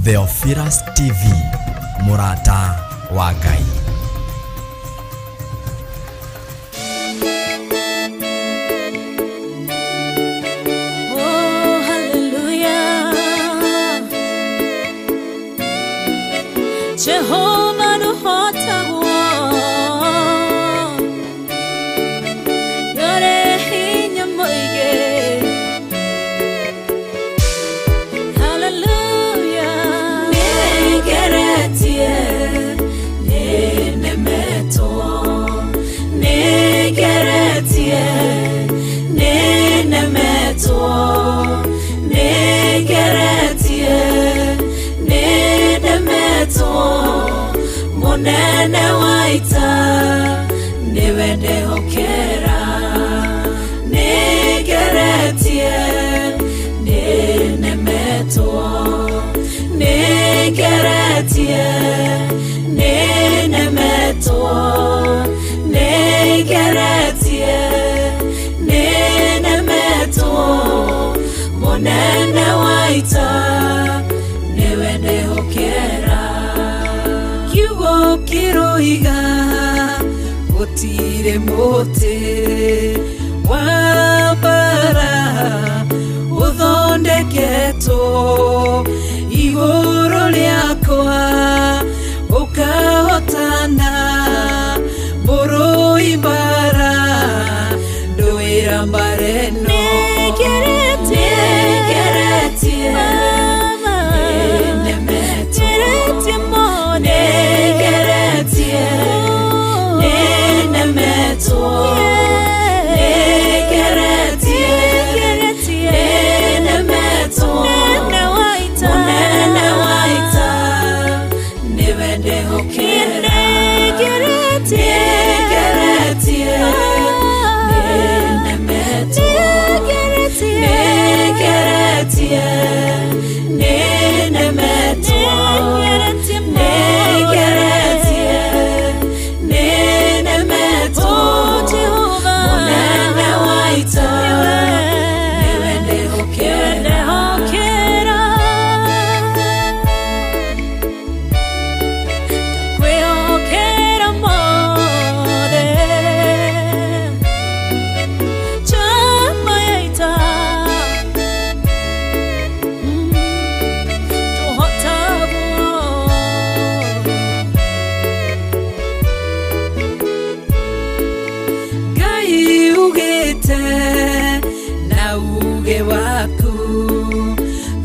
Theophilus TV, Murata wa Ngai. Jehovah no hota yore hinya moige. Hallelujah. Negeretie nenemeto, negeretie nenemeto, negeretie nenemeto. Monene waita niwende hokera, negeretie nenemeto, negeretie nenemeto, negeretie nenemeto. Monene waita niwende hokera. Kiroiga otire mote wabara uthondeketo iguru liakwa ukahotana murui bara nduira mbareno negeretie na uge waku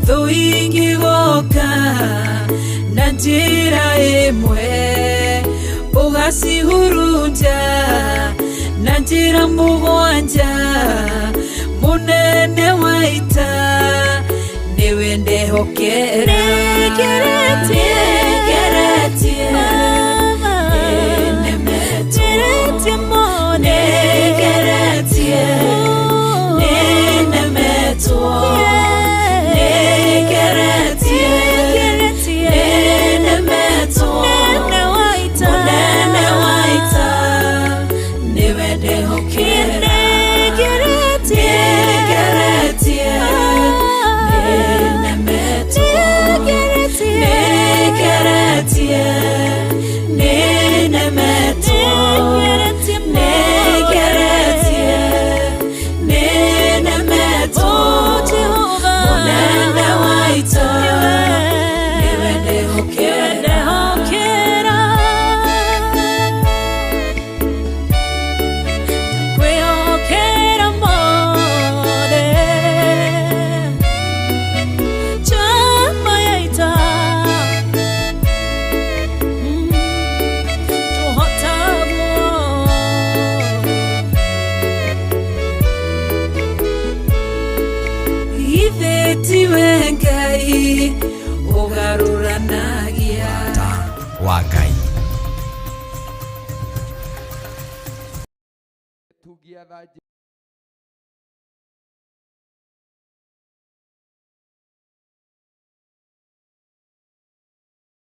thuingi goka na njira imwe ugacihurunja na njira mugwanja. Munene waita niwe ndehokera, negeretie nenemeto, negeretie nenemeto, negeretie nenemeto. Munene waita niwe ndehokera, negeretie nenemeto, negeretie nenemeto, negeretie nenemeto. Munene waita niwe ndehokera. Kwehokera mothe chama yaita ithetiwe Ngai ugaruranagia wa Ngai.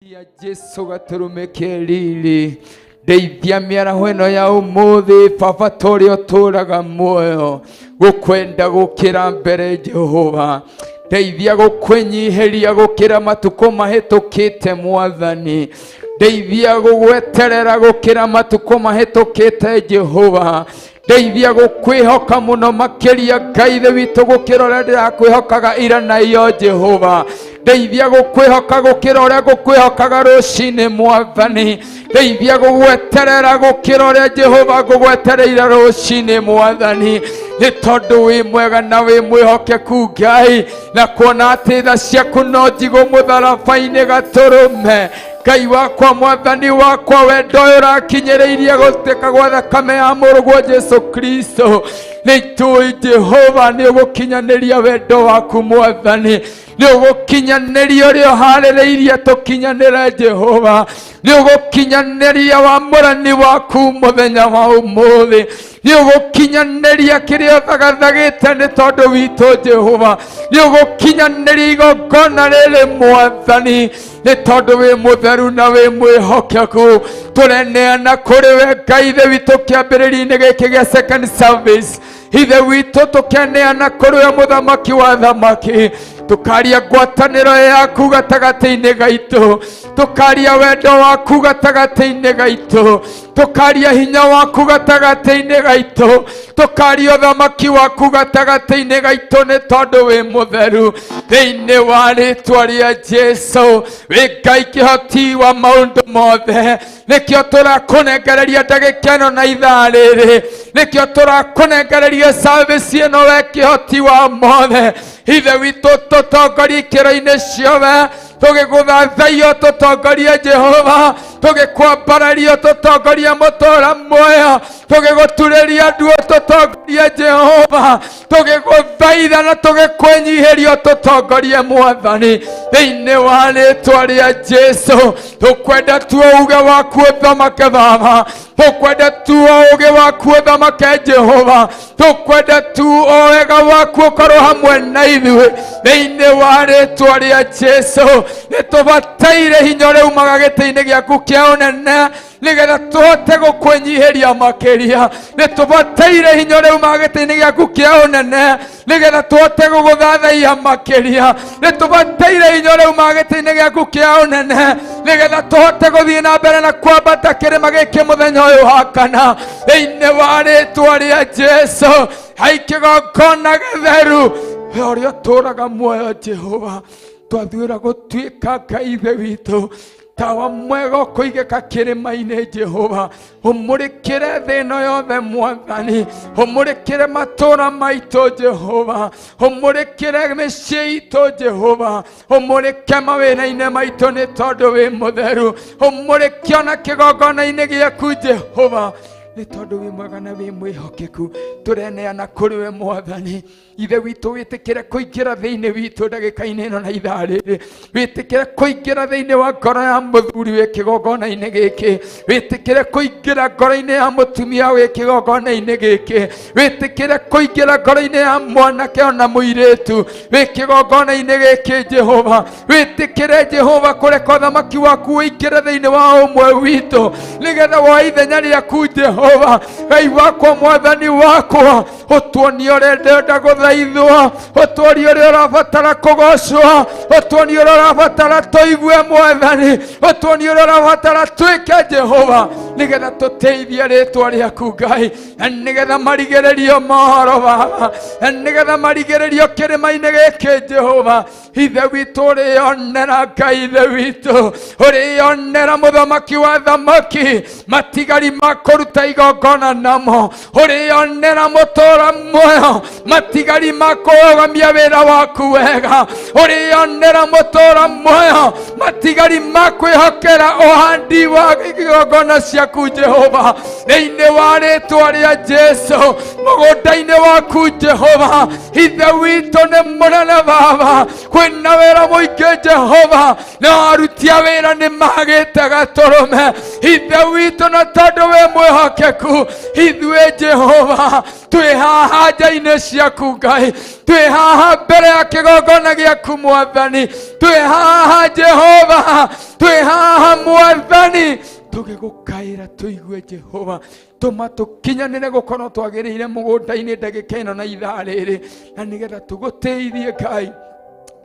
ya Jesu gaturume kelili Deithia mĩaraho ĩno ya ũmũthĩ Baba tũrĩa ũtũraga muoyo gũkwenda gũkĩra mbere Jehova ndeithia gukwenyiheria gukira matuko mahetũkĩte Mwathani, ndeithia gũgweterera gũkĩra matuko mahetũkĩte Jehova, ndeithia gũkwĩhoka mũno makĩria Ngai thĩ witũ gũkĩra ũrĩa ndĩrakwĩhokaga ira na iyo Jehova, ndeithia gũkwĩhoka gũkĩra ũrĩa ngũkwĩhokaga rũcinĩ Mwathani, ndeithia gũgweterera gũkĩra ũrĩa Jehova ngũgwetereire rũcinĩ Mwathani, nĩ tondũ wĩ mwega na wĩ mwĩhokeku Ngai, na kuona atĩ tha ciaku no njigũ mũtharaba-inĩ gatũrũme. Ngai wakwa Mwathani wakwa, wendo ũyũ ũrakinyĩrĩirie gũtuĩka gwa thakame ya mũrũguo Jesu Kristo, nĩ itũĩ Jehova nĩ ũgũkinyanĩria wendo waku Mwathani, nĩ ũgũkinyanĩria ũrĩa ũharĩrĩirie tũkinyanĩre Jehova, nĩ ũgũkinyanĩria wamũrani waku mũthenya wa ũmũthĩ, nĩ ũgũkinyanĩria kĩrĩa ũthagathagĩte nĩ tondũ witũ Jehova, nĩ ũgũkinyanĩria igongona rĩrĩ Mwathani, nĩ tondũ wĩ mũtheru na wĩ mwĩhokeku. Tũreneana kũrĩ we Ngai thĩ witũ kĩambĩrĩria-inĩ gĩkĩ gĩa second service, ithe witũ tũkeneana kũrĩ we mũthamaki wa thamaki, tukaria ngwatanĩro yaku gatagatĩ-inĩ gaitũ, tukaria wendo waku gatagatĩ-inĩ gaitũ, tukaria hinya waku gatagatĩ-inĩ gaitũ, tukaria ũthamaki waku gatagatĩ-inĩ gaitũ, nĩ tondũ wĩ mũtheru. Thĩinĩ wa rĩtwa rĩa Jesu, wĩ Ngai kĩhoti wa maũndũ mothe, nĩkĩo tũrakũnengereria ndagĩka ĩno na ithaa rĩrĩ, nĩkĩo tũrakũnengereria service ĩno we kĩhoti wa mothe. Ithe witũ tũtongorie ikĩro-inĩ ciothe, tũgĩgũthathaiyo tũtongorie Jehova, tũgĩkwambarario tũtongorie mũtũũra muoyo, tũgĩgũturĩria nduo tũtongorie Jehova, tũgĩgũthaitha na tũgĩkwĩnyihĩrio tũtongorie Mwathani, thĩinĩ wa rĩtwa rĩa Jesu. Tũkwenda tuo uge waku ũthamake Baba, tũkwenda tuo uge waku ũthamake Jehova, tũkwenda tuo wega waku ũkorwo hamwe na ithuĩ, thĩinĩ wa rĩtwa rĩa Jesu. Nĩ tũbataire hinya ũrĩa umaga gĩtĩ-inĩ gĩaku kĩa ũnene, nĩgetha tũhote gũkwĩnyihĩria makĩria. Nĩ tũbataire hinya ũrĩa umaga gĩtĩ-inĩ gĩaku kĩa ũnene, nĩgetha tũhote gũgũthathaiya makĩria. Nĩ tũbataire hinya ũrĩa umaga gĩtĩ-inĩ gĩaku kĩa ũnene, nĩgetha tũhote gũthiĩ na mbere na kwambata kĩrĩma gĩkĩ mũthenya ũyũ wa kana, thĩinĩ wa rĩtwa rĩa Jesu. Hai kĩgongona gĩtheru ũrĩa ũtũũraga muoyo Jehova, twathuura gũtuĩka Ngai ithe witũ tawa mwega ũkũigĩka kĩrĩma-inĩ Jehova, ũmũrĩkĩre thĩ ĩno yothe Mwathani, ũmũrĩkĩre matũũra maitũ Jehova, ũmũrĩkĩre mĩciĩ itũ Jehova, ũmũrĩke mawĩra-inĩ maitũ nĩ tondũ wĩ mũtheru, ũmũrĩke ona kĩgongona-inĩ gĩaku Jehova, nĩ tondũ wĩ mwega na wĩ mwĩhokeku. Tũreneana kũrĩ we Mwathani, ithe witũ wĩtĩkĩre kũingĩra thĩinĩ witũ ndagĩka-inĩ ĩno na ithaa rĩrĩ, wĩtĩkĩre kũingĩra thĩinĩ wa ngoro ya mũthuri wĩ kĩgongona-inĩ gĩkĩ, wĩtĩkĩre kũingĩra ngoro-inĩ ya mũtumia wĩ kĩgongona-inĩ gĩkĩ, wĩtĩkĩre kũingĩra ngoro-inĩ ya mwanake ona mũirĩtu wĩ kĩgongona-inĩ gĩkĩ Jehova, wĩtĩkĩre Jehova kũreka ũthamaki waku wĩingĩre thĩinĩ wa ũmwe witũ, nĩgetha wa ithenya rĩaku Jehova, Ngai wakwa Mwathani wakwa, ũtuonie ũrĩa ndĩrenda gũthaithwo, ũtuonie ũrĩa ũrabatara kũgocwo, ũtuonie ũrĩa ũrabatara tũigue Mwathani, ũtuonie ũrĩa ũrabatara twĩke Jehova, nĩgetha tũteithie rĩtwa rĩaku Ngai, na nĩgetha marigĩrĩrio mohoro Baba, na nĩgetha marigĩrĩrio kĩrĩma-inĩ gĩkĩ Jehova. Ithe witũ ũrĩonera Ngai, ithe witũ ũrĩonera mũthamaki wa thamaki matigari ma kũruta igongona namo, ũrĩonera mũtũũra muoyo matigari ma kũrũgamia wĩra waku wega, ũrĩonera mũtũũra muoyo matigari ma kwĩhokera ũhandi wa igongona ciaku Jehova, thĩinĩ wa rĩtwa rĩa Jesu. Mũgũnda-inĩ waku Jehova, ithe witũ nĩ mũnene Baba, kwĩna wĩra mũingĩ Jehova, na aruti a wĩra nĩ magĩte gatũrũme. Ithe witũ na tondũ wĩ mwĩhokeku, ithuĩ Jehova twĩ haha nja-inĩ ciaku Ngai, twĩ haha mbere ya kĩgongona gĩaku Mwathani, twĩ haha Jehova, twĩ haha Mwathani, tũgĩgũkaĩra tũigue Jehova, tũma tũkinyanĩre gũkorwo twagĩrĩire mũgũnda-inĩ ndagĩka ĩno na ithaa rĩrĩ, na nĩgetha tũgũteithie Ngai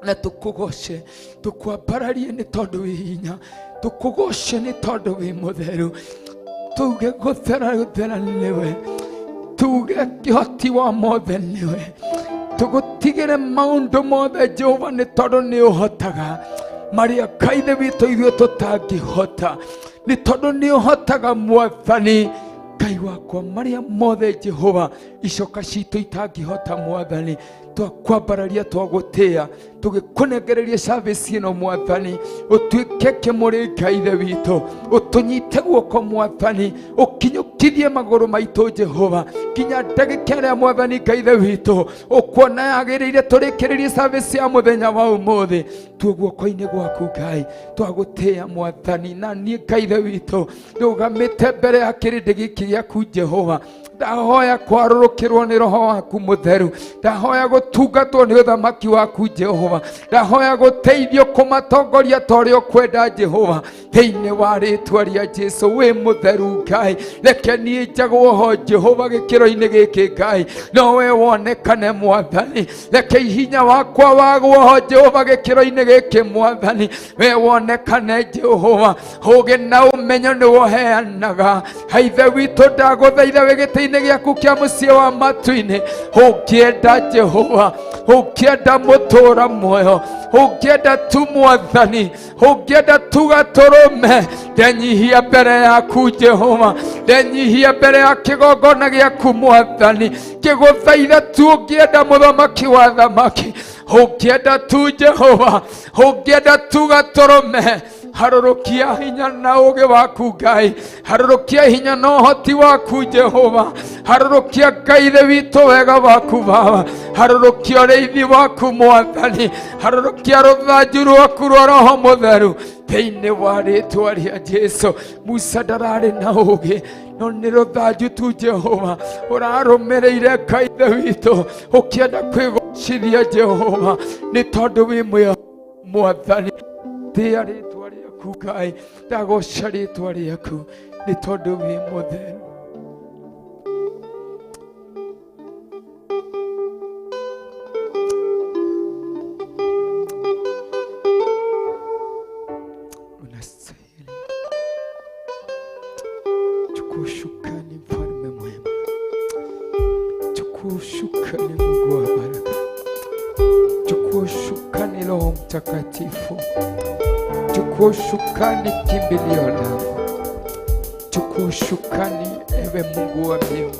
na tukugoshe tukwambararie nĩ tondũ wĩ hinya, tukugoshe nĩ tondũ wĩ mũtheru, tuge gũthera nĩwe, tuge kĩhoti wa mothe nĩwe, tũgũtigĩre maũndũ mothe Jehova nĩ tondũ nĩ ũhotaga marĩa kaithe witũ ithuĩ tũtangĩhota, nĩ tondũ nĩ ũhotaga Mwathani Ngai wakwa marĩa mothe Jehova icoka citũ itangĩhota Mwathani. Twakwambararia twagũtĩa tũgĩkũnengereria service ĩno Mwathani, ũtuĩke kĩmũrĩ Ngai witũ, ũtũnyite guoko Mwathani, ũkinyũkithie magũrũ maitũ Jehova nginya ndagĩka ĩrĩa Mwathani Ngai witũ ũkuona yagĩrĩire tũrĩkĩrĩrie service ya mũthenya wa ũmũthĩ. Tuo guoko-inĩ gwaku Ngai twagũtĩa Mwathani, na niĩ Ngai witũ ndũgamĩte mbere ya kĩrĩndĩ gĩkĩ gĩaku Jehova, ndahoya kwarũrũkĩrwo nĩ Roho waku mũtheru, ndahoya gũtungatwo nĩ ũthamaki waku Jehova, ndahoya gũteithio kũmatongoria ta ũrĩa ũkwenda Jehova, thĩinĩ wa rĩtwa rĩa Jesũ. Wĩ mũtheru Ngai, reke niĩ njagwo ho Jehova gĩkĩro-inĩ gĩkĩ Ngai, no we wonekane Mwathani, reke hinya wakwa wagwo ho Jehova gĩkĩro-inĩ gĩkĩ Mwathani, we wonekane Jehova, ũũgĩ na ũmenyo nĩ woheanaga. Ithe witũ ndagũthaitha wĩgĩtĩ-inĩ gĩaku kĩa mũciĩ wa matu-inĩ, ũngĩenda Jehova, ũngĩenda mũtũra muoyo, ũngĩenda tu Mwathani, ũngĩenda tu gatũrũme, ndenyihia mbere yaku Jehova, ndenyihia mbere ya kĩgongona gĩaku Mwathani, ngĩgũthaitha tu ũngĩenda mũthamaki wa thamaki, ũngĩenda tu Jehova, ũngĩenda tu gatũrũme, harũrũkia hinya na ũũgĩ waku Ngai, harũrũkia hinya na ũhoti waku Jehova, harũrũkia Ngai witũ wega waku Baba, harũrũkia ũrĩithi waku Mwathani, harũrũkia rũthanju rwaku rwa Roho mũtheru thĩinĩ wa rĩtwa rĩa Jesũ. Musa ndararĩ na ũũgĩ, no nĩ rũthanju tu Jehova ũrarũmĩrĩire Ngai witũ ũkĩenda kwĩgocithia Jehova, nĩ tondũ wĩ mwĩhokeku Mwathani. Thĩa rĩtwa rĩaku Ngai, ndagoca rĩtwa rĩaku nĩ tondũ wĩ mũtheru. Unastahili. Chukua shukrani Mfalme mwema, chukua shukrani Mungu wa baraka, chukua shukrani Roho Mtakatifu, chukua shukrani kimbilio langu, chukua shukrani ewe Mungu wa mbingu,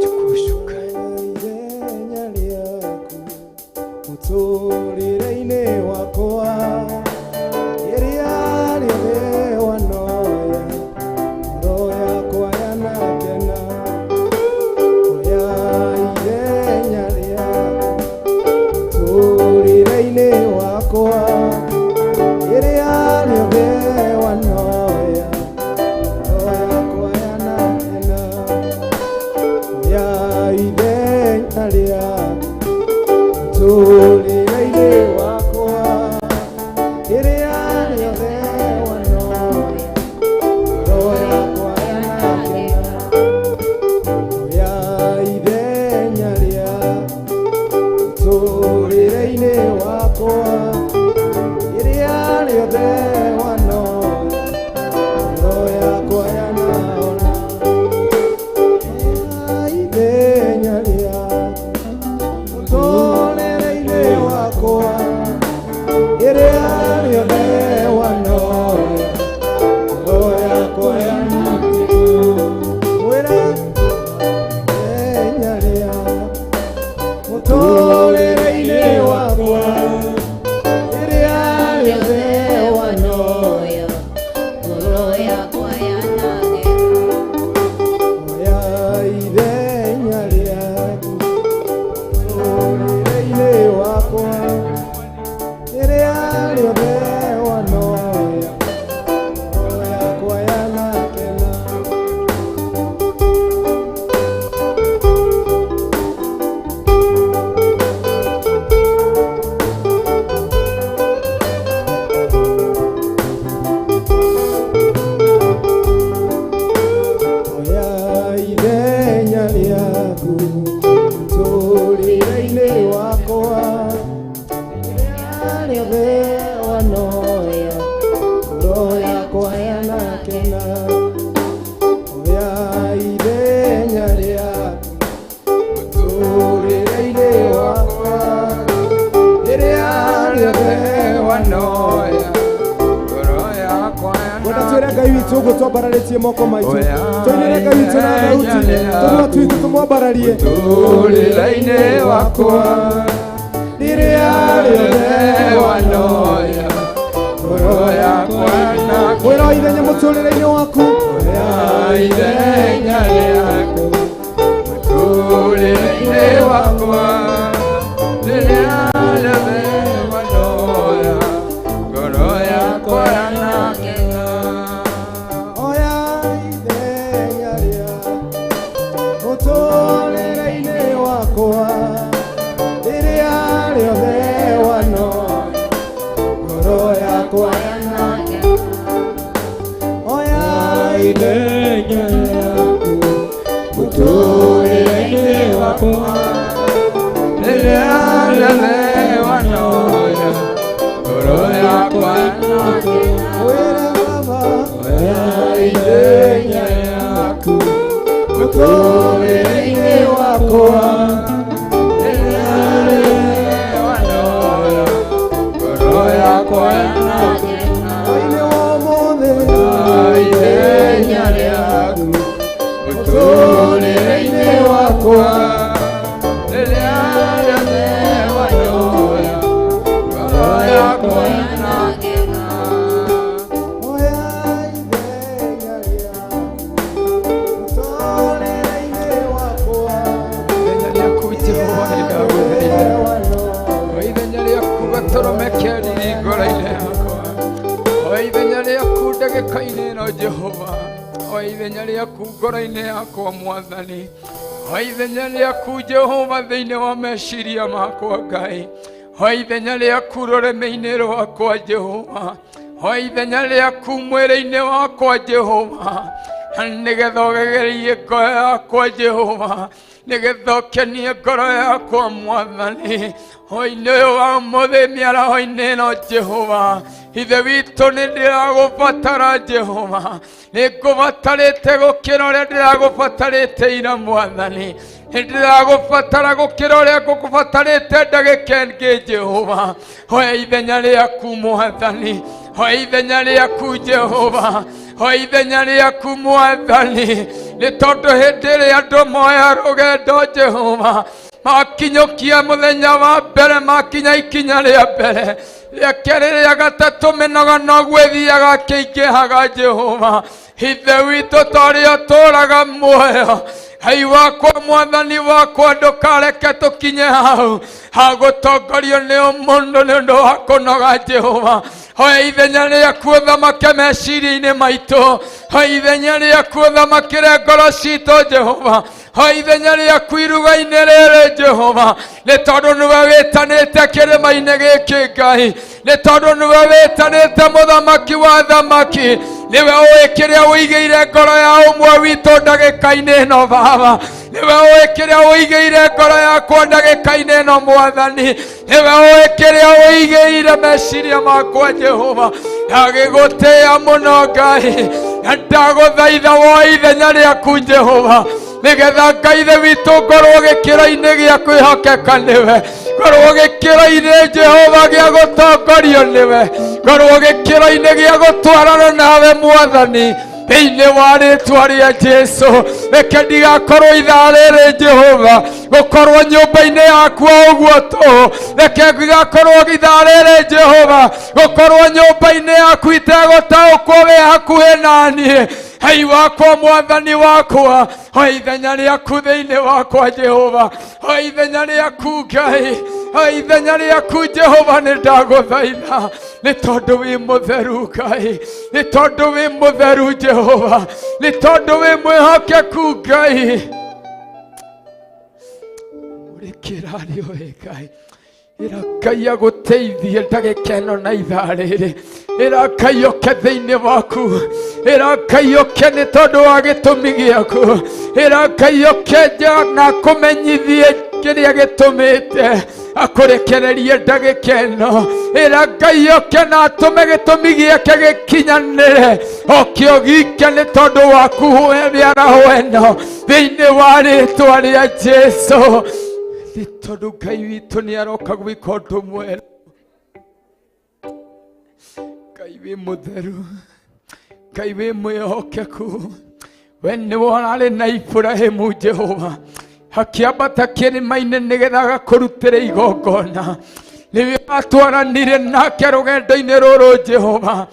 chukua shukrani. Nyali yaku muturire-inĩ wakwa, iria rĩothe wanoya, ngoro yakwa yanakena, oya ithenya rĩaku muturire-inĩ wakwa, iria rĩothe wanoya, ngoro yakwa yanakena, oya ithenya rĩaku muturire-inĩ wakwa, rĩothe wanoya ngoro yakwa yanakena oya ithenya rĩaku mũtũrĩre-inĩ wakwa rĩrĩa rĩothe wanoya ngoro yakwa yanakena twĩre Ngai witũ ũguo twambararĩtie moko maitũ tũinĩre Ngai witũ na thauti tũnua twitũ tũmwambararie mũtũrĩre-inĩ wakwa rĩrĩa rĩothe wanoya ngoro yakwa yanakena mwĩra o ithenya mũtũrĩre-inĩ waku oya ithenya rĩaku mũtũrĩre-inĩ wakwa rĩrĩa rĩothe wanoya ngoro yakwa yanakena oya ithenya rĩaku mũtũrĩre-inĩ wakwa rĩrĩa rĩothe wanoya ngoro yakwa yanakena oya ithenya rĩaku mũtũrĩre-inĩ wakwa rĩrĩa rĩothe wanoya ngoro yakwa yanakena wĩra Baba oya ithenya rĩaku mũtũrĩre-inĩ wakwa rĩrĩa rĩothe wanoya ngoro yakwa yanakena oine wa ũmũthĩ ithenya rĩaku mũtũrĩre-inĩ wakwa rĩrĩa rĩothe wanoya ngoro yakwa yanakena oya ithenya rĩaku mũtũrĩre-inĩ wakwa ithenya rĩaku Jehova nĩndagũthaitha o ithenya rĩaku gatũrũme kĩariri ngoro-inĩ yakwa o ithenya rĩaku ndagĩka-inĩ ĩno Jehova o ithenya rĩaku ngoro-inĩ yakwa Mwathani o ithenya rĩaku Jehova thĩinĩ wa meciria makwa Ngai o ithenya rĩaku rũrĩmĩ-inĩ rwakwa Jehova o ithenya rĩaku mwĩrĩ-inĩ wakwa Jehova nĩgetha ũgegerie ngoro yakwa Jehova nĩgetha ũkenie ngoro yakwa Mwathani hwaĩ-inĩ ũyũ wa ũmũthĩ mĩaraho-inĩ ĩno Jehova ithe witũ nĩndĩragũbatara Jehova nĩngũbatarĩte gũkĩra ũrĩa ndĩragũbatarĩte ira Mwathani nĩndĩragũbatara gũkĩra ũrĩa ngũgũbatarĩte ndagĩka ĩngĩ Jehova hoya ithenya rĩaku Mwathani hoya ithenya rĩaku Jehova hoya ithenya rĩaku Mwathani nĩ tondũ hĩndĩ ĩrĩa andũ moya rũgendo Jehova makinyũkia mũthenya wa mbere makinya ikinya rĩa mbere rĩa kerĩ rĩa gatatũ mĩnogano gwĩthiaga kĩingĩhaga Jehova ithe witũ tũrĩa tũraga muoyo Hai wakwa Mwathani wakwa ndũkareke tũkinye hau hagũtongorio nĩ mũndũ nĩ ũndũ wa kũnoga Jehova hoya ithenya rĩaku ũthamake meciria-inĩ maitũ hoya ithenya rĩaku ũthamakĩre ngoro citũ Jehova hoya ithenya rĩaku iruga-inĩ rĩrĩ Jehova nĩ tondũ nĩwe wĩtanĩte kĩrĩma-inĩ gĩkĩ Ngai nĩ tondũ nĩwe wĩtanĩte mũthamaki wa thamaki nĩwe ũĩ kĩrĩa ũigĩire ngoro ya ũmwe witũ ndagĩka-inĩ ĩno Baba nĩwe ũĩ kĩrĩa ũigĩire ngoro yakwa ndagĩka-inĩ ĩno Mwathani nĩwe ũĩ kĩrĩa ũigĩire meciria makwa Jehova ndagĩgũtĩĩa mũno Ngai na ndagũthaitha woe ithenya rĩaku Jehova nĩgetha Ngai ithe witũ ngorwo gĩkĩro-inĩ gĩa kwĩhokeka nĩwe ngorwo gĩkĩro-inĩ Jehova gĩa gũtongorio nĩwe ngorwo gĩkĩro-inĩ gĩa gũtwarana nawe Mwathani thĩinĩ wa rĩtwa rĩa Jesũ reke ndigakorwo ithaa rĩrĩ Jehova gũkorwo nyũmba-inĩ yaku ũguo tũ reke ndigakorwo ithaa rĩrĩ Jehova gũkorwo nyũmba-inĩ yaku itegũtaũkwo wĩ hakuhĩ naniĩ Hai wakwa Mwathani wakwa hoya ithenya rĩaku thĩinĩ wakwa Jehova hoya ithenya rĩaku Ngai hoya ithenya rĩaku Jehova nĩ ndagũthaitha nĩ tondũ wĩ mũtheru Ngai nĩ tondũ wĩ mũtheru Jehova nĩ tondũ wĩ mwĩhokeku Ngai ũrĩ kĩrario wĩ Ngai ĩra Ngai agũteithie ndagĩka ĩno na ithaa rĩrĩ ĩra Ngai ũke thĩinĩ waku ĩra Ngai ũke nĩ tondũ wa gĩtũmi gĩaku ĩra Ngai ũke na kũmenyithie kĩrĩa gĩtũmĩte akorekererie ndagĩka ĩno ĩra Ngai oke na atũme gĩtũmi gĩake gĩkinyanĩre oke ũgike nĩ tondũ waku mĩaraho ĩno thĩinĩ wa rĩĩtwa rĩa Jesũ nĩ tondũ Ngai witũ nĩ aroka gwĩka ũndũ mwerũ. Ngai wĩ mũtheru, Ngai wĩ mwĩhokeku, we nĩ wararĩ na Iburahĩmu Jehova akĩambata kĩrĩma-inĩ nĩgetha agakũrutĩre igongona. Nĩwe watwaranire nake rũgendo-inĩ rũrũ Jehova.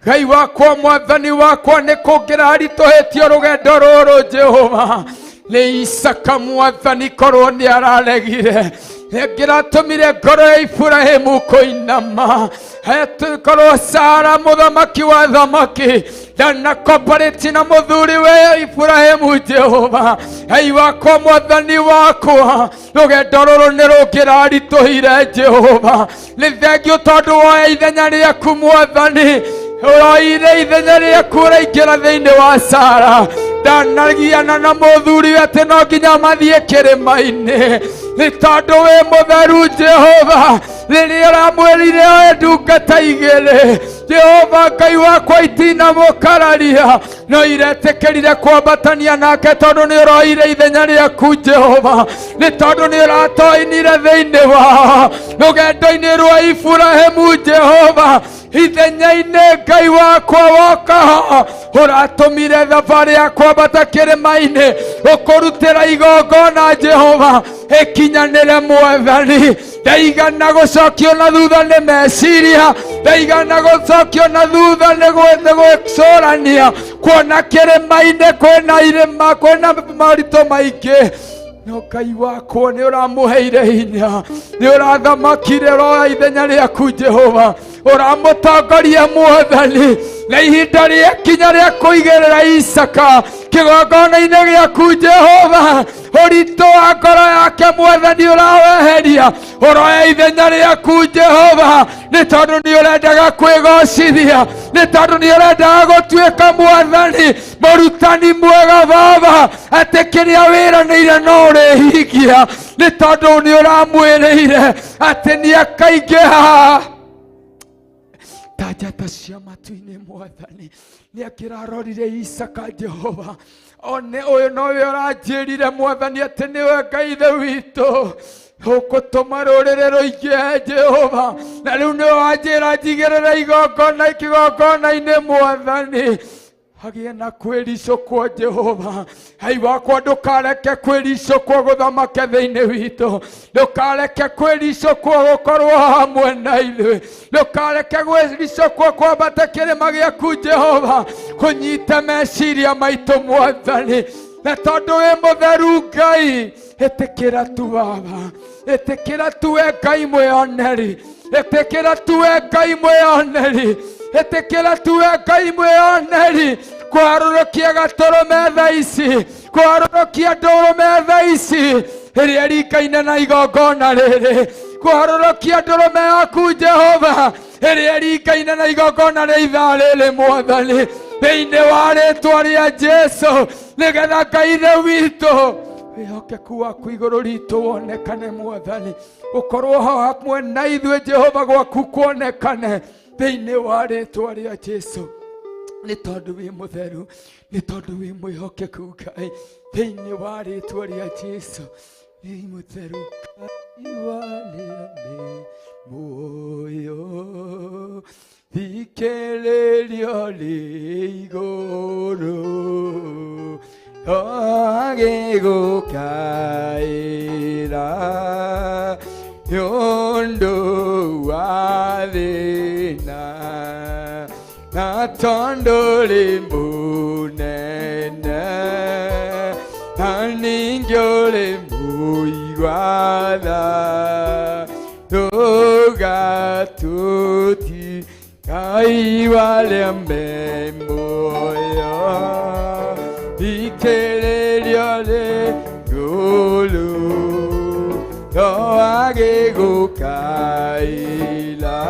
Ngai wakwa mwathani wakwa nĩ kũngĩraritũhĩtio rũgendo rũrũ Jehova nĩ Isaka mwathani korwo nĩ araregire ngĩratũmire ngoro ya Iburahĩmu kũinama korwo Sara mũthamaki wa thamaki ndanakomparĩti na mũthuri we Iburahĩmu Jehova. Ngai wakwa mwathani wakwa rũgendo rũrũ nĩ rũngĩraritũhire Jehova. Nĩ thengiũ tondũ woya ithenya rĩaku mwathani, ũroire ithenya rĩaku ũraingĩra thĩinĩ wa Sara ndanagiana na mũthuri atĩ no nginya mathiĩ kĩrĩma-inĩ nĩ tondũ wĩ mũtheru Jehova. Rĩrĩa ũramwĩrire oe ndungata igĩrĩ Jehova Ngai wakwa itinamũkararia no iretĩkĩrire kwambatania nake tondũ nĩ ũroire ithenya rĩaku Jehova, nĩ tondũ nĩ ũratoinire thĩinĩ wa rũgendo-inĩ rwa Iburahĩmu Jehova. Ithenya-inĩ Ngai wakwa woka ũratũmire thabarĩ ya kwambata kĩrĩma-inĩ ũkũrutĩra igongona Jehova ĩkinyanĩre mwathani. Ndaigana gũcokio na thutha nĩ meciria, ndaigana gũcokio na thutha nĩ gwĩcũrania, kuona kĩrĩma-inĩ kwĩna irĩma, kwĩna maũritũ maingĩ. No Ngai wakwa nĩ ũramũheire hinya, nĩ ũrathamakire roya ithenya rĩaku Jehova, ũramũtongoria mwathani na ihinda rĩakinya rĩa kũigĩrĩra Isaka kĩgongona-inĩ gĩaku Jehova. Ũritũ wa ngoro yake mwathani ũraweheria, ũroya ithenya rĩaku Jehova nĩ tondũ nĩ ũrendaga kwĩgocithia, nĩ tondũ nĩ ũrendaga gũtuĩka mwathani mũrutani mwega Baba, atĩ kĩrĩa wĩranĩire no ũrĩhingia, nĩ tondũ nĩ ũramwĩrĩire atĩ nĩ akaingĩha ta njata cia matu-inĩ mwathani. Nĩ akĩrarorire Isaka Jehova, one ũyũ nowe ũranjĩrire mwathani atĩ nĩwe Ngai ithe witũ ũgũtũma rũrĩrĩ rũingĩhe Jehova, na rĩu nĩwe wanjĩra njigĩrĩre igongona kĩgongona-inĩ mwathani. Hagĩe na kwĩricũkwo Jehova. Ngai wakwa ndũkareke kwĩricũkwo gũthamake thĩinĩ witũ, ndũkareke kwĩricũkwo gũkorwo hamwe na ithuĩ, ndũkareke kwĩricũkwo kwambata kĩrĩma gĩaku Jehova kũnyite meciria maitũ mwathani, na tondũ wĩ mũtheru Ngai ĩtĩkĩra tu Baba, ĩtĩkĩra tu we Ngai mwĩoneri, ĩtĩkĩra tu we Ngai mwĩoneri, ĩtĩkĩra tu we Ngai mwĩoneri kũharũrũkia gatũrũme thaa ici, kũharũrũkia ndũrũme thaa ici ĩrĩa ĩringaine na igongona rĩrĩ, kũharũrũkia ndũrũme yaku Jehova ĩrĩa ĩringaine na igongona rĩa ithaa rĩrĩ mwathani, thĩinĩ wa rĩĩtwa rĩa Jesũ, nĩgetha Ngai ithe witũ wĩhokeku waku igũrũ ritũ wonekane mwathani, ũkorwo hamwe na ithuĩ Jehova gwaku kuonekane thĩinĩ wa rĩĩtwa rĩa Jesũ. Nĩ tondũ wĩ mũtheru, nĩ tondũ wĩ mwĩhokeku Ngai, thĩinĩ wa rĩĩtwa rĩa Jesũ. Wĩ mũtheru Ngai warĩame muoyo, thikĩrĩrio rĩ igũrũ agĩgũkaĩra nĩũndũ wa thĩna na tondũ rĩ mũnene na ningĩ ũrĩ mũigua tha tũgatũti Ngai warĩame muoyo, thikĩrĩrio rĩ igũrũ agĩgũkaĩra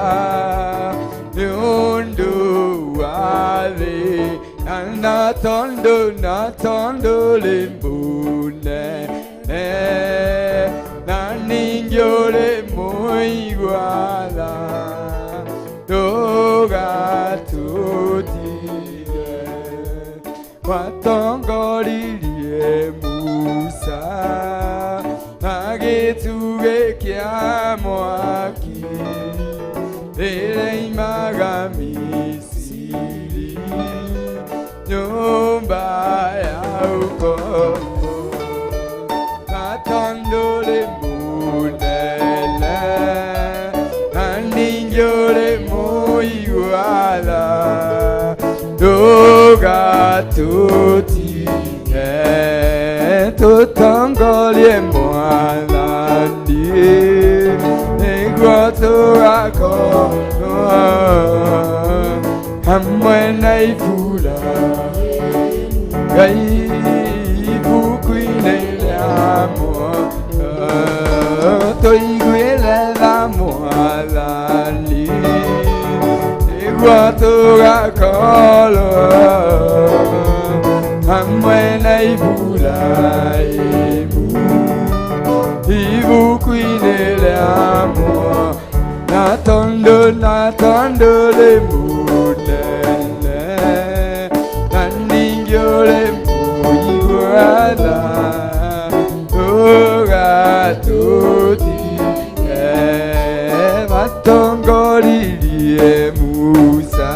nĩũndũ wa thĩ na tondũ rĩ mũnene na ningĩ ũrĩ moiguala Dogatutire Watongoririe Musa Agetsuge kiamoaki Elei magamisiri Nyumba ya ukombo Natandole munele Naninjole moiguala Dogatutire Tutongolie moalandi Egwatoako Hamwenai fula Gai bukuine l'amo Toiguele l'amo alali Egwatoako Hamwenai fula Ibukuine l'amo Natondo le munele Naningyo le muiguala Dogatoti Matongoririe Musa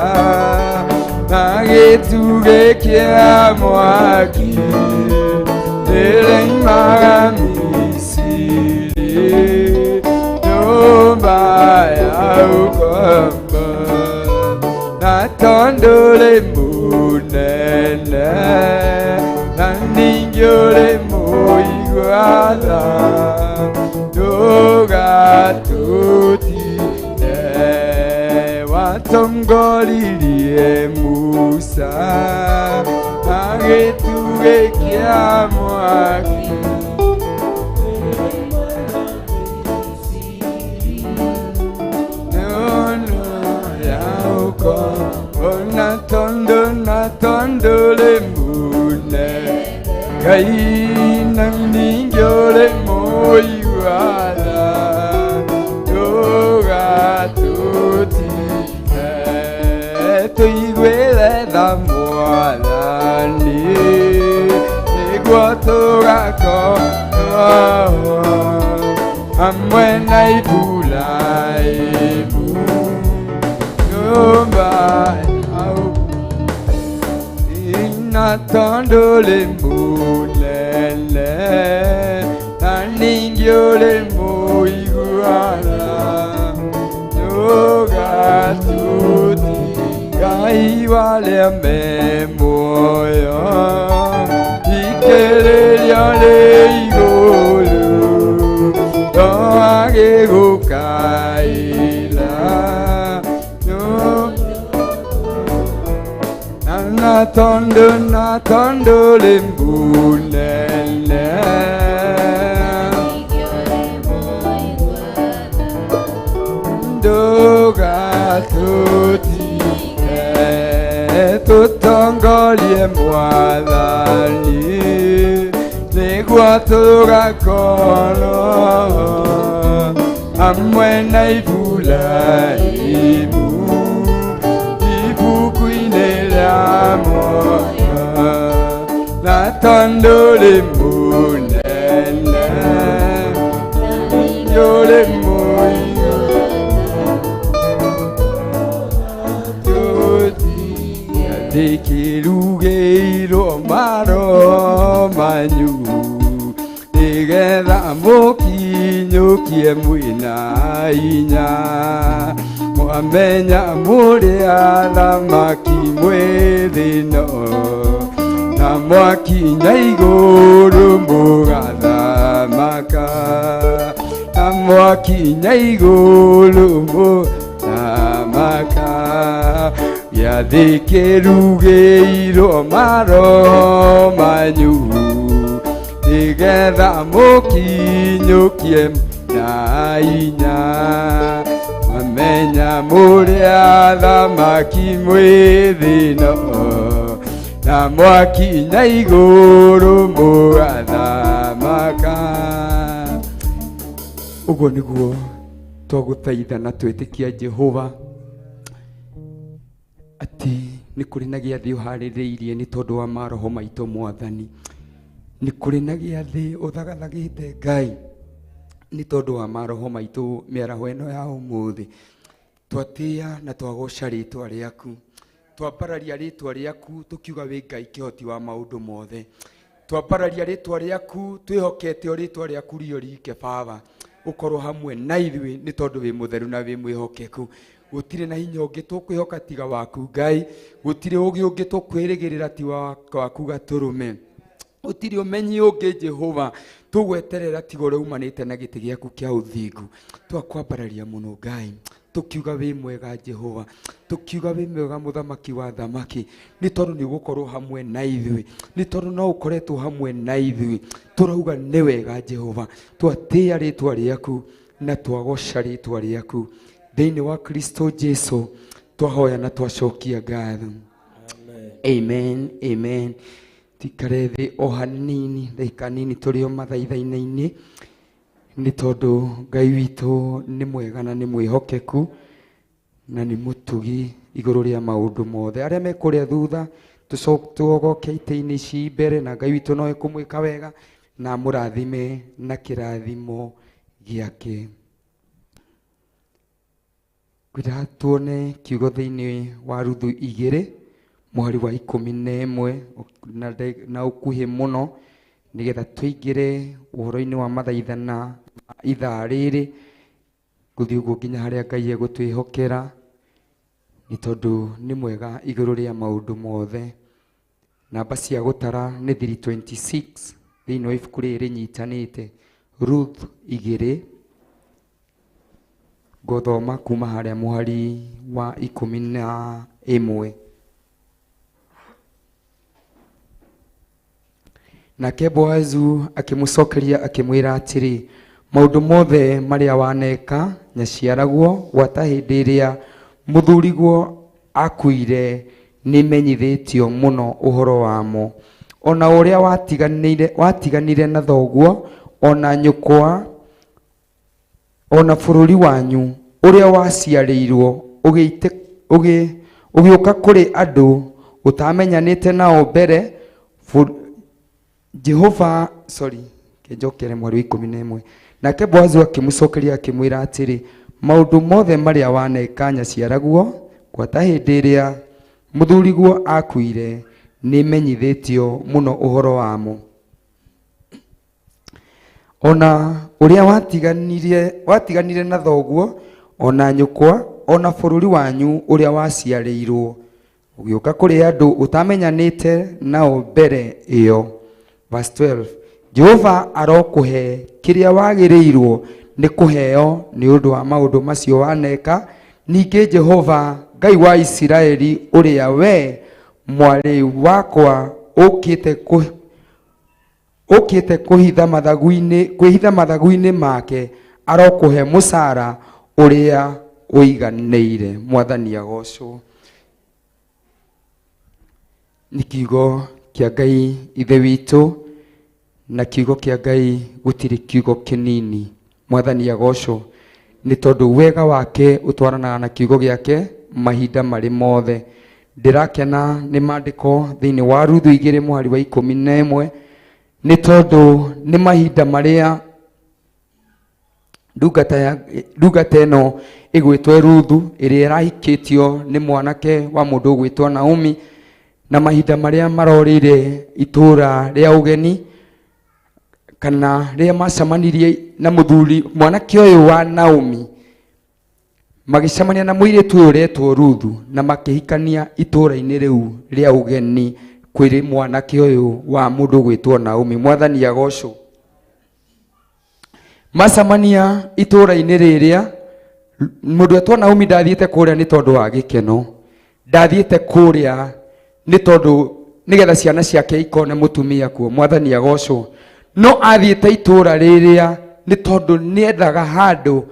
Nagetsuge kiamoaki Elei magamisiri Nyumba ya ukombo Natondole munene Naninjole moiguala Dogatutire Watongoririe Musa Agetuge kiamoaki Natondo le mune Kai nangyo le moiguala Dogatutire Tuiguele da moalani Egwatoako Hamwenai fulai Nyumba Natondo le mulele Naningyo le moiguala Dogatuti Kaiwale memoyo Ikele yale igolu Doage gukaila Natondo le mbulele Dogatutire Tutongolie moalali Negwatoako Hamwenai fulaimu Ibukuine l'amo Natondo le munele Yo le moyo Dekirugeiro maro manyu Negera mokinyo kiemwina inya Mwamenya mureala makimwethino Na mwakinya iguru mugathamaka Na mwakinya iguru mugathamaka Yathikĩrugĩirwo maro manyu nĩgetha mũkinyũkie na hinya mamenya mũrĩ athamaki mwĩ thĩ ĩno na mwakinya igũrũ mũgathamaka. Ũguo nĩguo twaguthaitha na twitikia Jehova ati ni kuri na giathi uhaririirie ni tondu wa maroho maitu Mwathani, ni kuri na giathi uthagathagite Ngai ni tondu wa maroho maitu miaraho ino ya umuthi. Twatia na twagoca ritwa riaku, twambararia ritwa riaku tukiuga wi Ngai kihoti wa maundu mothe. Twambararia ritwa riaku twihokete ritwa riaku rio rike Baba, ukorwo hamwe na ithui ni tondu wi mutheru na wi mwihokeku. Gutire na hinya ungi tukwihoka tiga waku Ngai, gutire ugi ungi tukwirigirira ti waku gaturume, gutire umenyi ungi Jehova tugweterera tiga uria umanite na giti giaku kia uthingu. Twakwambararia muno Ngai, tukiuga wi mwega Jehova, tukiuga wi mwega muthamaki wa thamaki, ni tondu ni gukorwo hamwe na ithui, ni tondu no ukoretwo hamwe na ithui. Turauga ni wega Jehova, twatia ritwa riaku na twagoca ritwa riaku thiini wa Kristo Jesu twahoya na twacokia ngatho. Amen, amen. Tikare thi o hanini ndaika nini turio mathaithaine-ini ni tondu Ngai witu ni mwega na ni mwihokeku na ni mutugi iguru ria maundu mothe. Aria me kuria thutha tucoke ite-ini ici mbere, na Ngai witu no ekumwika wega na murathime na kirathimo giake. Kwira tuone kiugo thiini wa Ruthu 2 muhari wa 11 na ukuhi muno nigetha tuingire uhoro-ini wa mathaithana ithaa riri guthii uguo nginya haria Ngai egutwihokera, ni tondu ni mwega iguru ria maundu mothe. Namba cia gutara ni 326 thiini wa ibuku riri nyitanite Ruth 2 gothoma kuma haria muhari wa 11. Nake Boazu akimucokeria akimwira atiri, maundu mothe maria waneka nyaciaraguo gwata hindi iria muthuriguo akuire ni menyithitio muno uhoro wamo, ona uria watiganire na thoguo, ona nyukwa, ona bururi wanyu uria waciarirwo ugiuka kuri andu utamenyanite nao mbere. Jehova kenjokere mwari 11. Nake Boazu akimucokeria akimwira atiri, maundu mothe maria waneka nyaciaraguo gwata hindi iria muthuriguo akuire ni menyithitio muno uhoro wamo, ona uria watiganire na thoguo, ona nyukwa, ona bururi wanyu uria waciarirwo ugiuka kuri andu utamenyanite nao mbere iyo. Verse 12. Jehova arokuhe kiria wagirirwo ni kuheo ni undu wa maundu macio waneka. Ningi Jehova Ngai wa Isiraeli uria we mwari wakwa ukite kuhitha mathagu-ini make arokuhe mucara uria uiganiire. Mwathani agocwo. Ni kiugo kia Ngai ithe witu, na kiugo kia Ngai gutiri kiugo kinini. Mwathani agocwo, ni tondu wega wake utwaranaga na kiugo giake mahinda mari mothe. Ndirakena ni maandiko thiini wa Ruthu 2 muhari wa 11, ni tondu ni mahinda maria ndungata ino igwitwo Ruthu iria irahikitio ni mwanake wa mundu gwitwo Naomi, na mahinda maria marorire itura ria ugeni, kana ria macamanirie na muthuri mwanake uyu wa Naomi, magicamania na muiritu uyu uretwo Ruthu, na makihikania itura-ini riu ria ugeni kwiri mwanake uyu wa mundu gwitwo Naomi. Mwathani agocwo. Macamania itura-ini riria mundu etwo Naomi ndathiite kuria ni tondu wa gikeno, ndathiite kuria ni tondu nigetha ciana ciake ikone mutumia kuo. Mwathani agocwo. No athiite itura riria ni tondu niethaga handu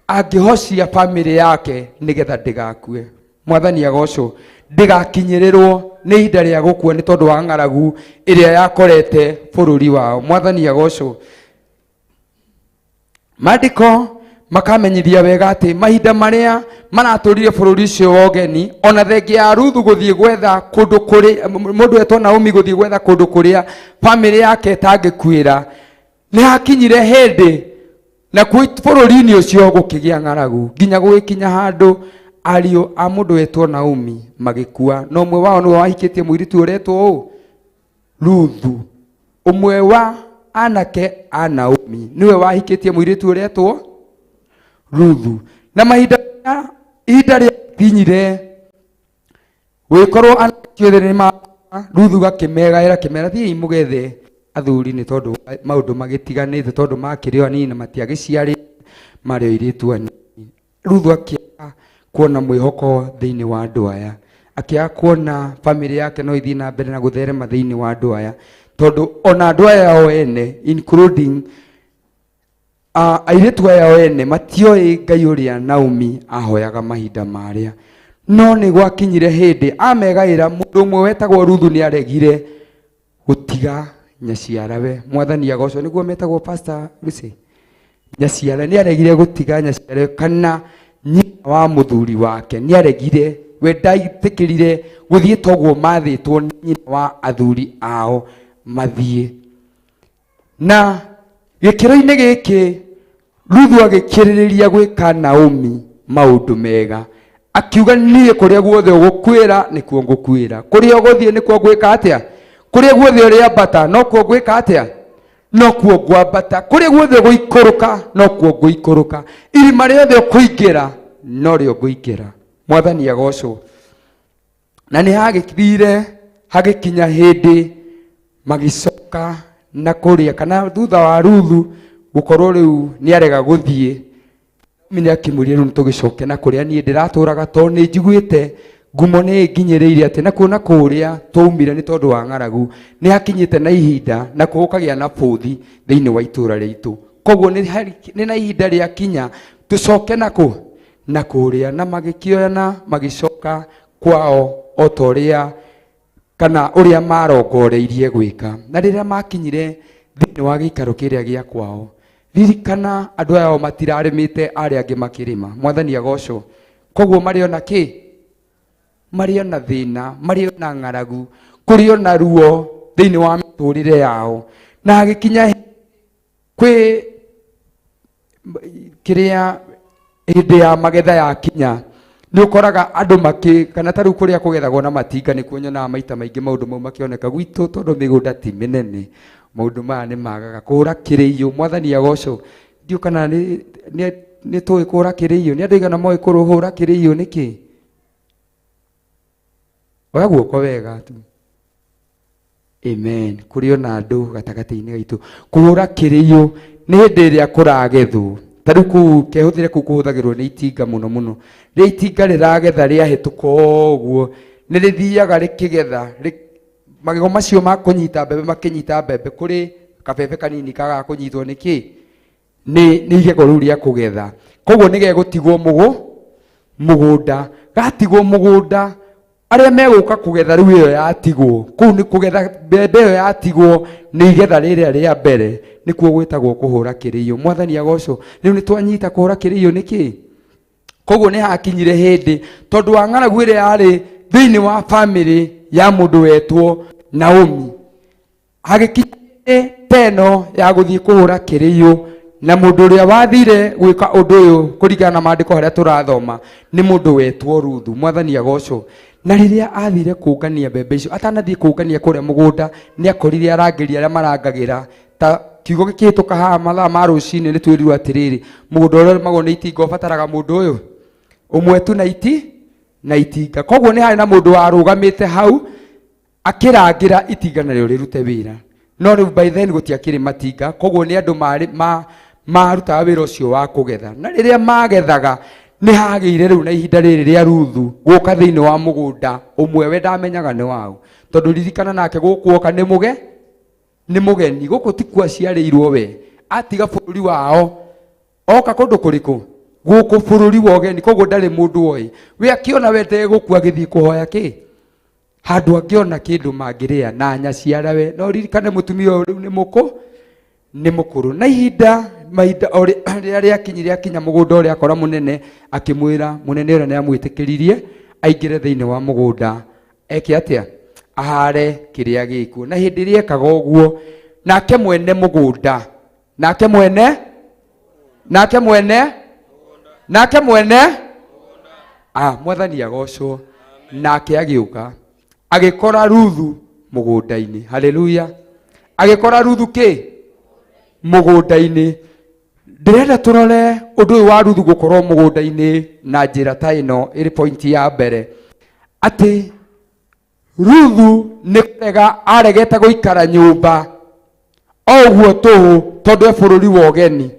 angihocia family yake nigetha ndigakue. Mwathani agocwo. Ndigakinyirirwo ni ihinda ria gukua ni tondu wa ng'aragu iria yakorete bururi wao. Mwathani agocwo. Maandiko makamenyithia wega ati mahinda maria maratũrire bũrũri ũcio wa ũgeni, ona thengia ya Ruthu gũthiĩ gwetha kũndũ kũrĩa mũndũ etwo Naomi gũthiĩ gwetha kũndũ kũrĩa family yake ĩtangĩkuĩra, nĩ hakinyire hĩndĩ na bũrũri-inĩ ũcio gũkĩgĩa ng'aragu, nginya gũgĩkinya handũ ariũ a mũndũ wetwo Naomi magĩkua, na ũmwe wao nĩwe wahikĩtie mũirĩtu ũretwo ũũ Ruthu. Ũmwe wa anake a Naomi niwe wahikĩtie mũirĩtu ũretwo Ruthu. Na ihinda rĩa kinyire gwĩkorwo anake othe nĩ Ruthu gakĩmegaĩra kĩmera thiĩi mũgethe athuri, nĩ tondũ maũndũ magĩtiganĩte, tondũ makĩrĩ o anini na matiagĩciarĩ marĩ o airĩtu anini. Ruthu akĩaga kuona mwĩhoko thĩinĩ wa andũ aya, akĩaga kuona family yake no ithiĩ na mbere na gũtherema thĩinĩ wa andũ aya, tondũ ona andũ aya o ene including airĩtu aya o ene matioĩ Ngai ũrĩa Naomi ahoyaga mahinda marĩa. No nĩ gwakinyire hĩndĩ amegaĩra mũndũ ũmwe wetagwo Ruthu nĩ aregire gũtiga nyaciarawe. Mwathani agocwo, nĩguo metagwo Pastor Lucy. Nyaciara nĩ aregire gũtiga nyaciarawe kana nyina wa mũthuri wake nĩ aregire, we ndaitĩkĩrire gũthiĩ toguo mathĩtwo nĩ nyina wa athuri ao mathiĩ. Na gĩkĩro-inĩ gĩkĩ Ruthu agĩkĩrĩrĩria gwĩka Naomi maũndũ mega, akiuga niĩ kũrĩa guothe ũgũkuĩra nĩkuo ngũkuĩra, kũrĩa ũgũthiĩ nĩkuo ngwĩka atĩa, kũrĩa guothe ũrĩambata no kuo ngwĩka atĩa, no kuo ngwambata, kũrĩa guothe ũgũikũrũka no kuo ngũikũrũka, irima rĩothe ũkũingĩra no rĩo ngũingĩra. Mwathani agocwo. Na nĩ hagĩthire hagĩkinya hĩndĩ magĩcoka na kũrĩa, kana thutha wa Ruthu gũkorwo rĩu nĩ arega gũthiĩ, nĩ akĩmũria rĩu tũgĩcoke na kũrĩa niĩ ndĩratũraga, tondũ nĩ njiguĩte ngumo nĩ ĩnginyĩrĩire atĩ nakuo na kũrĩa twaumire nĩ tondũ wa ng'aragu nĩ hakinyĩte na ihinda na gũkagĩa na bũthi thĩinĩ wa itũũra rĩitũ. Koguo nĩ na ihinda rĩa kinya tũcoke na kũrĩa, na magĩkĩoyana magĩcoka kwao o ta ũrĩa kana ũrĩa marongoreirie gwĩka. Na rĩrĩa makinyire thĩinĩ wa gĩikaro kĩrĩa gĩa kwao, ririkana andũ aya o matirarĩmĩte, arĩa angĩ makĩrĩma. Mwathani agocwo. Koguo marĩ ona kĩ? Marĩ ona thĩna, marĩ ona ng'aragu, kũrĩ ona ruo thĩinĩ wa mĩtũrĩre yao. Na hagĩkinya kwĩ kĩrĩa hĩndĩ ya magetha ya kinya, nĩ ũkoraga andũ kana ta rĩu kũrĩa kũgethagwo na matinga nĩkuo nyonaga maita maingĩ maũndũ mau makĩoneka. Gwitũ tondũ mĩgũnda ti mĩnene, maũndũ maya nĩ magaga. Kũhũra kĩrĩio, Mwathani agocwo. Ndiũ kana nĩ tũĩ kũhũra kĩrĩio, nĩ andũ aigana moĩ kũhũra kĩrĩio nĩkĩ? Oya guoko wega tu. Amen. Kũrĩ ona andũ gatagatĩ-inĩ gaitũ. Kũhũra kĩrĩio nĩ hĩndĩ ĩrĩa kũragethwo. Ta rĩu kũu kehũthĩre kũu kũhũthagĩrwo nĩ itinga mũno mũno. Rĩrĩa itinga rĩragetha rĩahĩtũka ũguo nĩ rĩthiaga rĩkĩgetha, magego macio ma kũnyita mbembe makĩnyita mbembe, kũrĩ kabebe kanini kaga kũnyitwo nĩkĩ? Nĩ igego rĩu rĩa kũgetha. Koguo nĩ gegũtigwo mũgũnda, gatigwo mũgũnda, arĩa megũka kũgetha rĩu ĩyo yatigwo, kũu nĩ kũgetha mbembe ĩyo yatigwo nĩ igetha rĩrĩa rĩa mbere, nĩkuo gwĩtagwo kũhũra kĩrĩio. Mwathani agocwo. Rĩu nĩ twanyita kũhũra kĩrĩio nĩkĩ? Koguo nĩ hakinyire hĩndĩ, tondũ wa ng'aragu ĩrĩa yarĩ thĩinĩ wa family ya mũndũ wetwo Naomi, hagĩkinya teno ya gũthiĩ kũhũra kĩrĩio, na mũndũ ũrĩa wathire gwĩka ũndũ ũyũ kũringana na maandĩko harĩa tũrathoma nĩ mũndũ wetwo Ruthu. Mwathani agocwo. Na rĩrĩa athire kũngania mbembe icio, atanathiĩ kũngania kũrĩa mũgũnda, nĩ akorire arangĩri arĩa marangagĩra, ta kiugo gĩkĩhĩtũka haha mathaa ma rũcinĩ nĩ twĩrirwo atĩrĩrĩ, mũgũnda ũrĩa ũrĩmagwo nĩ itinga ũbataraga mũndũ ũyũ ũmwe tu na itinga. Koguo nĩ harĩ na mũndũ warũgamĩte hau akĩrangĩra itinga narĩo rĩrute wĩra. No rĩu by then gũtiakĩrĩ matinga, koguo nĩ andũ marutaga wĩra ũcio wa kũgetha. Na rĩrĩa magethaga nĩ hagĩire rĩu na ihinda rĩrĩ rĩa Ruthu gũka thĩinĩ wa mũgũnda, ũmwe we ndamenyaga nĩ wao, tondũ ririkana nake gũkũ oka nĩ mũgeni, gũkũ tikuo aciarĩirwo we, atiga bũrũri wao oka kũndũ kũrĩkũ? Gũkũ bũrũri wa ũgeni. Koguo ndarĩ mũndũ oĩ, we akĩona we ndegũkua agĩthiĩ kũhoya kĩ? Handũ angĩona kĩndũ mangĩrĩa na nyaciara we. No ririkane mũtumia ũyũ rĩu nĩ mũkũrũ, na ihinda mahinda rĩrĩa akinyire akinya mũgũnda ũrĩa akora mũnene, akĩmwĩra mũnene ũrĩa nĩamwĩtĩkĩririe aingĩre thĩinĩ wa mũgũnda eke atĩa ahare kĩrĩa gĩkuo. Na hĩndĩ ĩrĩa ekaga ũguo, nake mwene mũgũnda nake mwene Mwathani agocwo, nake agĩũka agĩkora Ruthu mũgũnda-inĩ. Haleluya! Agĩkora Ruthu kĩ mũgũnda-inĩ. Ndĩrenda tũrore ũndũ ũyũ wa Ruthu gũkorwo mũgũnda-inĩ na njĩra ta ĩno, ĩrĩ point ya mbere, atĩ Ruthu nĩ kũrega aregete gũikara nyũmba o ũguo tũhũ tondũ e bũrũri wa ũgeni.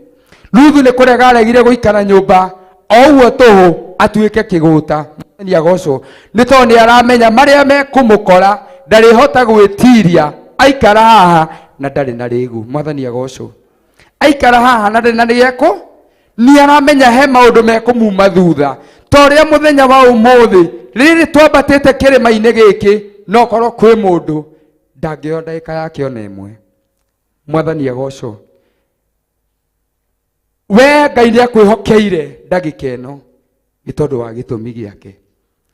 Ruthu nĩ kũrega aregire gũikara nyũmba o ũguo tũhũ atuĩke kĩgũta. Mwathani agocwo, nĩ tondũ nĩ aramenya marĩa mekũmũkora ndarĩhota gwĩtiria. Aikara haha na ndarĩ na rĩgu. Mwathani agocwo, aikara haha na ndarĩ na rĩeko, nĩ aramenya he maũndũ mekũmuma thutha. Torĩa mũthenya wa ũmũthĩ rĩrĩ twambatĩte kĩrĩma-inĩ gĩkĩ, no korwo kwĩ mũndũ ndangĩoya ndagĩka yake ona ĩmwe. Mwathani agocwo, we Ngai nĩ akwĩhokeire ndagĩka ĩno nĩ tondũ wa gĩtũmi gĩake,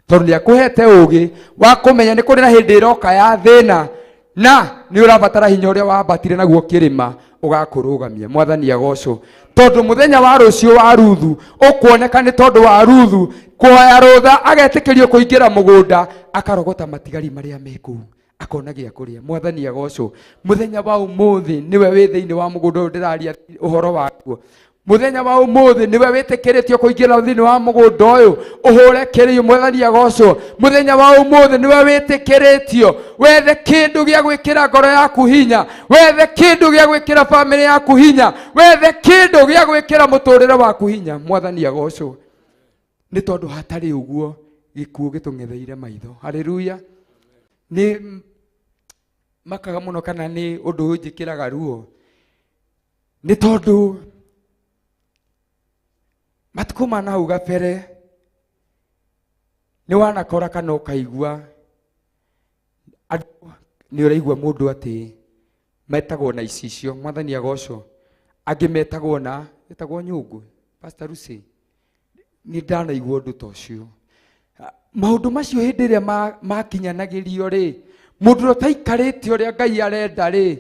tondũ nĩ akũhete ũũgĩ wa kũmenya nĩ kũrĩ na hĩndĩ ĩroka ya thĩna, na nĩ ũrabatara hinya ũrĩa wambatire naguo kĩrĩma ũgakũrũgamia. Mwathani agocwo, tondũ mũthenya wa rũciũ wa Ruthu ũkuoneka nĩ tondũ wa Ruthu kuoya rũtha agetĩkĩrio kũingĩra mũgũnda, akarogota matigari marĩa mekũu, akona gĩa kũrĩa. Mwathani agocwo, mũthenya wa ũmũthĩ nĩwe wĩ thĩinĩ wa mũgũnda ũyũ ndĩraria ũhoro waguo. Mũthenya wa ũmũthĩ nĩwe wĩtĩkĩrĩtio kũingĩra thĩinĩ wa mũgũnda ũyũ ũhũre kĩrĩo. Mwathani agocwo, mũthenya wa ũmũthĩ nĩwe wĩtĩkĩrĩtio wethe kĩndũ gĩa gwĩkĩra ngoro yaku hinya, wethe kĩndũ gĩa gwĩkĩra bamĩrĩ yaku hinya, wethe kĩndũ gĩa gwĩkĩra mũtũrĩre waku hinya. Mwathani agocwo, nĩ tondũ hatarĩ ũguo gĩkuũ gĩtũng'etheire maitho. Haleluya! Nĩ makaga mũno kana nĩ ũndũ ũyũ njĩkĩraga ruo, nĩ tondũ matukũ ma nahau gabere nĩ wanakora kana ũkaigua nĩ ũraigua mũndũ atĩ metagwo na icicio. Mwathani agocwo, angĩ metagwo na etagwo nyũngũ. Pastor Lucy, nĩ ndanaigua ũndũ ta ũcio. Maũndũ macio hĩndĩ ĩrĩa makinyanagĩrio rĩ, mũndũ ũtaikarĩte ũrĩa Ngai arenda rĩ,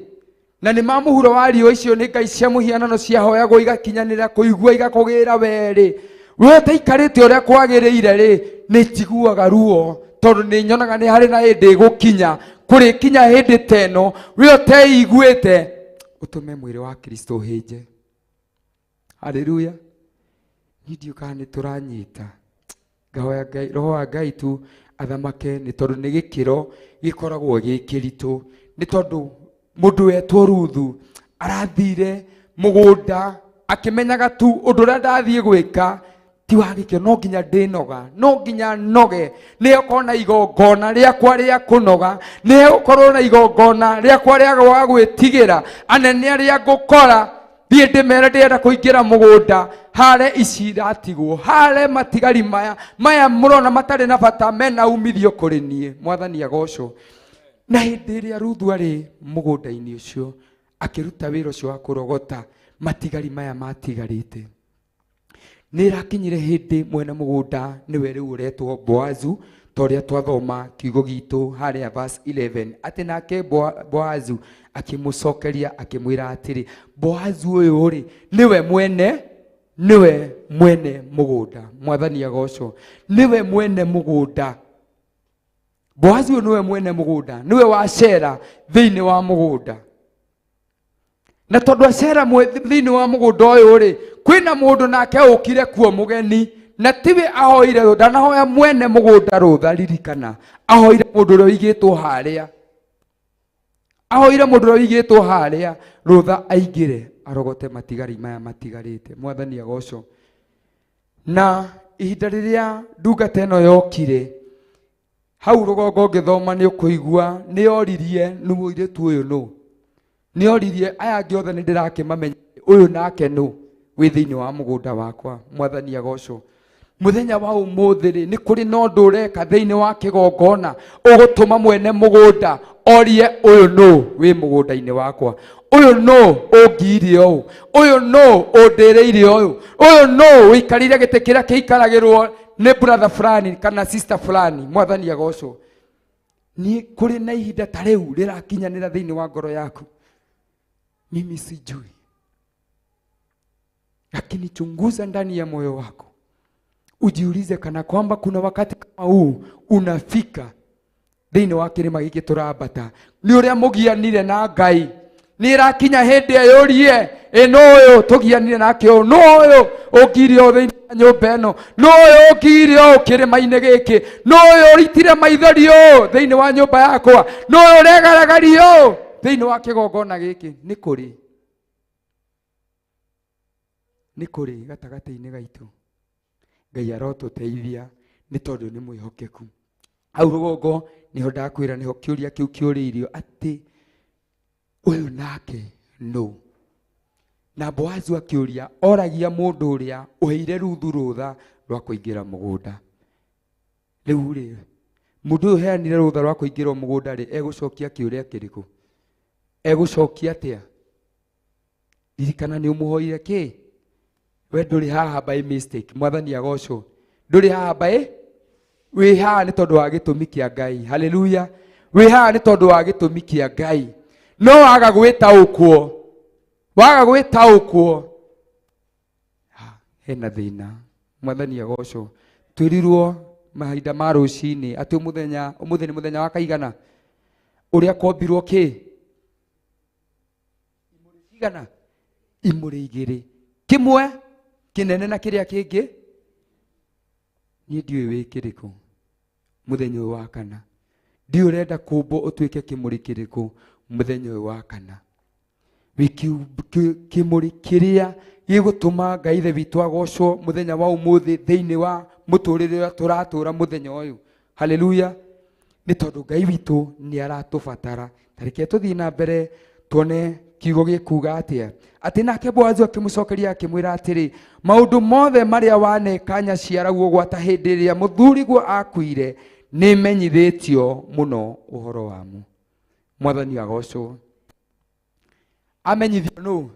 na nĩ mamũhuro wa riũ icio nĩ ngai cia mũhianano ciahoyagwo igakinyanĩra kũigua igakũgĩra werĩ, we ũtaikarĩte ũrĩa kwagĩrĩire rĩ, nĩ njiguaga ruo, tondũ nĩ nyonaga nĩ harĩ na hĩndĩ ĩgũkinya kũrĩkinya hĩndĩ ta ĩno we ũteiguĩte ũtũme mwĩrĩ wa Kristo ũhĩnje. Haleluya! Ndiũkaga nĩ tũranyita ngahoya Ngai, roho wa Ngai tu athamake, nĩ tondũ nĩ gĩkĩro gĩkoragwo gĩkĩritũ, nĩ tondũ mũndũ wetwo Ruthu arathire mũgũnda akĩmenyaga tu ũndũ ũrĩa ndathiĩ gwĩka ti wa gĩkĩro, no nginya ndĩnoga, no nginya noge, nĩ ũkorwo na igongona rĩakwa rĩa kũnoga, nĩ ũkorwo na igongona rĩakwa rĩa gwĩtigĩra anene arĩa ngũkora, thiĩ ndĩmere ndĩrenda kũingĩra mũgũnda hare ici iratigwo, hare matigari maya mũrona matarĩ na bata mena umithio kũrĩ niĩ. Mwathani agocwo, na hĩndĩ ĩrĩa Ruthu arĩ mũgũnda-inĩ ũcio akĩruta wĩra ũcio wa kũrogota matigari maya matigarĩte, nĩ ĩrakinyire hĩndĩ mwene mũgũnda nĩwe rĩu ũretwo Boazu, torĩa twathoma kiugo gitũ harĩa verse 11, atĩ nake Boazu akĩmũcokeria akĩmwĩra atĩrĩ, Boazu ũyũ rĩ niwe mwene mũgũnda. Mwathani agocwo, niwe mwene mũgũnda. Boazu ũyũ niwe mwene mũgũnda, niwe wacera thĩinĩ wa mũgũnda. Na tondũ acera thĩinĩ wa mũgũnda ũyũ rĩ, kwĩna mũndũ nake ũkire kuo mũgeni, na tiwe ahoire rũtha, ndanahoya mwene mũgũnda rũtha, ririkana ahoire mũndũ ũrĩa wĩigĩtwo harĩa, ahoire mũndũ ũrĩa wĩigĩtwo harĩa rũtha aingĩre arogote matigari maya matigarĩte. Mwathani agocwo, na ihinda rĩrĩa ndungata ĩno yokire hau rũgongo ngĩthoma nĩ ũkũigua nĩ yoririe nĩ mũirĩtu ũyũ nũ, nĩ yoririe aya angĩ othe nĩ ndĩrakĩmamenya ũyũ nake nũ wĩ thĩinĩ wa mũgũnda wakwa. Mwathani agocwo, mũthenya wa ũmũthĩ rĩ, nĩ kũrĩ na ũndũ ũreka thĩinĩ wa kĩgongona ũgũtũma mwene mũgũnda orie ũyũ nũ wĩ mũgũnda-inĩ wakwa, uyu no ungire uyu no undireire uyu no uikarire gite kiria kiikaragirwo ni brother fulani kana sister fulani. Mwathani agocwo. Ni kuri na ihinda ta riu rirakinyanira thiini wa ngoro yaku, mimi sijui, lakini chunguza ndani ya moyo wako, ujiulize kana kwamba kuna wakati kama huu unafika thiini wa kirima giki turambata, ni uria mugianire na Ngai, ni rakinya hindi yurie eno uyu tugianire nake o no uyu ungire o thiini wa nyumba eno, no uyu ungire o kirima-ini giki, no uyu uritire maithori o thiini wa nyumba yakwa, no uyu uregaragari o thiini wa kigongona giki. Ni kuri gatagati-ini gaitu Ngai arotuteithia ni tondu ni mwihokeku. Au rugongo niho ndakwira niho kiuria kiu kiuriirio ati uyu nake no. Na Boazu akiuria oragia mundu uria uheire Ruthu rutha rwa kuingira mugunda. Riu ri mundu uyu heanire rutha rwa kuingira mugunda ri egucokia kiuria kiriku? Egucokia atia? Ririkana ni umuhoire ki? We nduri haha by mistake. Mwathani agocwo. Nduri haha by wi haha ni tondu wa gitumi kia Ngai. Haleluya. Wi haha ni tondu wa gitumi kia Ngai. No waga gwitaukwo. Waga gwitaukwo. Hena thina. Mwathani agocwo. Twirirwo mahinda ma rucini ati umuthenya ni muthenya wa kaigana uria kombirwo ki? Imuri cigana? Imuri igiri. Kimwe kinene na kiria kingi ni ndiwe wikiriku muthenya wa kana. Ndi urenda kumbo utuike kimuri kiriku muthenya wa kana. Wiki kimuri kiria gigutuma Ngai the witu agocwo muthenya wa umuthi thiini wa muturire turatura muthenya uyu. Haleluya. Ni tondu Ngai witu ni aratubatara. Tareke tuthii na mbere tuone kiugo gikuga atia. Ati nake Boazu akimucokeria akimwira atiri maundu mothe maria wanekanya ciaraguo gwata hindi iria muthuriguo akuire ni menyithitio muno uhoro wamo. Mwathani agocwo. Amenyithio no?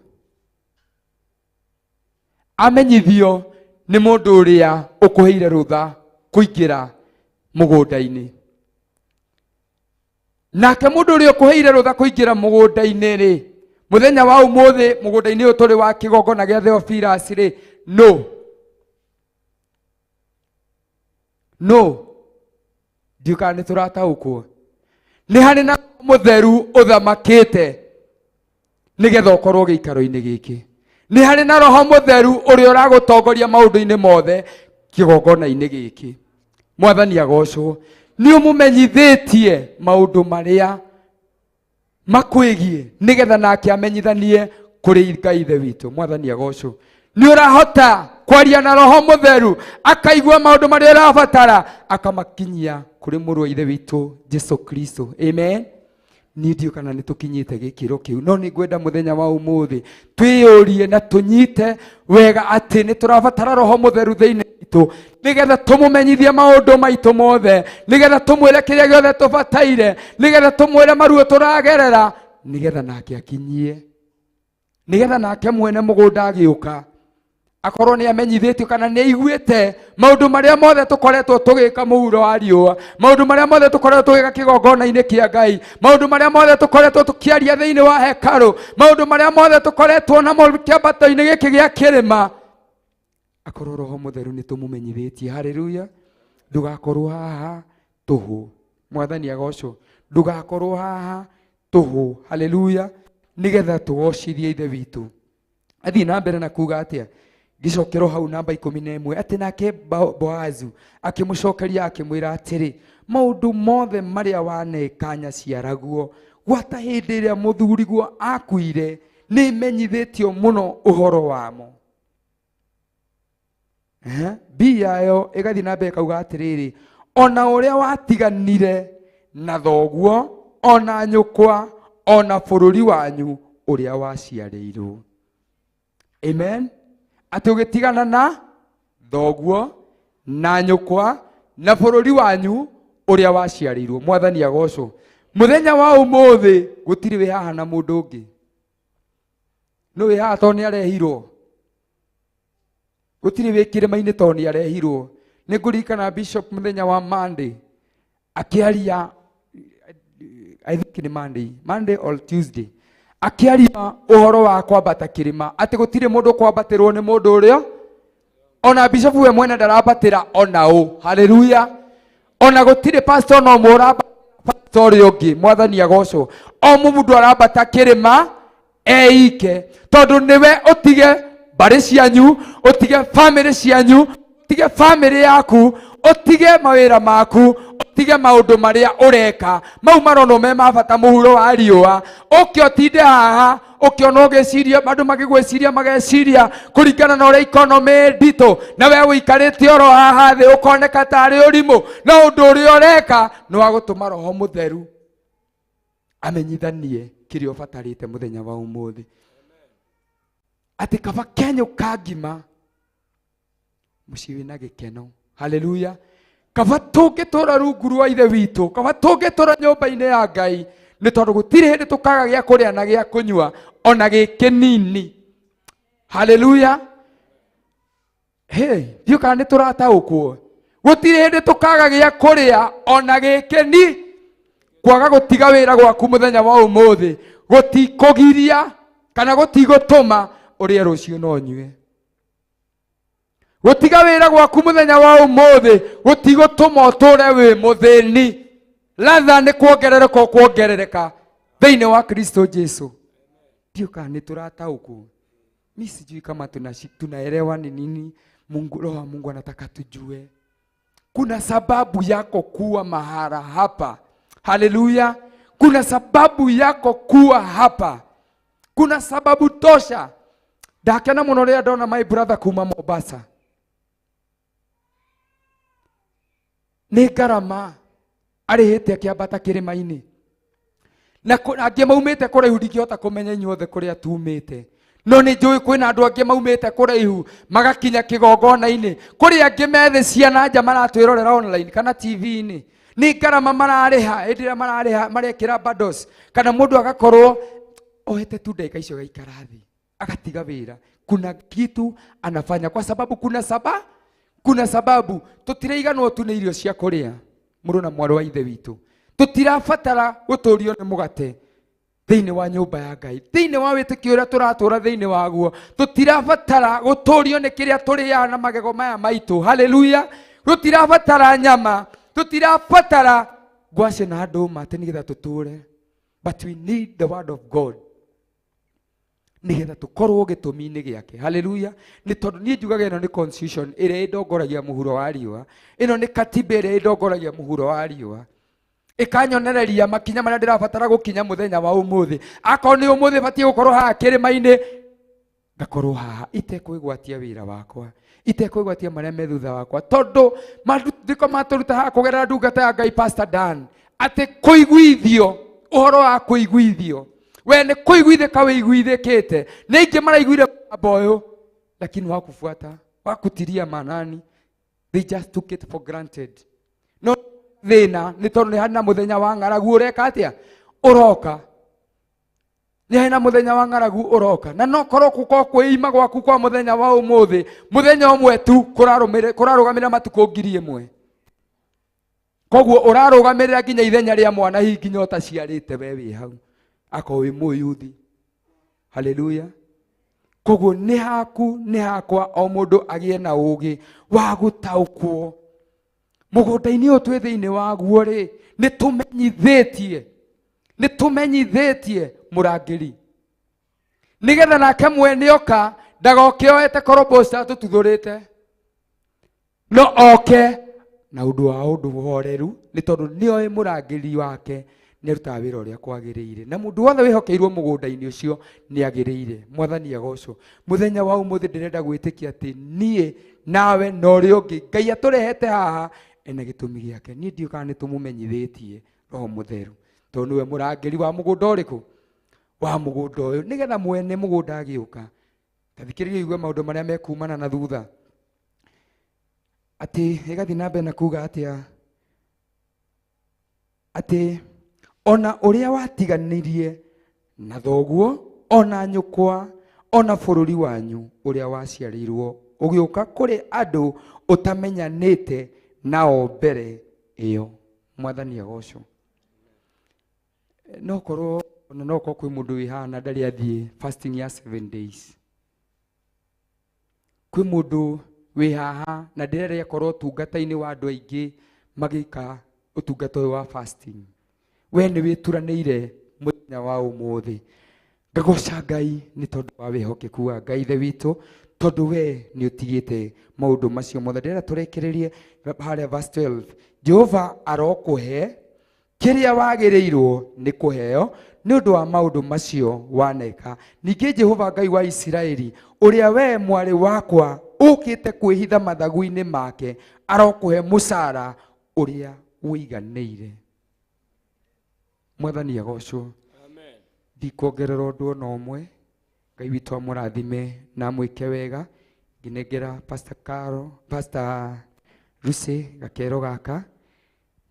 Amenyithio ni mundu uria ukuheire rutha kuingira mugunda-ini. Nake mundu uria ukuheire rutha kuingira mugunda-ini ri muthenya wa umuthi mugunda-ini uyu turi wa kigongona gia Theophilus ri no ndiuka ni turataukwo ni hari na mutheru uthamakite nigetha ukorwo giikaro-ini giki. Ni hari na roho mutheru uria uragutongoria maundu-ini mothe kigongona-ini giki. Mwathani agocwo. Ni umumenyithitie maundu maria makwigie nigetha nake amenyithanie kuri Ngai the witu. Mwathani agocwo. Ni urahota kwaria na roho mutheru akaigua maundu maria urabatara akamakinyia kuri muru ithe witu Jesu Kristo. Amen. Ni ndio kana nitukinyite gikiro kiu. No ni ngwenda muthenya wa umuthi twiyurie na tunyite wega ati ni turabatara roho mutheru thiini witu nigetha tumumenyithie maundu maitu mothe, nigetha tumwire kiria giothe tubataire, nigetha tumwire maruo turagerera, nigetha nake akinyie, nigetha nake mwene mugunda agiuka akorwo ni amenyithitio kana ni aiguite maundu maria mothe tukoretwo tugika muhuro wa riua, maundu maria mothe tukoretwo tugika kigongona-ini kia Ngai, maundu maria mothe tukoretwo tukiaria thiini wa hekalu, maundu maria mothe tukoretwo namo kiambato-ini giki gia kirima, akorwo roho mutheru ni tumumenyithitie. Haleluya. Ndugakorwo haha tuhu. Mwathani agocwo. Ndugakorwo haha tuhu. Haleluya. Nigetha tugocithie ithe witu. Athi na mbere na kuga atia gicokero hau namba 11 ati nake Boazu akimucokeria akimwira atiri maundu mothe maria wanekanya ciaraguo gwata hindi iria muthuriguo akuire ni menyithitio muno uhoro wamo. Biayo igathi na mbere kauga atiriri ona uria watiganire na thoguo ona nyukwa ona bururi wanyu uria waciarirwo. Amen. Ati ugitigana na thoguo na nyukwa na bururi wanyu uria waciarirwo. Mwathani agocwo. Muthenya wa umuthi gutiri we haha na mundu ungi. no we ha to ni arehirwo gutiri wikire maini to ni arehirwo ni ngurikana bishop muthenya wa Monday akiaria I think ni Monday or Tuesday akiaria uhoro wa kwambata kirima ati gutire mundu kwambatirwo ni mundu urio ona bishop we mwene ndarabatira ona u haleluya ona gutire pastor no muramba pastor yogi mwathani agocwo o mundu arambata kirima eike tondu niwe utige bari cianyu utige family cianyu utige family yaku utige mawira maku utige maundu maria ureka mau marono me mabata muhuro wa riua ukio tinde haha ukiona ugeciria bandu magigweciria mageciria kuringana na uria economy ndito na we wikarite oro haha thi ukoneka tari urimu na undu uria ureka ni wa gutuma roho mutheru amenyithanie kirio batarite muthenya wa umuthi ati kaba kenyo kagima muciwi na gikeno haleluya kaba tungitura rungu rwa ithe witu kaba tungitura nyumba-ini ya Ngai ni tondu gutire hindi tukaga gia kuria na gia kunywa ona gikinini haleluya hey yuka ni turataukwo gutire hindi tukaga gia kuria ona gikini kwaga gutiga wira gwaku muthenya wa umuthi gutikugiria kana gutigutuma uria rucio no nyue gutiga wira gwaku muthenya wa umuthi gutigutuma uture wi muthini ladha ni kuongerereka thiini wa Kristo Jesu ndiuka ni turataukwo mimi sijui kama tunaelewa ni nini Roho wa Mungu anataka tujue kuna sababu yako kuwa mahara hapa haleluya kuna sababu yako kuwa hapa kuna sababu tosha ndakena muno ria ndona my brother kuma Mombasa ni garama arihite akiambata kirima-ini na angi maumite kuraihu ndingihota kumenya inyuothe kuria tumite no ni njui kwina andu angi maumite kuraihu magakinya kigongona-ini kuri angi methe ciana nja maratwirorera online kana TV-ini ni garama marariha endira marariha marekira bundles kana mundu agakorwo ohete tu ndagika icio gaikara thi agatiga wira kuna kitu anafanya kwa sababu kuna sababu tutiraiganwo tu ni irio cia kuria muru na mwaru wa ithe witu tutirabatara guturio ni mugate thiini wa nyumba ya Ngai thiini wa witikio uria turatura thiini waguo tutirabatara guturio ni kiria turiya na magego maya maitu haleluya tutirabatara nyama tutirabatara ngwaci na nduma ati nigetha tuture but we need the word of God nigetha tukorwo gitumi-ini giake haleluya ni tondu ni njugaga ino ni constitution ire ndongoragia muhuro wa riua ino ni katiba ire ndongoragia muhuro wa riua ikanyonereria makinya maria ndirabatara gukinya muthenya wa umuthi akorwo ni umuthi batie gukorwo haha kirima-ini ngakorwo haha itekwigwatia wira wakwa itekwigwatia maria me thutha wakwa tondu mathiko maturuta haha kugerera ndungata ya Ngai Pastor Dan ati kuiguithio uhoro wa kuiguithio we ni kuiguithika wiguithikite ni ingi maraiguire mboyo lakini wakufuata wakutiria manani they just took it for granted no thina ni tondu ni hana muthenya wa ng'aragu ureka atia uroka ni hana muthenya wa ng'aragu uroka na no korwo kuko kwima gwaku kwa muthenya wa umuthi muthenya umwe tu kurarugamira matuko 1000 koguo urarugamirira nginya ithenya ria mwana hi nginya utaciarite we wi hau ako wi muyuthi haleluya koguo ni haku ni hakwa o mundu agie na ugi wa gutaukwo mugunda-ini uyu twi thiini waguo ri ni tumenyithitie murangiri nigetha nake mwene oka ndagoke oete korobosha tututhurite no oke na undu wa undu horeru ni tondu ni oe murangiri wake ni ruta wira uria kwagiriire na mundu wothe wihokeirwo mugunda-ini ucio ni agiriire mwathani agocwo muthenya wa umuthi ndirenda gwitikia ati nie nawe no ri ungi Ngai aturehete haha ene gitumi giake ni ndiuka ni tumumenyithitie Roho Mutheru tondu we murangiri wa mugunda uriku wa mugunda uyu nigetha mwene mugunda agiuka tathikiririe igwe maundu maria mekumana na thutha ati igathi na mbere na kuga ati ona uria watiganirie na thoguo ona nyukwa ona bũrũri wanyu ũrĩa waciarĩirwo ũgĩũka kũrĩ andũ ũtamenyanĩte nao mbere ĩyo. Mwathani agocwo. No korwo kwĩ mũndũ wĩ haha na ndarĩ athiĩ fasting ya 7 days. Kwĩ mũndũ wĩ haha na ndarĩ akorwo ũtungata-inĩ wa andũ aingĩ magĩka ũtungata ũyũ wa fasting. We nĩ wĩturanĩire mũthenya wa ũmũthĩ. Ngagoca Ngai nĩ tondũ wa wĩhokeku wa Ngai ithe witũ, tondũ we nĩ ũtigĩte maũndũ macio mothe. Ndĩrenda tũrekererie harĩa verse 12. Jehova arokũhe kĩrĩa wagĩrĩirwo nĩ kũheo nĩ ũndũ wa maũndũ macio waneka. Ningĩ Jehova Ngai wa Isiraeli, ũrĩa we mwarĩ wakwa ũkĩte kwĩhitha mathagu-inĩ make, arokũhe mũcara ũrĩa ũiganĩire. Mwathani agocwo. Amen. Ndikuongerera ũndũ ona ũmwe. Ngai witũ amũrathime na mwĩke wega. Nginengera Pastor Carol, Pastor Lucy gakero gaka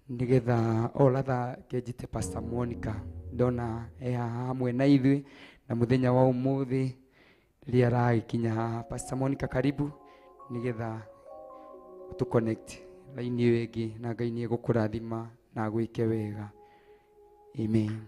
nigetha olatha kejite Pastor Monica ndona hamwe na ithuĩ na mũthenya wa ũmũthĩ rĩrĩa aragĩkinya haha. Pastor Monica karibu nigetha tu connect line ĩyo ĩngĩ na Ngai nĩ egũkũrathima na gwĩke wega. Amen.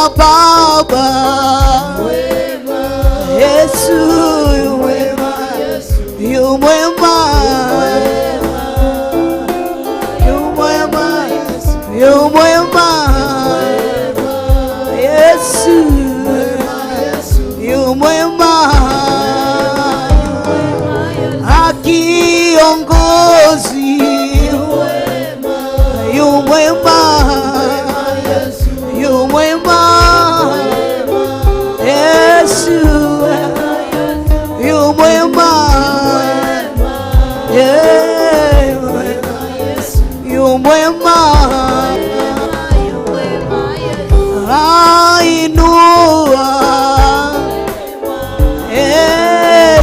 mwema Baba, Yesu yu mwema, yu mwema, yu mwema, yu mwema, Yesu yu mwema, akiongozi yu mwema, yu mwema, Yesu yu mwema, yu mwema, ainua,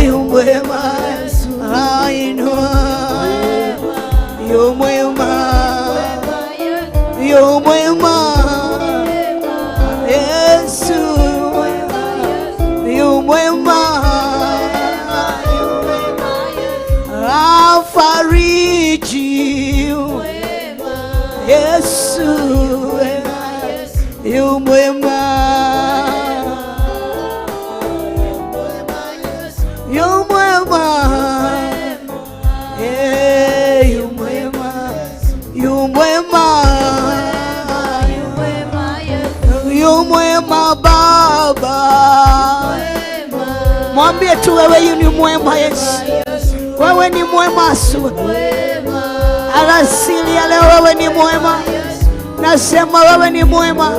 yu mwema, ainua, yu mwema, yu mwema, Yesu yu mwema, afariji, Yesu yu mwema, yu mwema, yu mwema, yu mwema, yu mwema Baba. Mwambie tu wewe yu ni mwema Yesu, wewe ni mwema Yesu. Alasiri ya leo wewe ni mwema, nasema wewe ni mwema,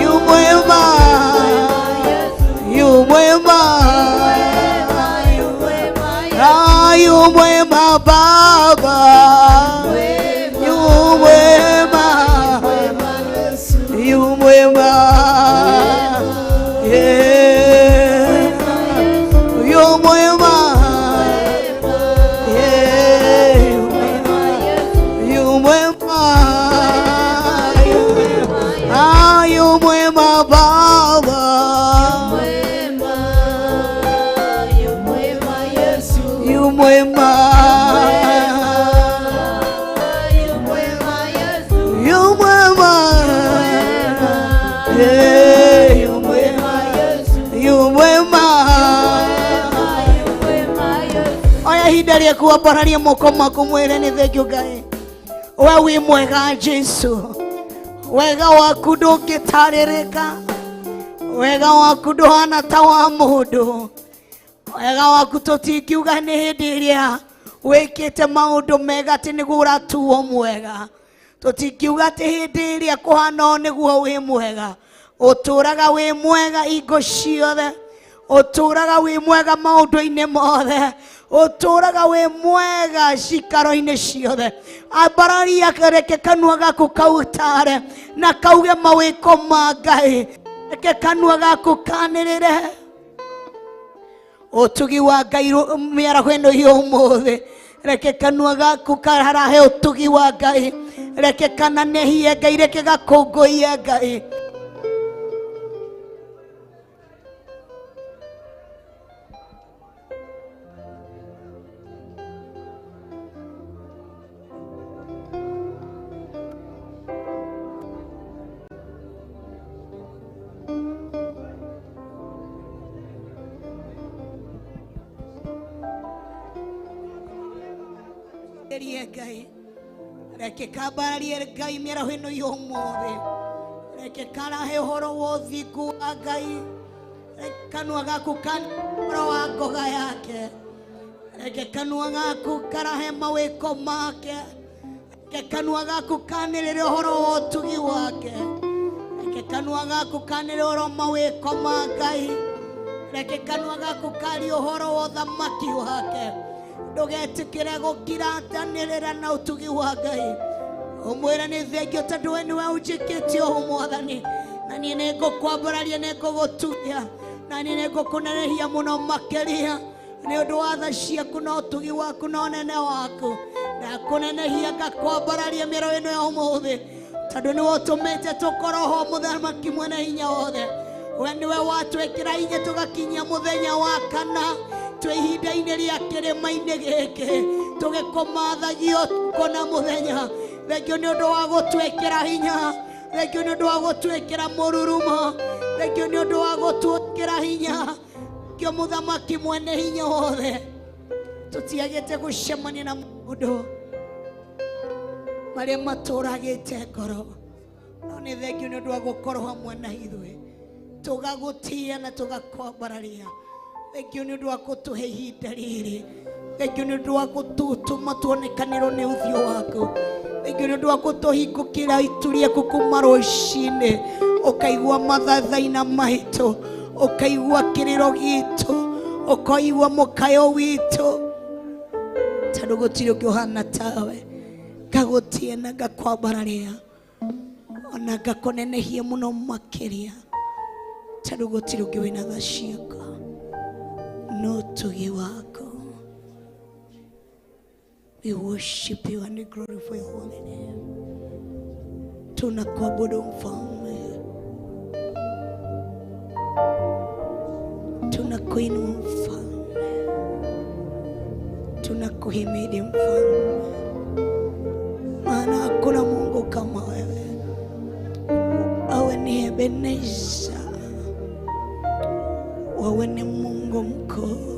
yu mwema, yu mwema, yu mwema Baba, yu mwema, yu mwema, yu mwema, yu mwema, yu mwema Baba, yu mwema, yu mwema, yu mwema. Oya hidari ya kuwapararia moko maku mwere ni thegio Ngai, we wi mwega Jesu, wega waku ndũngĩtarĩrĩka, wega waku ndũhana ta wa mũndũ, wega waku tũtingiuga nĩ hĩndĩ ĩrĩa wĩkĩte maũndũ mega atĩ nĩguo ũratuo mwega, tũtingiuga atĩ hĩndĩ ĩrĩa kũhana ũũ nĩguo wĩ mwega. Ũtũraga wĩ mwega hingo ciothe, ũtũraga wĩ mwega maũndũ-inĩ mothe, ũtũraga wĩ mwega cikaro-inĩ ciothe. Ambararia reke kanua gaku kautare na kauge mawĩko ma Ngai, reke kanua gaku kanĩrĩre ũtugi wa Ngai mĩaraho ĩno ya ũmũthĩ. Reke kanua gaku karahe ũtugi wa Ngai, reke kananehie Ngai, reke gakũngũie Ngai. Ngai, reke kabararie Ngai mĩaraho ĩno ya ũmũthĩ, reke karahe ũhoro wa ũthingu wa Ngai, reke kanua gaku ũhoro wa ngoga yake, reke kanua gaku karahe mawĩko make, reke kanua gaku kanĩrĩre ũhoro wa ũtugi wake, reke kanua gaku kanĩrĩre ũhoro wa mawĩko ma Ngai, reke kanua gaku karie ũhoro wa ũthamaki wake. Ndũgetĩkĩre gũkiratanĩrĩra na ũtugi wa Ngai, ũmwĩre nĩ thengio tondũ we nĩwe ũnjĩkĩte ũũ Mwathani, na niĩ nĩngũkwambararia, nĩngũgũtugia, na niĩ nĩngũkũnenehia mũno makĩria nĩ ũndũ wa tha ciaku na ũtugi waku na ũnene waku. Ndakũnenehia ngakwambararia mĩaraho ĩno ya ũmũthĩ tondũ nĩwe ũtũmĩte tũkorwo ho mũthamaki mwene hinya wothe. We nĩwe watwĩkĩra hinya tũgakinyia mũthenya wa kana twĩ ihinda-inĩ rĩa kĩrĩma-inĩ gĩkĩ tũgĩkũmathagio kona mũthenya. Thengio nĩ ũndũ wa gũtwĩkĩra hinya, Thank you nĩ ũndũ wa gũtwĩkĩra mũrurumo. Thank you nĩ ũndũ wa gũtwĩkĩra hinya. Kĩo mũthamaki mwene hinya wothe. Tũtiagĩte gũcemania na mũndũ marĩa matũragĩte ngoro. No nĩ thank you nĩ ũndũ wa gũkorwo hamwe na ithuĩ. Tũgagũtia na tũgakwambararia. Thank you nĩ ũndũ wa gũtũhe ihinda rĩrĩ. Thank you nĩ ũndũ wa gũtũtũma tuonekanĩrwo nĩ ũthiũ waku. Thank you nĩ ũndũ wa gũtũhingũkĩra itu rĩaku kuma rũcinĩ. Ũkaigua mathathaina maitũ. Ũkaigua kĩrĩro gitũ. Ũkaigua mũkayo witũ. Tondũ gũtirĩ ũngĩ ũhana tawe. Ngagũtia na ngakwambararia. Ona ngakũnenehia mũno makĩria. Tondũ gũtirĩ ũngĩ wĩna tha ciaku. No tugi wako. We worship you and glorify your holy name. Tunakuabudu mfalme. Tunakuinua mfalme. Tunakuhimidi mfalme. Maana hakuna Mungu kama wewe. Wewe ni Ebeneza. Wewe ni Mungu mkuu.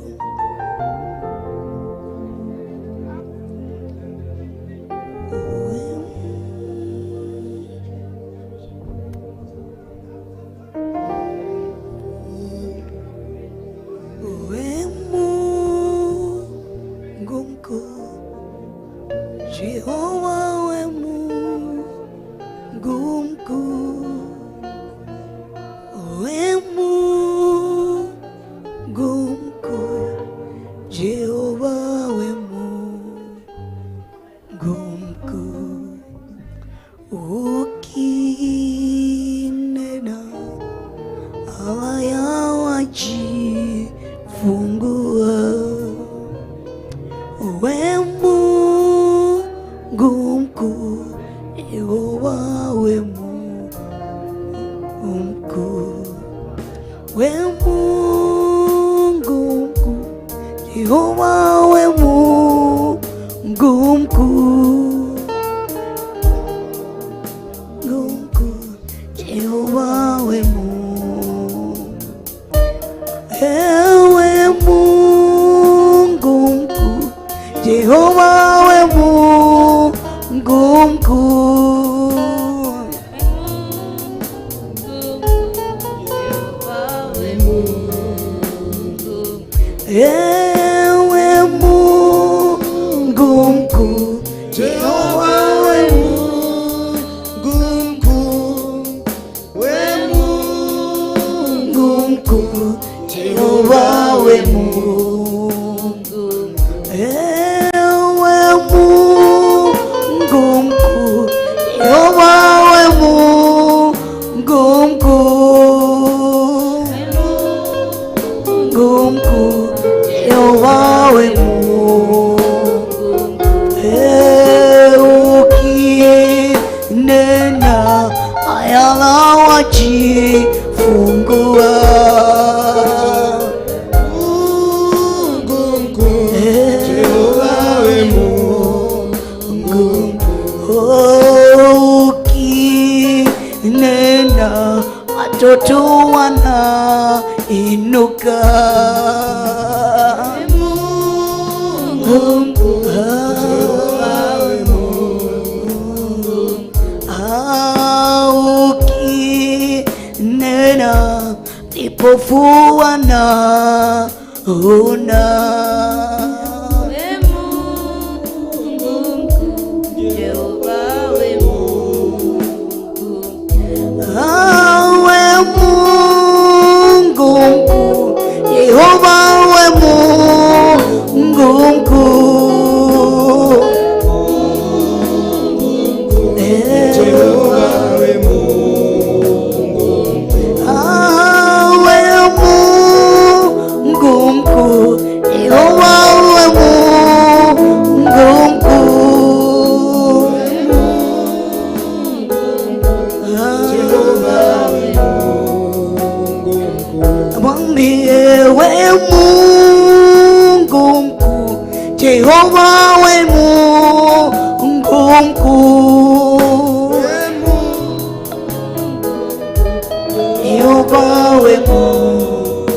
Jehova we Mungu,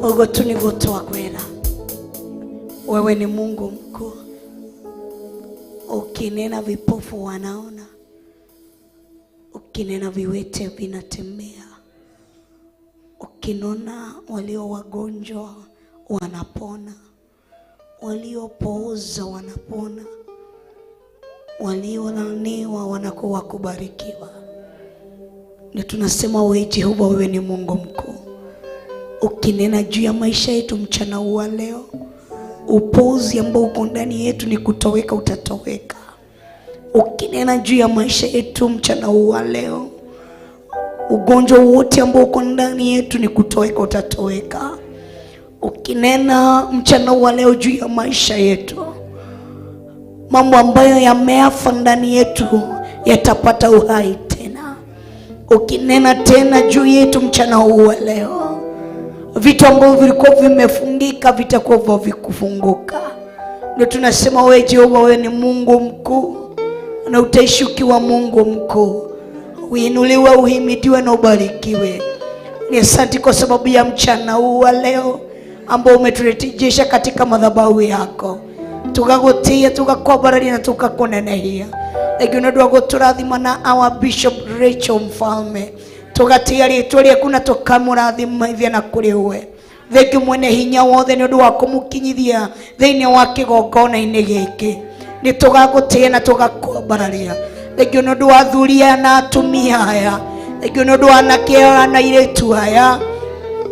ogo tunigutoa kwera. Wewe ni Mungu mkuu. Ukinena vipofu wanaona, ukinena viwete vinatembea, ukinona walio wagonjwa wanapona, waliopooza wanapona, waliolaaniwa wanakuwa kubarikiwa. Na tunasema wewe Jehova, wewe ni Mungu mkuu. Ukinena juu ya maisha yetu mchana huu leo, upozi ambao uko ndani yetu ni kutoweka, utatoweka. Ukinena juu ya maisha yetu mchana huu leo, ugonjwa wote ambao uko ndani yetu ni kutoweka, utatoweka. Ukinena mchana huu leo juu ya maisha yetu, mambo ambayo yameafa ndani yetu yatapata uhai tena. Ukinena tena juu yetu mchana huu leo, vitu ambavyo vilikuwa vimefungika vitakuwa vikufunguka. Ndio tunasema wewe Jehova, wewe ni Mungu mkuu na utaishi ukiwa Mungu mkuu. Uinuliwe, uhimidiwe na ubarikiwe. Ni asante kwa sababu ya mchana huu leo ambao umeturejesha katika madhabahu yako. Tukagutia, tukakubariki na tukakunenehia. Lakini ndio guturathima na our Bishop Rachel Mfalme. Tugatia ritwa rĩaku na tukamũrathima ithia na kũrĩ we. Thengi mwene hinya wothe nĩ ũndũ wa kũmũkinyithia thĩinĩ wa kĩgongona-inĩ gĩkĩ. Nĩ tũgagũtĩa na tũgakwambararia. Thengi nĩ ũndũ wa athuri aya na atumia aya. Thengi nĩ ũndũ wa anake aya na airĩtu aya,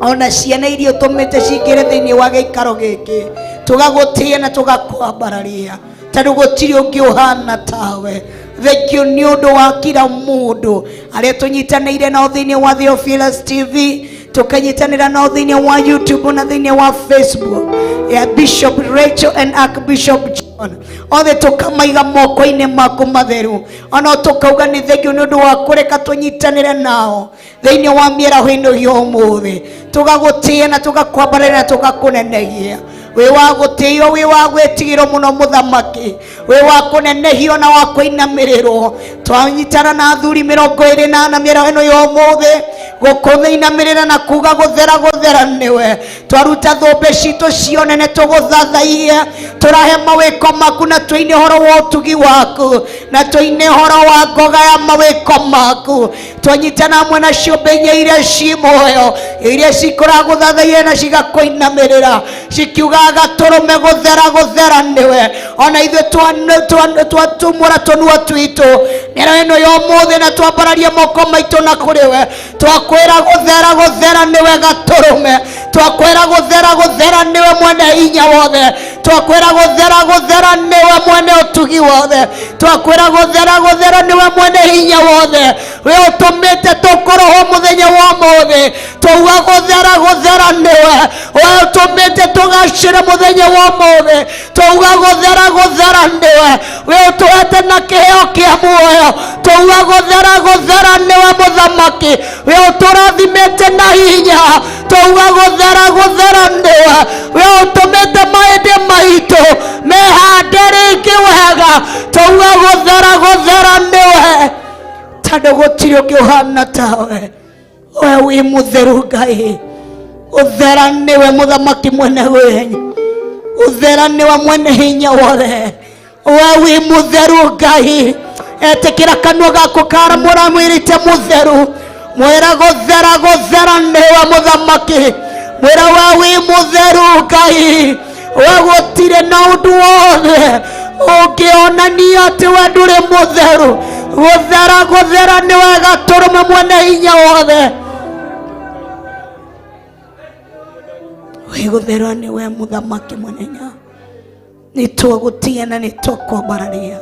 ona ciana iria ũtũmĩte cingĩre thĩinĩ wa gĩikaro gĩkĩ. Tũgagũtĩa na tũgakwambararia, tondũ gũtirĩ ũngĩ ũhana tawe. Thank you nĩ ũndũ wa kila mũndũ arĩa tũnyitanĩire nao thĩinĩ wa Theophilus TV, tukanyitanĩra nao thĩinĩ wa YouTube na thĩinĩ wa Facebook ya Bishop Rachel and Archbishop John. Othe tũkamaiga moko-inĩ maku matheru. Ona tũkauga nĩ thengio nĩ ũndũ wa kũreka tũnyitanĩre nao thĩinĩ wa mĩaraho ĩno ya ũmũthĩ. Tũgagũtĩa na tũgakwambararia na tũgakũnenegia. We wa gũtĩo, we wa gwĩtigĩrwo mũno mũthamaki, we wa kũnenehio na wa kũinamirĩrwo. Twanyitana na athuri 24 mĩaraho ĩno ya ũmũthĩ gũkũinamĩrĩra na kuga gũthera nĩwe. Twaruta thũmbĩ citũ cionene tũgũthathaiye, tũrahe mawĩko maku na tũine ũhoro wa ũtugi waku na tũine ũhoro wa ngoga ya mawĩko maku. Twanyitana hamwe na ciũmbe inya iria ci muoyo, iria cikũragũthathaiye na cigakũinamĩrĩra cikiuga gatũrũme gũthera nĩwe. Ona ithuĩ twatumũra tũnua twitũ mĩaraho ĩno ya ũmũthĩ na twambararia moko maitũ na kũrĩ we. Twakwĩra gũthera nĩwe gatũrũme. Twakwĩra gũthera nĩwe mwene hinya wothe. Twakwĩra gũthera nĩwe mwene ũtugi wothe. Twakwĩra gũthera nĩwe mwene hinya wothe. We ũtũmĩte tũkorwo mũthenya wa ũmũthĩ. Twauga gũthera nĩwe. We ũtũmĩte tũgacĩre mũthenya wa ũmũthĩ. Twauga gũthera nĩwe. We ũtũhete na kĩheo kĩa muoyo. Twauga gũthera nĩwe mũthamaki. We ũtũrathimĩte na hinya. Twauga gũthera nĩwe. We ũtũmĩte mahĩndĩ maitũ mehande rĩngĩ wega. Twauga gũthera nĩwe, tondũ gũtirĩ ũngĩ ũhana tawe. We wĩ mũtheru Ngai. Gũthera nĩwe mũthamaki mwene hinya. Gũthera nĩwe mwene hinya wothe. We wĩ mũtheru Ngai. Etĩkĩra kanua gaku karamũra mwĩrĩte mũtheru. Mwĩra gũthera nĩwe mũthamaki. Mwĩra we wĩ mũtheru Ngai. We gũtirĩ na ũndũ wothe ũngĩonania atĩ we ndũrĩ mũtheru. Gũthera nĩwe gatũrũme mwene hinya wothe. We gũthera nĩwe mũthamaki mwene hinya. Nĩtũgũtĩa na nĩtũkwambararia.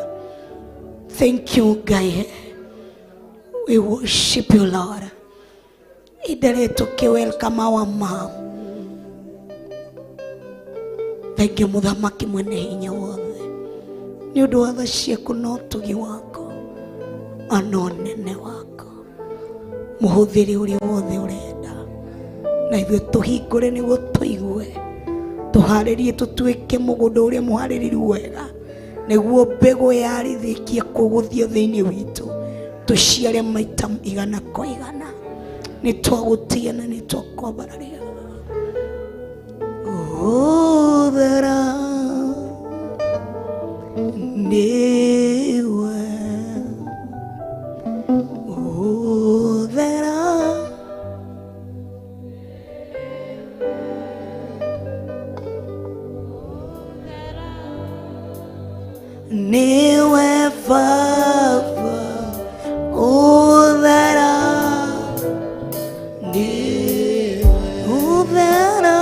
Thank you Ngai. We worship you Lord. Idare toke welcome our mom. Thank you mũthamaki mwene hinya wothe. Nĩ ũndũ wa tha ciaku na ũtugi wako na ũnene wako. Mũhũthĩre ũrĩa wothe ũrenda. Na ithuĩ tũhingũre nĩguo tũigue. Tũharĩrie tũtuĩke mũgũnda ũrĩa mũharĩrĩru wega. Nĩguo mbegũ yarithĩkie kũgũthio thĩinĩ witũ. Tuciare maita igana kwa igana. nitwagutia na nitwakwambararia uthera niwe uthera niwe Baba uthera niwe uthera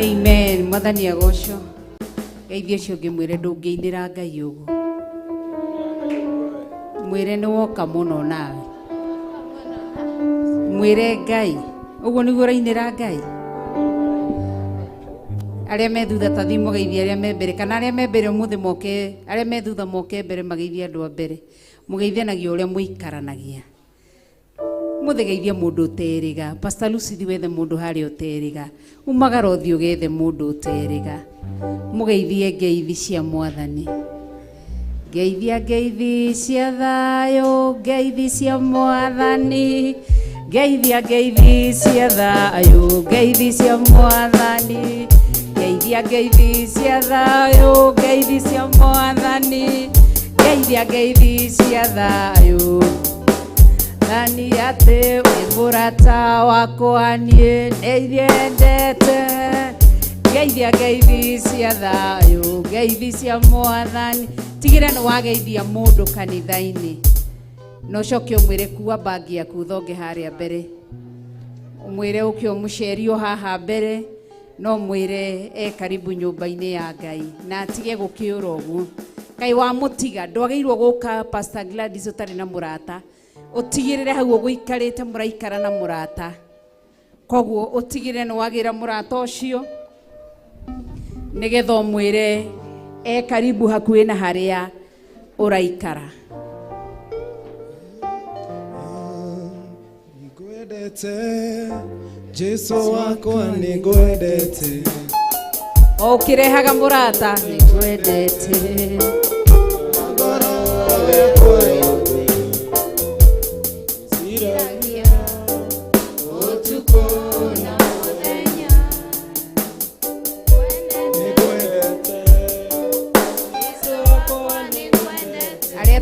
Amen. Mwathani agocwo. Geithia cio ngimwire ndungiinira Ngai ugu. Mwire ni woka muno nawe. Mwire Ngai. Uguo niguo rainira Ngai. Aria me thutha ta thimo geithia aria me mbere kana aria me mbere umuthi moke aria me thutha moke mbere mageithia andu a mbere. Mugeithanagio uria muikaranagia. Muthegeithia mundu uteriga. Pastor Lucy thiwethe mundu hari uteriga. Umagara uthio gethe mundu uteriga. Mugeithie ngeithi cia Mwathani. Geithia ngeithi cia thayo, ngeithi cia Mwathani. Geithia ngeithi cia thayo, ngeithi cia Mwathani. Geithia ngeithi cia thayo, ngeithi cia Mwathani. Geithia ngeithi cia thayo. Nani ate murata wakwa nie nĩnyendete. Geithia ngeithi cia thayo, ngeithi cia Mwathani. Tigire nĩ wageithia mũndũ kanitha-inĩ no coke ũmwĩre kuua bagi yaku thonge harĩa mbere, ũmwĩre ũke ũmũcerio haha mbere, no mwĩre karibu nyũmba-inĩ ya Ngai na atige gũkĩũra ũguo. Ngai wa mũtiga ndwagĩrĩirwo gũka Pastor Gladys ũtarĩ na mũrata. Utigirire hau ũgũikarĩte mũraikara na mũrata. Koguo utigire nĩ wagĩra mũrata ũcio nĩgetha ũmwĩre karibu hakuhĩ na harĩa ũraikara. Nĩngwendete Jesu wakwa nĩngwendete. Ũkĩrehaga mũrata nĩngwendete.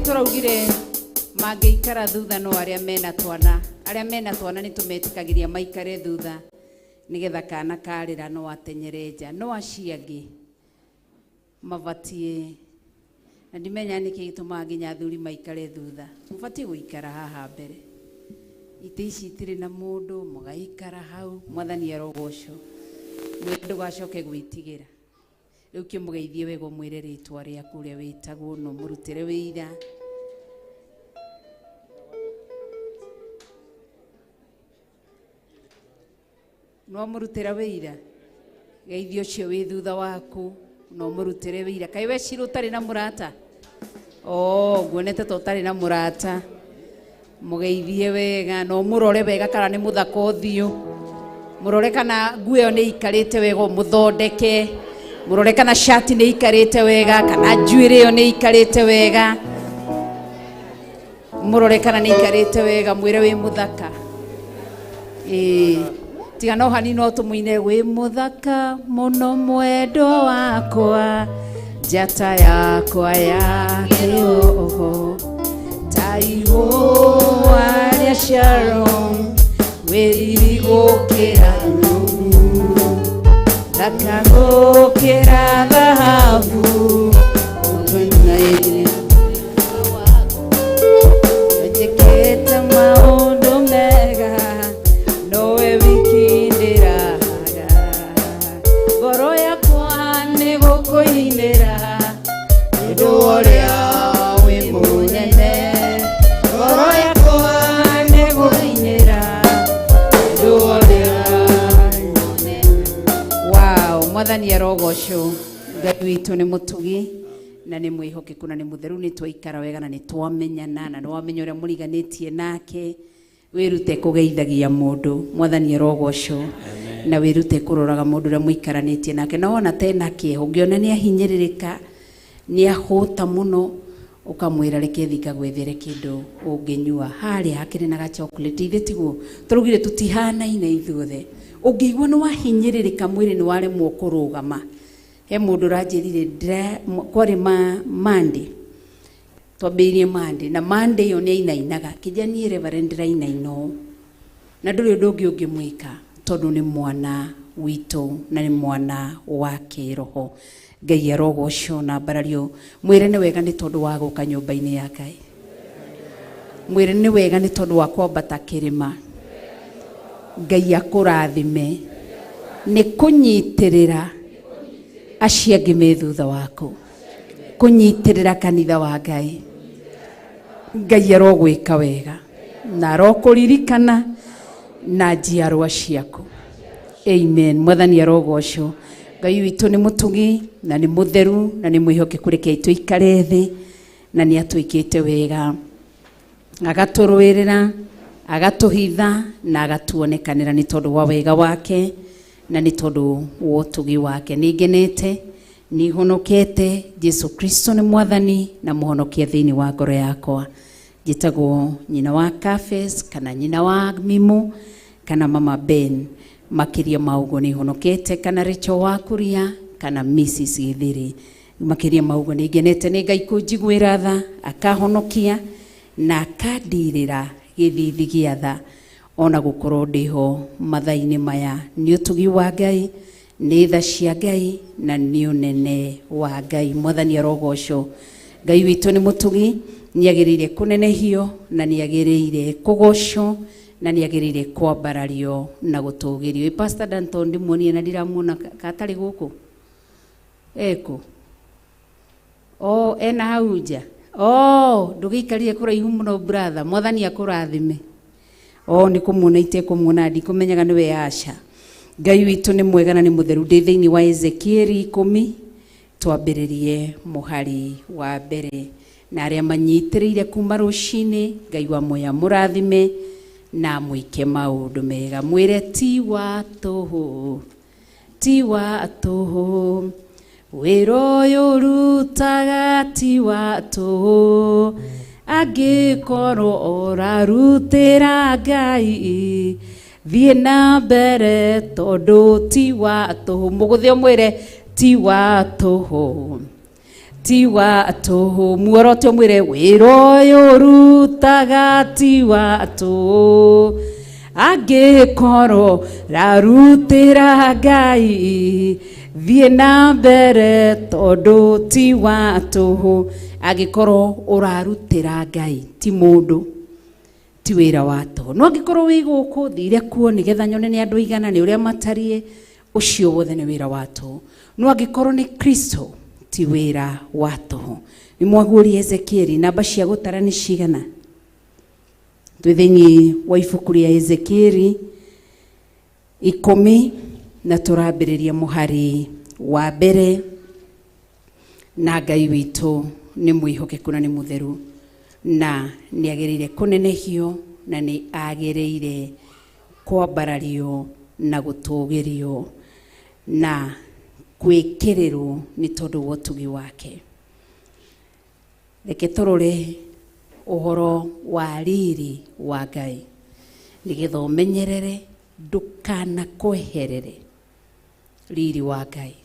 Turaugire mangeikara thutha no aria mena twana. Aria mena twana nitumetikagiria maikare thutha nigetha kana karira no atenyereja no aciangi mabatie na ndimenya niki gituma nginya athuri maikare thutha. Mubatie guikara haha mbere. Ite ici itire na mundu mugaikara hau. Mwathani arogocwo. Ndugacoke gwitigira. Riu kimugeithie wega mwire ritwa riaku ria witagwo no murutire wira. No murutira wira. Geithio cio wi thutha waku no murutire wira. Kai we ciru tari na murata. Guonete to tari na murata. Mugeithie wega no murore wega kana ni muthaka uthio. Murore kana nguo ni ikarite wega muthondeke. Murore kana shati ni ikarite wega kana njuire yo ni ikarite wega. murore kana ni ikarite wega mwire wi muthaka tiga no hani no tumuine wi muthaka muno mwendo wakwa njata yakwa ya kiroho taihũa rĩa Sharon wĩriri gũkĩra thaka gũkĩra thahabu njĩkĩte maũndũ mega nowe wikindĩraga ngoro yakwa nĩ gũkũinĩra nĩũndũ wa ũrĩa wĩ mũnene ngoro yakwa nĩ gũkũinĩra nĩũndũ wa ũrĩa wow mwathani arogocwo Ngai witũ nĩ mũtugi na nĩ mwĩhokeku na nĩ mũtheru nĩ twaikara wega na nĩ twamenyana na nĩ wamenya ũrĩa mũriganĩtie nake wĩrute kũgeithagia mũndũ mwathani arogocwo na wĩrute kũroraga mũndũ ũrĩa mũikaranĩtie nake na wona tena kĩeho ũngĩona nĩ ahinyĩrĩrĩka nĩ ahũta mũno ũkamwĩra reke thika gwethere kĩndũ ũngĩnyua harĩa hakĩrĩ na chocolate ithe tiguo tũrugire tũtihanaine ithuothe ũngĩigua nĩ wahinyĩrĩrĩka mwĩrĩ nĩ waremwo kũrũgama he mũndũ ranjĩrire kwarĩ Monday twambĩrĩrie Monday na Monday ĩyo nĩ ainainaga kijani Reverend Rainaino na ndũrĩ ũndũ ũngĩ ũngĩmwĩka tondũ nĩ mwana witũ na nĩ mwana wa kĩroho Ngai arogocwo na mbarario mwĩre nĩ wega nĩ tondũ wa gũka nyũmba-inĩ ya Ngai mwĩre nĩ wega nĩ tondũ wa kwambata kĩrĩma Ngai akũrathime nĩ kũnyitĩrĩra acio angĩ me thutha waku kũnyitĩrĩra kanitha wa Ngai Ngai arogwĩka wega na arokũririkana na njiarwa ciaku amen mwathani arogocwo Ngai witũ nĩ mũtugi na nĩ mũtheru na nĩ mwĩhokeku reke tũikare thĩ na nĩ atwĩkĩte wega agatũrũĩrĩra agatũhitha na agatuonekanĩra nĩ tondũ wa wega wake na nĩ tondũ wa ũtugi wake nĩngenete nĩhonokete Jesu Kristo nĩ mwathani na mũhonokia thĩinĩ wa ngoro yakwa njĩtagwo nyina wa Kafes kana nyina wa Mimu kana mama Ben makĩria maugo nĩhonokete kana Rachel wa Kuria kana Mrs Githiri makĩria maugo nĩngenete nĩ Ngai kũnjiguĩra tha akahonokia na akandirĩra gĩthithi gĩa tha ona gũkorwo ndĩho mathaa-inĩ maya nĩ ũtugi wa Ngai nĩ tha cia Ngai na nĩ ũnene wa Ngai mwathani arogocwo Ngai witũ nĩ mũtugi nĩagĩrĩire kũnenehio na nĩagĩrĩire kũgocwo na nĩagĩrĩire kwambarario na gũtũgĩrio Pastor Danton ndĩmuonie na ndiramuona katarĩ gũkũ eko ena hau nja ndũgĩikarire kũraihu mũno brother mwathani akũrathime nĩ kũmuona itekũmuona ndikũmenyaga nĩwe aca Ngai witũ nĩ mwega na nĩ mũtheru ndĩ thĩinĩ wa Ezekieli 10 twambĩrĩrie mũhari wa mbere na arĩa manyitĩrĩire kuma rũcinĩ Ngai wa moya mũrathime na mwĩke maũndũ mega mwĩre ti wa tũhũ wĩra ũyũ ũrutaga ti wa tũhũ angĩkorwo ũrarutĩra Ngai thiĩ na mbere tondũ ti wa tũhũ mũgũthĩ mwĩre ti wa tũhũ muorote mwĩre wĩra ũyũ ũrutaga ti wa tũhũ angĩkorwo rarutĩra Ngai thiĩ na mbere tondũ ti wa tũhũ angĩkorwo ũrarutĩra Ngai ti mũndũ ti wĩra wa tũhũ no angĩkorwo wĩ gũkũ thire kuo nĩgetha nyone nĩ andũ igana nĩ ũrĩa matariĩ ũcio wothe nĩ wĩra wa tũhũ no angĩkorwo nĩ Kristo ti wĩra wa tũhũ nĩ mwaguũria Ezekieli namba cia gũtara nĩ cigana twĩ thĩinĩ wa ibuku rĩa Ezekieli 10 na tũrambĩrĩria mũhari wa mbere na Ngai witũ nĩ mwĩhokeku na nĩ mũtheru na nĩ agĩrĩire kũnenehio na nĩ agĩrĩire kwambarario na gũtũgĩrio na gwĩkĩrĩrwo nĩ tondũ wa ũtugi wake reke tũrore uhoro wa riri wa Ngai nigetha umenyerere ndukana kweherere riri wa Ngai.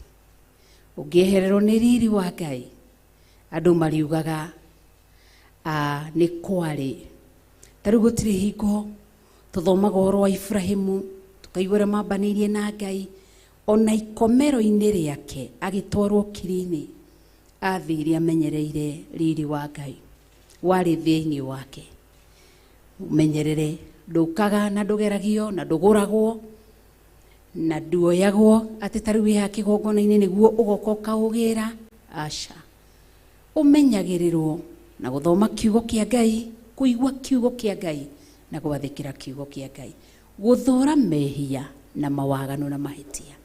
Ungiehererwo ni riri wa Ngai, andu mariugaga ni kwari. Tariu gutiri hingo tuthomaga uhoro wa Ibrahimu tukaigua mambanirie na Ngai, ona ikomero-ini riake agitwarwo kirini athire amenyereire riri wa Ngai wari thiini wake. Umenyerere ndukaga na ndugeragio na nduguragwo na nduoyagwo ati tariu ya kigongona-ini niguo ugoka ukaugira. Aca, umenyagirirwo na guthoma kiugo kia Ngai, kuigua kiugo kia Ngai na gwathikira kiugo kia Ngai, guthura mehia na mawagano na mahitia.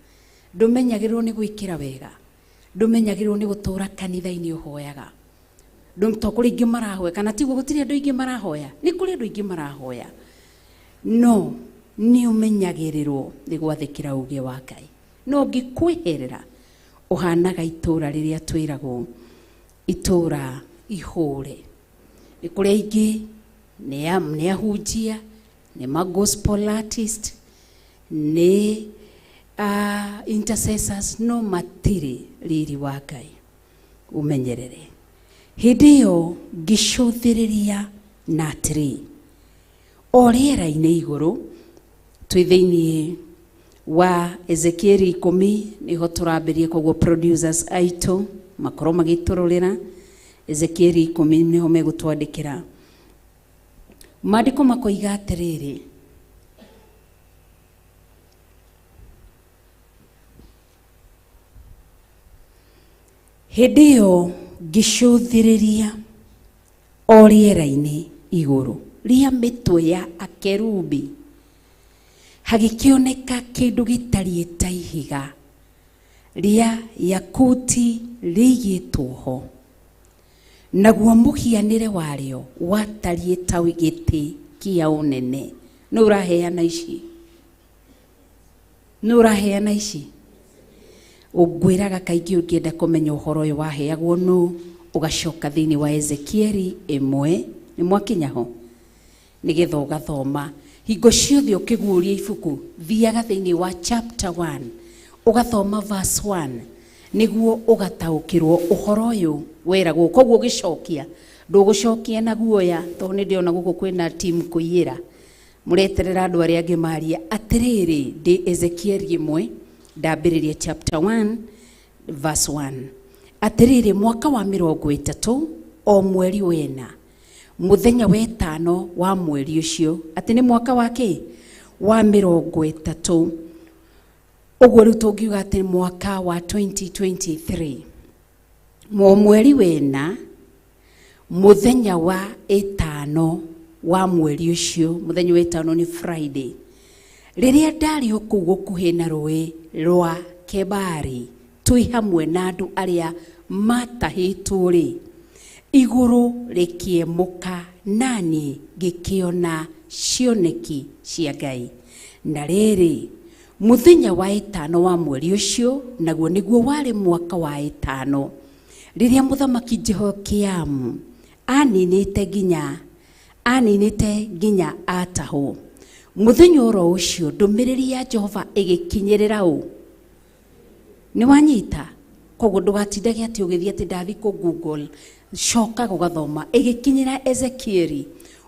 Ndumenyagirwo ni gwikira wega, ndumenyagirwo ni gutura kanitha-ini uhoyaga. Ndumtokuri ingi marahoya kana tiguo gutiri andu ingi marahoya, ni kuri andu ingi marahoya. No, ni umenyagirirwo ni gwathikira uge wa Ngai. No ngikwiherera uhanaga itura riria twiragwo itura ihure. Ni kuri ingi ni ahunjia, ni gospel artist, ni intercessors, no matiri riri wa Ngai. Umenyerere hindi iyo ngicuthiriria na atiri o riera-ini iguru twi thiini wa Ezekieli 10 niho turambirie koguo producers aitu makorwo magitururira. Ezekieli 10 niho megutwandikira mandiko makoiga atiriri, hindi iyo ngicuthiriria o riera-ini iguru ria mitwe ya akerubi hagikioneka kindu gitariĩ ta ihiga ria yakuti rigitwo ho, naguo muhianire wario watariĩ ta giti kia unene. No uraheana ici, no uraheana ici. Ungwiraga kaingi ungienda kumenya uhoro uyu waheagwo no ugacoka thiini wa Ezekieli 1 ni mwakinya ho nigetha ugathoma hingo ciothe ukiguuria ibuku thiaga thiini wa chapter 1 ugathoma verse 1 niguo ugataukirwo uhoro uyu weragwo. Koguo ugicokia ndugucokia na guoya to ni ndiona guku kwina team kuiyira mureterera andu aria angi maria atiriri ndi Ezekieli 1 ndambiririe chapter 1 verse 1. Atiriri mwaka wa 30 o mweri wena muthenya wa 5 wa mweri ucio ati ni mwaka wake wa 30 uguo riu tungiuga ati mwaka wa 2023 mweri wena muthenya wa 5 wa mweri ucio. Muthenya wa 5 ni Friday. Riria ndari oku gukuhi na rui rwa Kebari twi hamwe na andu aria matahitwo ri iguru rikiemuka nani gikiona cioneki cia Ngai. Na riri muthenya wa 5 wa mweri ucio naguo niguo wari mwaka wa 5 riria muthamaki Jehoiakimu aninite ginya ataho. Muthenya oro ucio ndumiriri ya Jehova igikinyirira u ni wanyita. Koguo ndugatindage ati ugithii ati ndathi ku Google, coka gugathoma. Igikinyira Ezekieli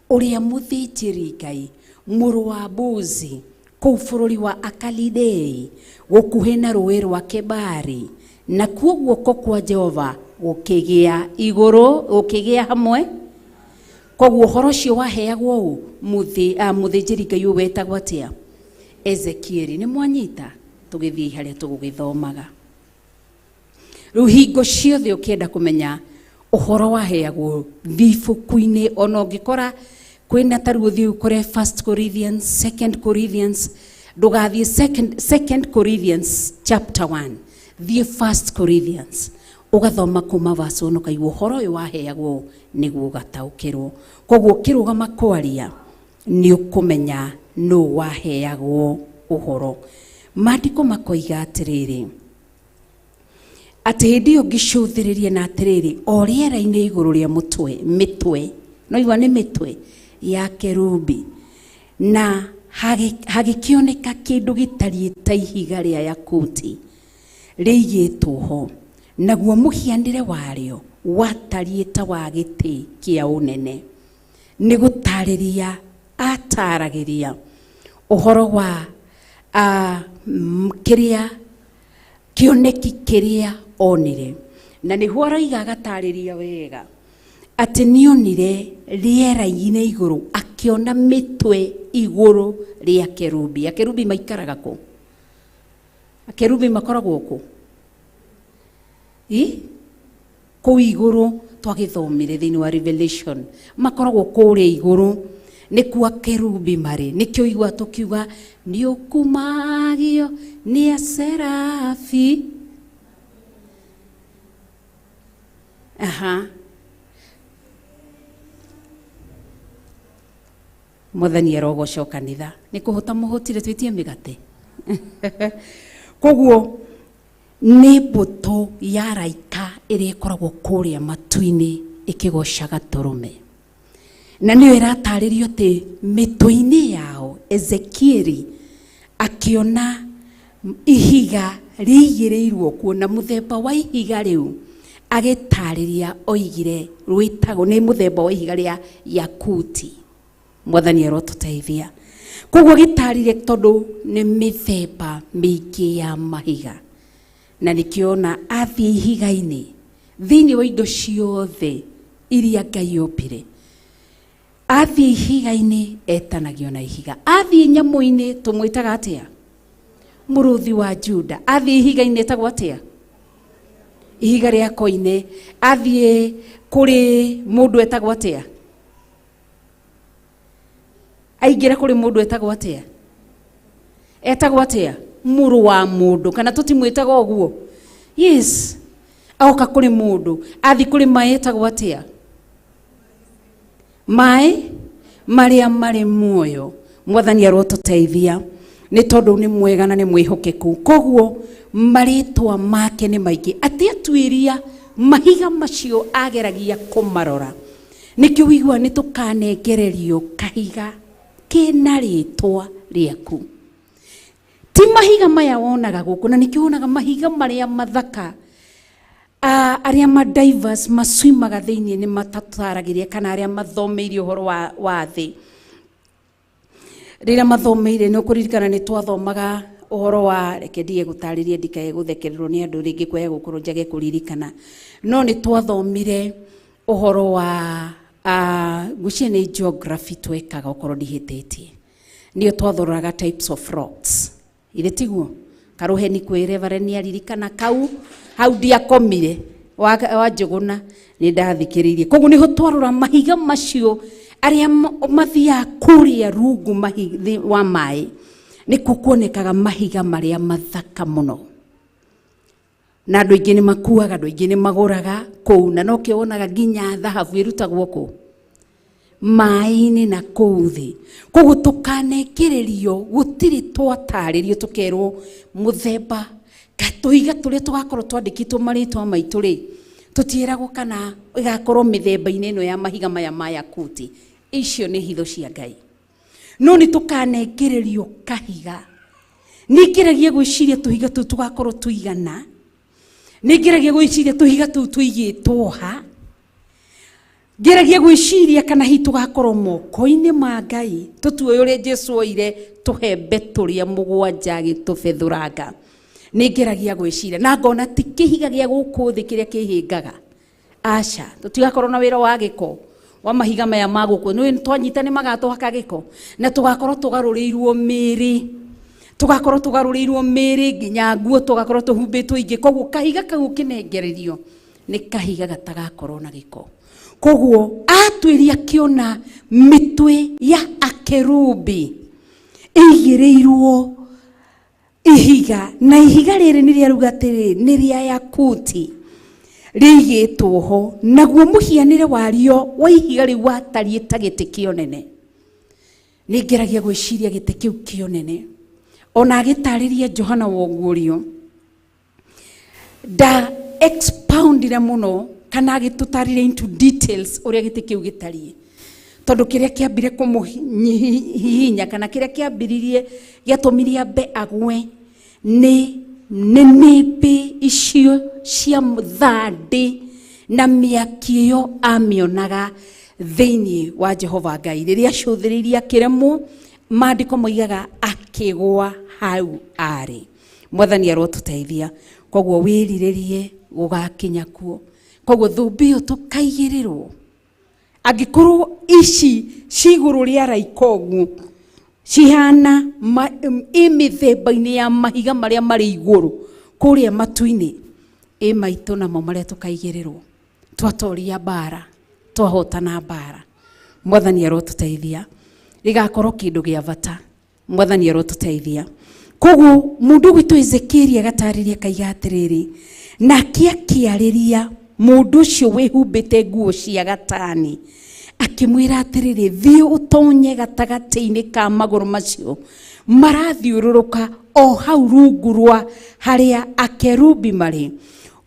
uria muthinjiri Ngai muru wa Buzi kuu bururi wa Akalidei gukuhi na rui rwa Kebari, na kuo guoko kwa Jehova gukigia iguru gukigia hamwe. Koguo uhoro ucio waheagwo u muthinjiri Ngai wetagwo atia? Ezekieli. Ni mwanyita? Tugithii haria tugugithomaga riu hingo ciothe ukienda kumenya uhoro waheagwo thibuku-ini. Ona ungikora kwina tariu uthii ukore 1 Corinthians, 2 Corinthians, ndugathie 2 Corinthians chapter 1, thie 1 Corinthians ugathoma kuma verse 1 ukaigua uhoro uyu waheagwo niguo gataukirwo. Koguo kirugama kwaria ni ukumenya no waheagwo uhoro. Mandiko makoiga atiriri ati hindi iyo ngicuthiririe na atiriri o riera-ini iguru ria mitwe no igua nĩ mĩtwe ya kerubi na hagĩkĩoneka kĩndũ gĩtariĩ ta ihiga rĩa yakuti rĩigĩtwo ho, naguo mũhianĩre warĩo watariĩ ta wa gĩtĩ kĩa ũnene. Nĩ gũtarĩria ataragĩria ũhoro wa kĩrĩa kĩoneki kĩrĩa onire, na nĩguo araiga agatarĩria wega atĩ nĩonire rĩera-inĩ igũrũ, akĩona mĩtwe igũrũ rĩa kerubi. Akerubi maikaraga kũ? Akerubi makoragwo kũ? Kũu igũrũ twagĩthomire thĩinĩ wa Revelation, makoragwo kũrĩa igũrũ, nĩkuo akerubi marĩ. Nĩkĩo igua tũkiuga nĩ ũkumagio nĩ aserafi. Mwathani arogocwo kanitha. Nĩ kũhota mũhũtire twĩtie mĩgate. Koguo nĩ mbũtũ ya raika ĩrĩa ĩkoragwo kũrĩa matu-inĩ ĩkĩgocaga tũrũme, na nĩyo ĩratarĩrio atĩ mĩtwe-inĩ yao Ezekieli akĩona ihiga rĩigĩrĩirwo kuo, na mũthemba wa ihiga rĩu agĩtarĩria oigire rwĩtagwo nĩ mũthemba wa ihiga rĩa yakuti. Mwathani arotũteithia. Koguo gĩtarĩrie tondũ nĩ mĩthemba mĩingĩ ya mahiga, na nĩkĩona athiĩ ihiga-inĩ thĩinĩ wa indo ciothe iria Ngai ombire. Athiĩ ihiga-inĩ etanagio na ihiga, athiĩ nyamũ-inĩ tũmwĩtaga atĩa? Mũrũthi wa Juda. Athiĩ ihiga-inĩ etagwo atĩa? Ihiga rĩa koine. Athiĩ kũrĩ mũndũ etagwo atĩa? Aingĩra kũrĩ mũndũ etagwo atĩa? Etagwo atĩa? Mũrũ wa mũndũ, kana tũtimwĩtaga ũguo? Yes. Aoka kũrĩ mũndũ. Athiĩ kũrĩ maĩ etagwo atĩa? Maĩ marĩa marĩ muoyo. Mwathani arotũteithia nĩ tondũ nĩ mwega na nĩ mwĩhokeku. Koguo marĩtwa make nĩ maingĩ. Atĩ atuĩria mahiga macio ageragia kũmarora. Nĩkĩo wĩigua nĩ tũkanengererio kahiga kena rĩtwa rĩaku. Ti mahiga maya wonaga gũkũ, na nĩkĩo wonaga mahiga marĩa mathaka arĩa divers maswimaga thĩinĩ nĩ matataragĩria, kana arĩa mathomeire ũhoro wa thĩ. Rĩrĩa mathomeire nĩ ũkũririkana nĩ twathomaga ũhoro wa, reke ndige gũtarĩria ndikae gũthekererwo nĩ andũ rĩngĩ kwaya gũkorwo njage kũririkana, no nĩ twathomire ũhoro wa gucia nĩ geography twekaga okorwo ndihĩtĩtie. Nĩyo twathoraga types of rocks. Ile tiguo karuheni kwĩre vareni aririkana kau hau ndiakomire wa Njũgũna nĩ ndathikĩrĩirie. Koguo nĩho twarora mahiga macio arĩa mathiaga kũrĩa rungu wa maĩ, nĩkuo kuonekaga mahiga marĩa mathaka mũno, na andũ aingĩ nĩ makuaga, andũ aingĩ nĩ magũraga kũu, na no kĩo wonaga nginya thahabu ĩrutagwo kũ? Maĩ-inĩ na kũu thĩ. Koguo tũkanengererio, gũtirĩ twatarĩrio tũkerwo mũthemba tũhiga tũrĩa tũgakorwo twandĩkĩtwo marĩtwa maitũ rĩ, tũtiĩragwo kana ĩgakorwo mĩthemba-inĩ ĩno ya mahiga maya ma yakuti. Icio nĩ hitho cia Ngai, no nĩ tũkanengererio kahiga. Nĩngeragia gwĩciria tũhiga tũu tũgakorwo tũigana, nĩngeragia gwĩciria tũhiga tũu tũigĩtwo ha, ngeragia gwĩciria kana hi tũgakorwo moko-inĩ ma Ngai, tũtuoe ũrĩa Jesũ oire tũhembe tũrĩa mũgwanja agĩtũbethũranga. Nĩngeragia gwĩciria na ngona ti kĩhiga gĩa gũkũ thĩ kĩrĩa kĩhĩngaga, aca, tũtigakorwo na wĩra wa gĩko wa mahiga maya ma gũkũ. Nĩ twanyita nĩ magatũhaka gĩko, na tũgakorwo tũgarũrĩirwo mĩĩrĩ, tũgakorwo tũgarũrĩirwo mĩĩrĩ nginya nguo tũgakorwo tũhumbĩtwo ingĩ. Koguo kahiga kau kĩnengererio nĩ kahiga gatagakorwo na gĩko. Koguo atuĩria kĩona mĩtwe ya akerubi ĩigĩrĩirwo ihiga, na ihiga rĩrĩ nĩ rĩaruga atĩrĩ nĩ rĩa yakuti rĩigĩtwo ho, naguo mũhianĩre warĩo wa ihiga rĩu watariĩ ta gĩtĩ kĩonene. Nĩngeragia gwĩciria gĩtĩ kĩu kĩonene, ona agĩtarĩria Johana wa Ũguũrio nda expoundire mũno kana agĩtũtarĩria into details ũrĩa gĩtĩ kĩu gĩtariĩ. tondu kiria kiambire kumuhihinya kana kiria kiambiririe giatumirie ambe agwe ni nimbi icio cia thandi na miaki iyo amionaga thiini wa Jehova Ngai riria acuthiriria kiremwo maandiko moigaga akigwa hau ari. Mwathani arotuteithia koguo wiriririe gugakinya kuo koguo thumbi iyo tukaigirirwo angikorwo ici ciguru ria raikogu cihana imithemba-ini ya mahiga maria mari iguru kuria matu-ini maito namo maria tukaigirirwo twatoria bara twahotana bara. Mwathani arotuteithia rigakorwo kindu gia bata. Mwathani arotuteithia koguo mundu gwitu Ezekiel agatariria kaiga atiriri nake akiariria mundu ucio wihumbite nguo cia gatani akimwira atiriri thii utonye gatagati-ini ka maguru macio marathiururuka o hau rungu rwa haria akerubi mari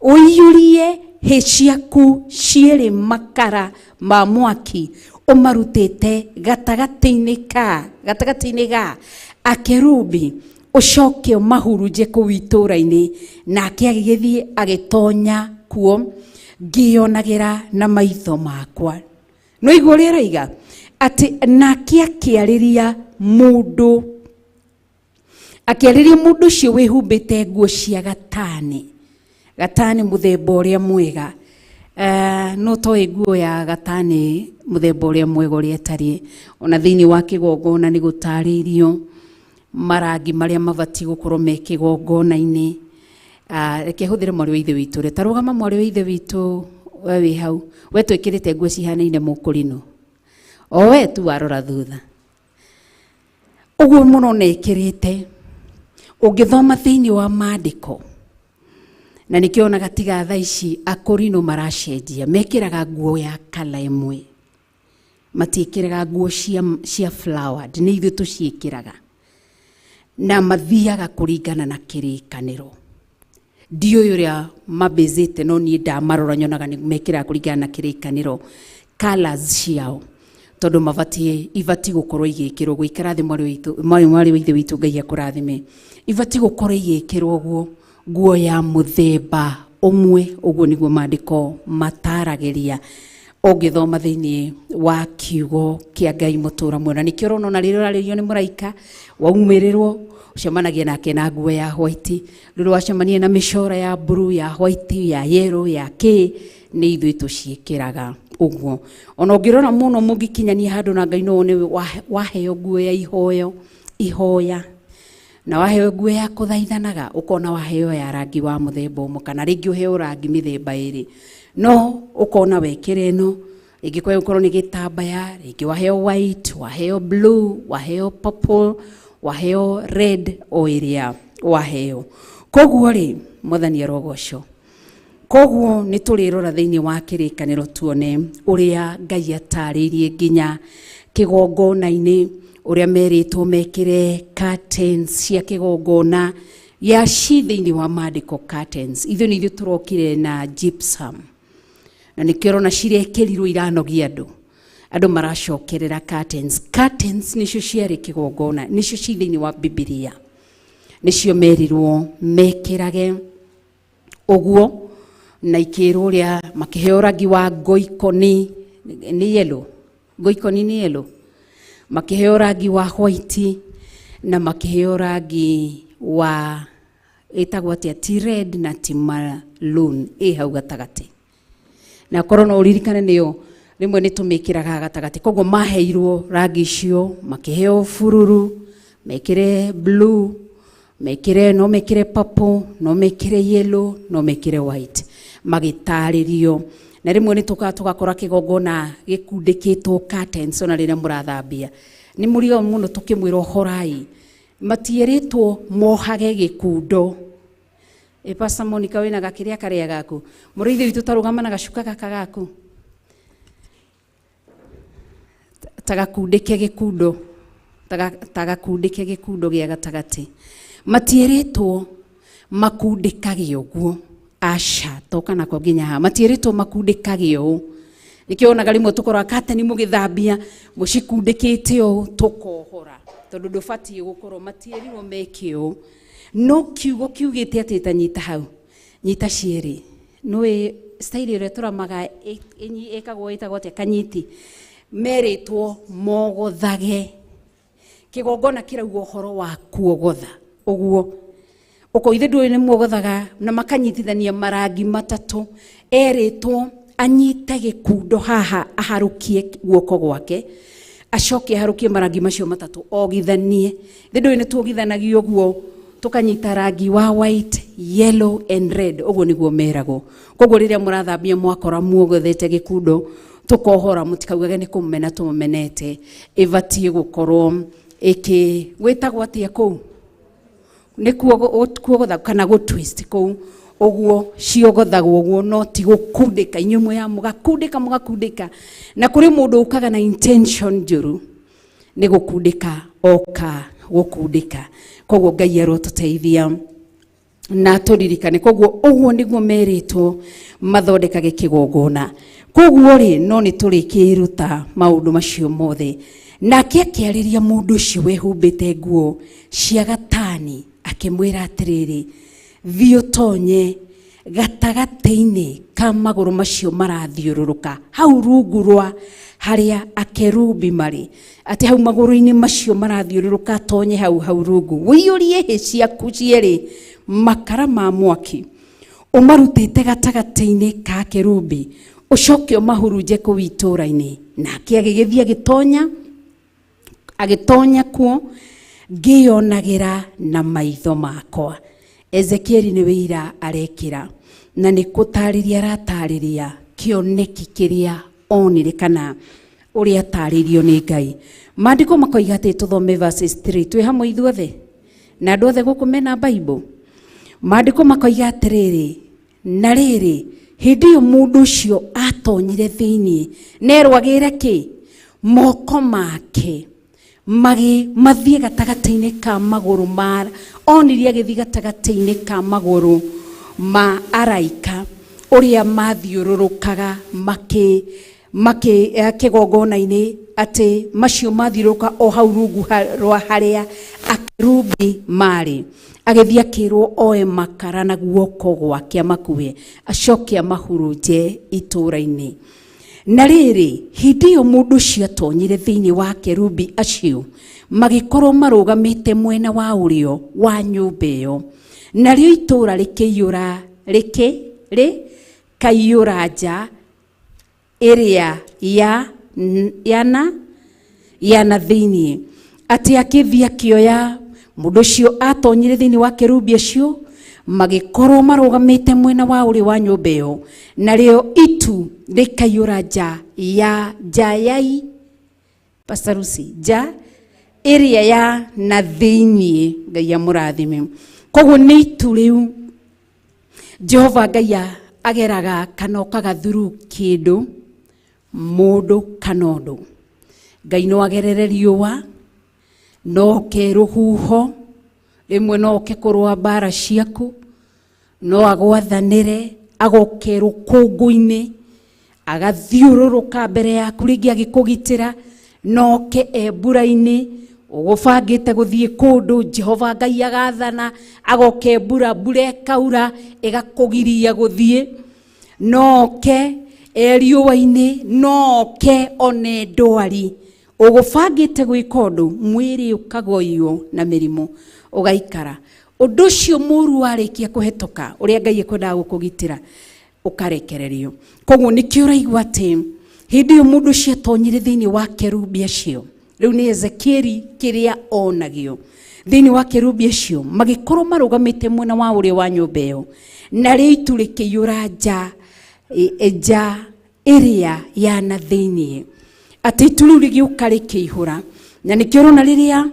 uiyurie hĩ ciaku ciĩrĩ makara ma mwaki umarutite gatagati-ini ga akerubi ucoke umahurunje kũu itũra-ini nake agĩgĩthiĩ agĩtonya kuo ngĩonagira na maitho makwa. No igũrũ rĩraiga ati nake akĩarĩria mundu ũcio wĩhumbĩte nguo cia gatani muthemba ũrĩa mwega. No toĩ nguo ya gatani muthemba ũrĩa mwega ũrĩa ĩtariĩ ona thĩinĩ wa kĩgongona nĩ gũtarĩirio marangi maria mabati gukorwo me kĩgongona-inĩ. Reke hũthĩre mwarĩ wa ithe witũ rĩ tarũgama mwarĩ wa ithe witũ we wĩ hau we twĩkĩrĩte nguo cihanaine mũkũrinũ o we tu warora thutha ũguo mũrona ĩkĩrĩte ũngĩthoma thĩinĩ wa maandĩko na nĩkĩonaga tiga thaa ici akũrinũ maracenjia mekĩraga nguo ya kala ĩmwe matiĩkĩraga nguo cia flowered nĩ ithuĩ tũciĩkĩraga na mathiaga kũringana na kĩrĩkanĩro. Ndiũĩ ũrĩa mabĩzĩte no niĩ ndamarora nyonaga nĩ mekĩraga kũringana na kĩrĩkanĩro colors ciao tondũ ibati gũkorwo igĩkĩrwo gũikara thĩ mwarĩ wa ithe witũ Ngai akũrathime ibati gũkorwo igĩkĩrwo ũguo nguo ya mũthemba ũmwe ũguo nĩguo maandĩko mataragĩria ũngĩthoma thĩinĩ wa kiugo kĩa Ngai mũtũra muoyo. Na nĩkĩo ũrona ona rĩrĩa ũrarĩrio nĩ mũraika waumĩrĩrwo ucemanagia nake na nguo ya white rĩrĩa wacemania na mĩcora ya blue ya white ya yellow ya nĩ ithuĩ tũciĩkĩraga ũguo. Ona ũngĩrora mũno mũngĩkinyania handũ na Ngai no nĩ waheo nguo ya ihoya na waheo nguo ya kũthaithanaga ũkona waheo ya rangi wa mũthemba ũmwe kana rĩngĩ ũheo rangi mĩthemba ĩrĩ no ũkona wekĩra ĩno rĩngĩ kwa ũkorwo nĩ gĩtambaya rĩngĩ waheo white waheo blue waheo purple waheo red o ĩrĩa waheo. Koguo rĩ Mwathani arogocwo koguo nĩ tũrĩrora thĩinĩ wa kĩrĩkanĩro tuone ũrĩa Ngai atarĩirie nginya kĩgongona-inĩ ũrĩa merĩtwo mekĩre curtains cia kĩgongona ya thĩinĩ wa maandĩko curtains ithuĩ nĩ ithuĩ tũrokire na gypsum na nĩkĩo ũrona cirekĩrirwo iranogia andũ maracokerera curtains nĩcio ciarĩ kĩgongona nĩcio ci thĩinĩ wa Biblia nĩcio merirwo mekĩrage ũguo na ikĩrwo ũrĩa makĩheo rangi wa ngoikoni nĩ yellow makĩheo rangi wa white na makĩheo rangi wa ĩtagwo atĩa ti red na ti maroon hau gatagatĩ na korwo no ũririkane nĩyo rĩmwe nĩ tũmĩkĩraga gatagatĩ koguo maheirwo rangi icio makĩheo bururu mekĩre blue no mekĩre purple no mekĩre yellow no mekĩre white magĩtarĩrio na rĩmwe nĩ tũgakora kĩgongona gĩkundĩkĩtwo curtains ona rĩrĩa mũrathambia nĩ mũrigo mũno tũkĩmwĩra horai matierĩtwo mohage gĩkundo. Pastor Monica wĩna gakĩrĩa karĩa gaku mũrĩithi witũ tarũgama na gacuka gaka gaku tagakundĩke gĩkundo gĩa gatagatĩ matierĩtwo makundĩkage ũguo aca toka nako nginya ha matierĩtwo makundĩkage ũũ nikio ona galimo tukora katani mugithambia mucikundikite o tukohora tondu ndubati gukorwo matierirwo mekio no kiugo kiugite ati tanyita hau nyita cieri nwe style ire turamaga ekagwo itagwo te kanyiti meritwo mogothage kigongona kiraugo horo wa kuogotha uguo uko ithe ndu ni mogothaga na makanyitithania marangi matatu eritwo anyite gikundo haha aharukie guoko gwake acoke aharukie marangi macio matatu ogithanie ithe ndu ni tuogithanagio guo tukanyita rangi wa white yellow and red uguo niguo meragwo koguo riria murathambia mwakora muogothete gikundo tukohora mutikaugage ni kumena tumumenete ivatie gukorwo iki gwitagwo atia ku ni kuogotha kana go twist ku uguo ciogothagwo uguo no ti gukundika inyumwe ya mugakundika na kuri mundu ukaga na intention njuru ni gukundika oka gukundika koguo Ngai arotuteithia na turirikane koguo uguo niguo meritwo mathondekage kigongona koguo ri no ni turikiruta maundu macio mothe nake akiariria mundu ucio wehumbite nguo cia gatani akimwira atiriri thio tonye gatagati-ini ka maguru macio marathiururuka hau rungu rwa haria akerubi mari ati hau maguru-ini macio marathiururuka tonye hau rungu wiyurie hi ciaku cieri makara ma mwaki umarutite gatagati-ini ka kerubi ucoke umahurunje ku itura-ini nake agigithia agitonya kuo ngionagira na maitho makwa Ezekieli ni wira arekira na ni kutariria aratariria kioneki kiria onire kana uria ataririo ni Ngai maandiko makoiga ati tuthome verses 3 twi hamwe ithuothe na andu othe guku mena Bible maandiko makoiga atiriri na riri hindi yo mundu ucio atonyire thiini nerwagire ki moko make mathie gatagati-ini ka maguru ma onirie agithii gatagati-ini ka maguru ma araika uria mathiururukaga make kigongona-ini ati macio mathiururuka o hau rungu rwa haria akerubi mari agithii akirwo oe makara na guoko gwake amakuhe acoke amahurunje itura-ini na riri hindi yo mundu ucio atonyire thiini wa kerubi acio magikorwo marugamite mwena wa urio wa nyumba iyo nario itura kaiyura nja iria yana thiini ati akithia kioya mundu ucio atonyire thiini wa kerubi acio magikorwo marugamite mwena wa urio wa nyumba iyo nario itu rikaiyura nja yai pasarusi nja iria ya na thiini Ngai amurathime koguo ni itu riu Jehova Ngai ageraga kana okaga through kindu mundu kana undu Ngai no agerere riua no ke ruhuho rimwe no ke kurwa bara ciaku no agwathanire agoke rukungu-ini agathiururuka mbere yaku ringi agikugitira no ke ebura-ini ugubangite guthie kundu Jehova Ngai agathana agoke mbura ekaura igakugiria guthie no ke eriua-ini no ke one ndwari ugubangite gwika undu mwiri ukagoywo na mirimu ugaikara undu ucio muru warikia kuhetoka uria Ngai ekwendaga gukugitira ukarekererio koguo nikio uraigua ati hindi yo mundu ucio atonyire thiini wa kerubi acio riu ni Ezekieli kiria onagio thiini wa kerubi acio magikorwo marugamite mwena wa urio wa nyumba iyo na ri itu rikiyura nja iria yana thiini ati itu riu rigiuka rikihura na nikio rona riria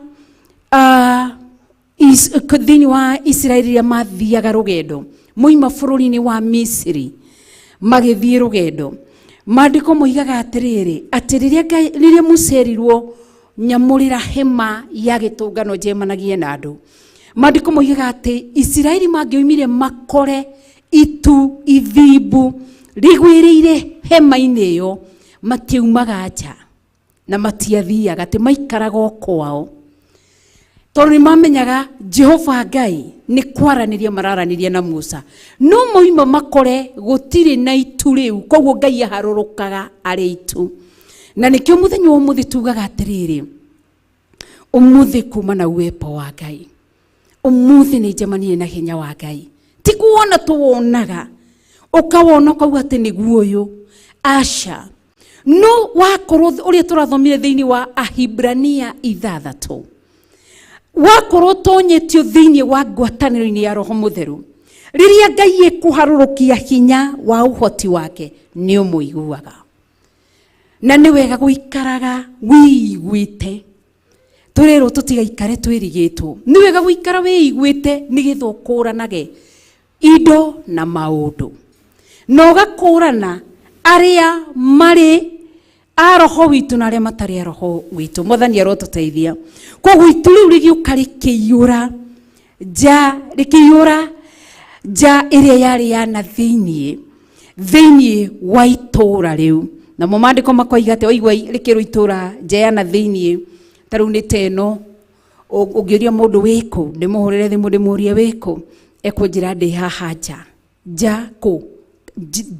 thiini wa Israeli ria mathiaga rugendo muima bururi-ini wa Misiri magithie rugendo maandiko moigaga atiriri ati riria mucerirwo nyamurira hema ya gitungano jemanagie na andu maandiko moigaga ati Israeli mangioimire makore itu ithimbu rigwiriire hema-ini iyo matiumaga nja na matiathiaga ati maikaraga o kwao tondu ni mamenyaga Jehova Ngai ni kwaraniria mararaniria na Musa no moima makore gutiri na itu riu koguo Ngai aharurukaga ari itu na nikio muthenya wa muthi tugaga atiriri umuthi kuma na uwepo wa Ngai umuthi ni jamanie na hinya wa Ngai ti kuona tuwonaga ukawona kauga ati niguo uyu asha no wakorwo uria turathomire thiini wa Ahibrania 6 wakorwo tonyetio thiini wa ngwataniro-ini ya Roho Mutheru riria Ngai ekuharurukia hinya wa uhoti wake ni umuiguaga na ni wega guikaraga wiiguite turero tutigaikare twirigitwo ni wega guikara wiiguite nigetha ukuranage indo na maundu no gakurana aria mari a roho witu na aria matari a roho witu Mwathani arotuteithia koguo itu riu rigiuka rikiyura ja iria yari yana thiini wa itura riu na momandiko makoiga ati oigwa rikiro itura ja yana thiini taru ni teno ungiuria mundu wiku ndimuhurire thimu ndimuria wiku ekunjira ndi haha ja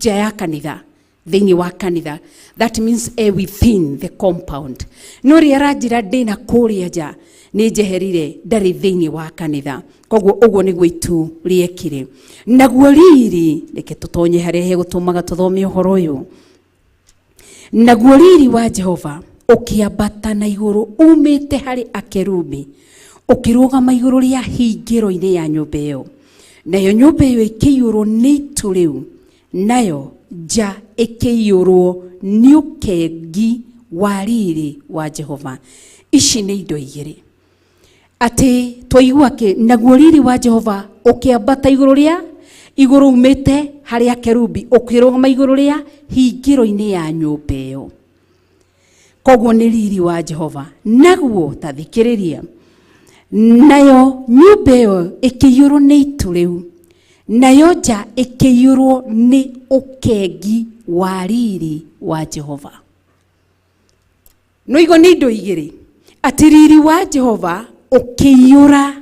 ya kanitha thiini wa kanitha that means within the compound no ria ranjira ndina kuria ja ni jeherire ndari thiini wa kanitha koguo uguo niguo itu riekire naguo riri reke tutonye haria hegutumaga tuthome uhoro uyu naguo riri wa Jehova ukiambata na iguru umite hari akerubi ukirugama iguru ria hingiro-ini ya nyumba iyo nayo nyumba iyo ikiyurwo ni itu riu nayo ja ikiyurwo ni ukengi wa riri wa Jehova ici ni indo igiri ati twaigua ke naguo riri wa Jehova ukiambata iguru umite hari akerubi ukirugama iguru ria hingiro-ini ya nyumba iyo koguo ni riri wa Jehova naguo tathikiriria nayo nyumba iyo ikiyurwo ni itu riu nayo ja ikiyurwo ni ukengi wa riri wa Jehova no igo ni indo igiri ati riri wa Jehova ukiyura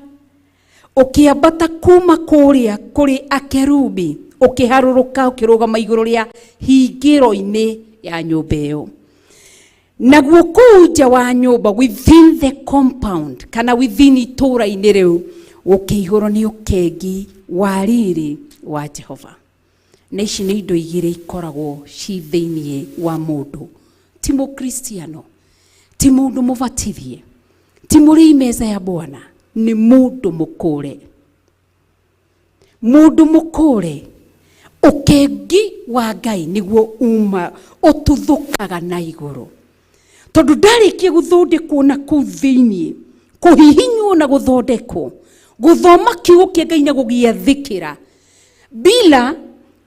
ukiambata kuma kuria kuri akerubi ukiharuruka ukirugama iguru ria hingiro-ini ya nyumba iyo naguo kuja wa nyumba within the compound kana within itura-ini riu ukiyurwo ni ukengi wa riri wa Jehova na ici ni indo igiri ikoragwo ci thiini wa mundu ti mukristiano ti mundu mubatithie ti muri meza ya Bwana ni mundu mukure ukengi wa Ngai niguo uma ututhukaga na iguru tondu ndarikie guthondekwo na kuu thiini kuhihinywo na guthondekwo guthoma kiugo kia Ngai na gugiathikira bila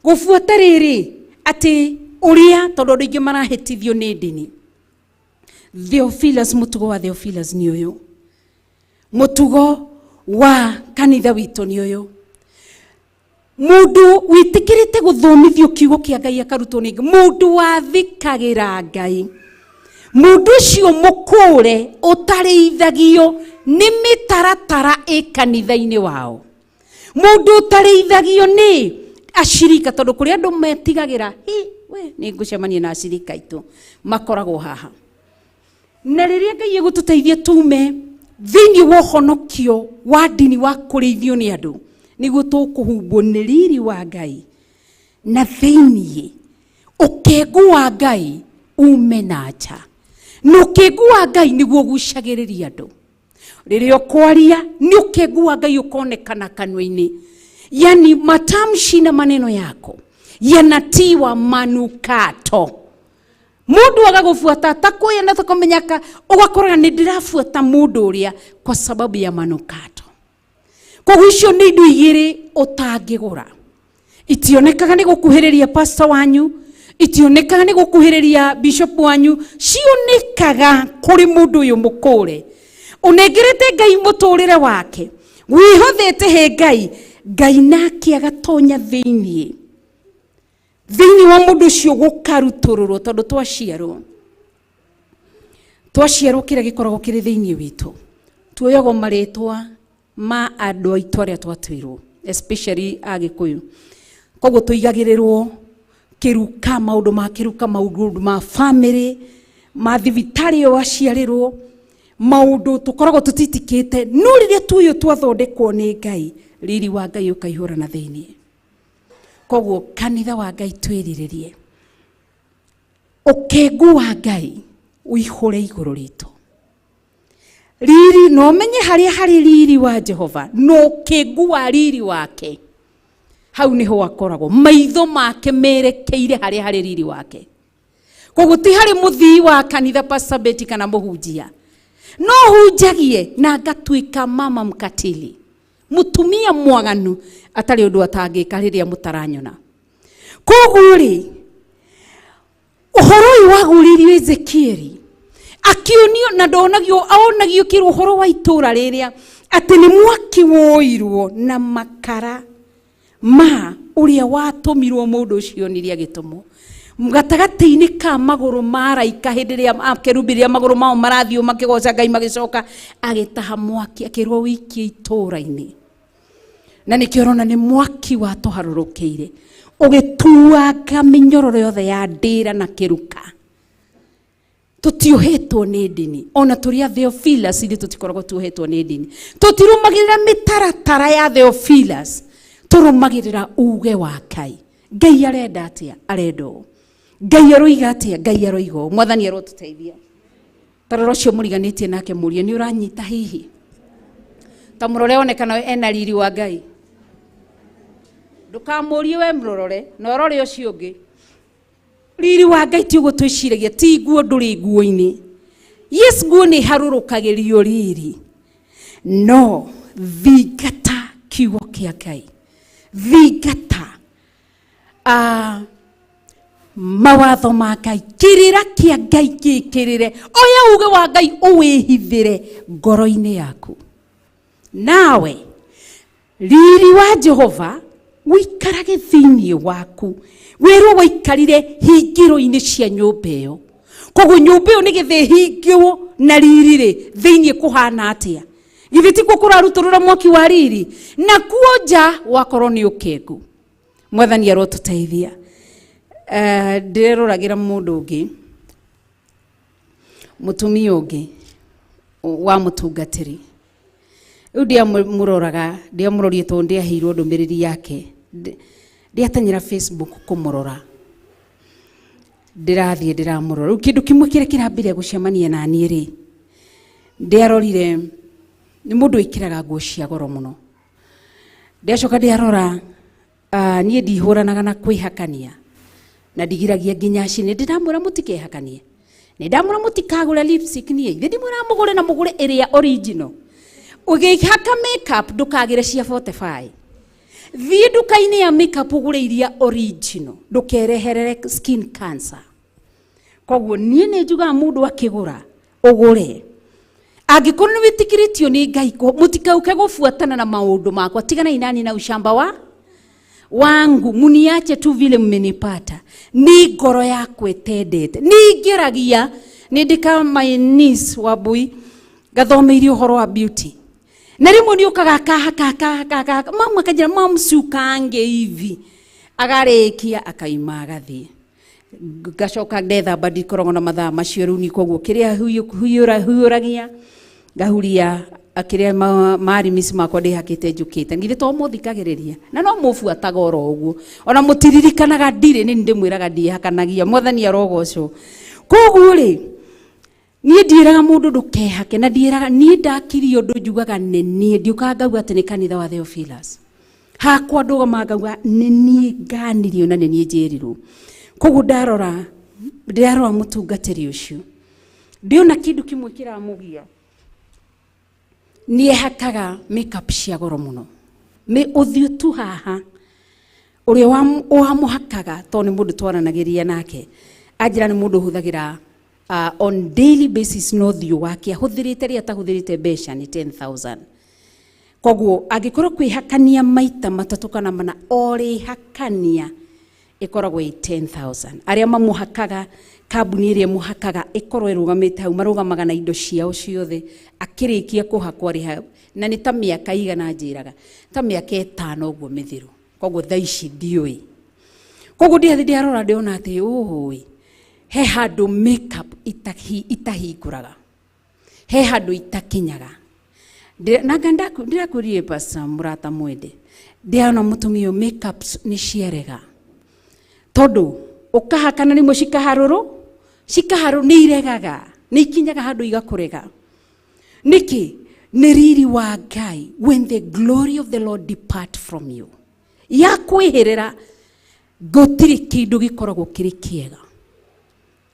gufuata riri ati uria tondu ringi marahitithio ni ndini Theophilus mutugo wa Theophilus ni uyu mutugo wa kanitha witu ni uyu mundu witikirite guthomithio kiugo kia Ngai akarutwo ni mundu wathikagira Ngai mundu cio mukure utareithagio ni mitaratara kanitha-ini wao mundu utareithagio ni ashirika tondu kuri andu metigagira we ni ngucemania na ashirika itu makoragwo haha na riria Ngai egututeithia tume thiini wa honokio wa dini wa kurithio ni andu niguo tukuhumbwo ni riri wa Ngai na thiini ukengu wa Ngai ume na nja no ukengu wa Ngai niguo gucagiriria andu riria kwaria ni ukengu wa Ngai ukonekana kanwa-ini yani matamshi na maneno yako yanatiwa manukato mundu agagufuata takuya na tukomenyaka ugakora ni ndirafuata mundu uria kwa sababu ya manukato koguo icio ni indo igiri utangigura itionekaga ni gukuhiriria pastor wanyu itionekaga ni gukuhiriria bishop wanyu cionekaga kuri mundu uyu mukure unengerete Ngai muturire wake wihothete he Ngai nake agatonya thiini thiini wa mundu cio gukarutururwo tondu twaciarwo kira gikoragwo kiri thiini witu tuoyagwo maritwa ma andu aitu aria twatwirwo especially Agikuyu koguo tuigagirirwo kiruka maundu ma family ma thibitari o aciarirwo maundu tukoragwo tutitikite no riria tuyo twathondekwo ni Ngai riri wa Ngai ukaihura na thiini koguo kanitha wa Ngai twiriririe ukengu wa Ngai uihure iguru ritu riri no menye haria hari riri wa Jehova no kengu wa riri wake hau niho akoragwo maitho make merekeire haria hari riri wake koguo ti hari muthii wa kanitha Pastor Betty kana muhunjia no hunjagie na ngatuika mama mkatili mutumia mwaganu atari undu atangika riria mutaranyona koguo ri uhoro uyu waguririo Ezekieli akionio na onagio kirwo uhoro wa itura riria ati ni mwaki woirwo na makara ma uria watumirwo mundu ucio niria gitumo gatagati-ini ka maguru maraika hindi ria akerubiria maguru mao marathio makigoca Ngai magicoka agitaha mwaki akirwo wiki itura-ini na nikiorona ni mwaki watuharurukiire ugituanga minyororo yothe ya ndira na kiruka tutiohetwo ni ndini ona turia Theophilus ndi tutikoragwo tuohetwo ni ndini tutirumagirira mitaratara ya Theophilus turumagirira uge wa Ngai Ngai arenda atia arendo Ngai aroiga atia Ngai aroigo mwathani arotuteithia taroro cio muriganitie nake murie ni uranyita hihi ta murore onekana ena riri wa Ngai ndukamurie we murore no rore ucio ungi riri wa Ngai ti ugutwiciragia ti nguo nduri nguo-ini yes nguo ni harurukagirio riri no thingata kiugo kia Ngai thingata mawatho ma Ngai kirira kia Ngai gikirire oya uge wa Ngai uwihithire ngoro-ini yaku nawe riri wa Jehova wikarage thiini waku wero waikarire hingiro-ini cia nyumba iyo koguo nyumba iyo nigethe hingirwo na riri ri thiini kuhana atia githiti kuraruturura mwaki wa riri na kuoja wakorwo ni ukengu mwathani arotuteithia ndireragira mundu ungi mutumia ungi wa mutungatiri ndia muroraga ndia murorie to ndia hiirwo ndumiriri yake ndiatanyira Facebook kumurora ndirathie ndiramurora kindu kimwe kire kirambire gucemania na ni ri ndiarorire ni mundu ikiraga nguo cia goro muno ndiacoka ndiarora nie ndihuranaga na kwihakania na ndigiragia nginya cini ndamwira mutikehakanie ni ndamwira mutikagura lipstick nie ndi muramugure na mugure area original ugihaka makeup ndukagire cia 45 thie nduka-ini ya makeup ugure iria original ndukereherere skin cancer koguo nie ni njuga mundu akigura ugure angikorwo ni witikiritio ni Ngai mutikauke gufuatana na maundu makwa tigana inani na ushamba wangu muniache tu vile mmenipata ni ngoro yako etendete ni ngeragia ni ndika my niece Wabui gathomeirie uhoro wa beauty na rimwe ni ukaga kaka mama akajira mama sukange hivi agarekia akaima agathie gacoka ndetha badi korongo na mathaa macio riu ni koguo kiria huyuragia gahuria akiria mari misi makwa ndihakite njukite ngire to muthikagiriria na no mubuataga oro uguo ona mutiririkanaga ndire ni ndimwiraga ndihakanagia mwathani arogocwo koguo ri nie ndiraga mundu ndukehake na ndiraga nie ndakirio ndu njugaga ni nie ndiukangauga ati ni kanitha wa Theophilus hakwa nduga magauga ni nie nganirio na ni nie njirirwo koguo ndarora mutungatiri ucio ndiona kindu kimwe kiramugia nie hakaga makeup cia goro muno me uthio tu haha uria wa muhakaga to ni mundu twaranagiria nake ajira ni mundu huthagira on daily basis no thio wake ahuthirite ria tahuthirite besha ni 10,000 koguo agikorwo kwihakania maita matatu kana mana ori hakania ikoragwo i 10,000 aria mamuhakaga kambuni iria muhakaga ikorwo irugamite hau marugamaga na indo ciao ciothe akirikia kuhakwa ri hau na ni ta miaka igana njiraga ta miaka 5 uguo mithiru koguo thaici ndiui koguo ndi arora ndiona ati uhui he handu makeup itahinguraga he handu itakinyaga na ganda ndirakurie pasa murata mwende ndiana mutumio makeups ni ciarega tondu ukahakana nimwe cikaharu ni iregaga ni ikinyaga handu igakurega niki ni riri wa Ngai when the glory of the Lord depart from you ya kwihirira gutiri kindu gikoragwo kiri kiega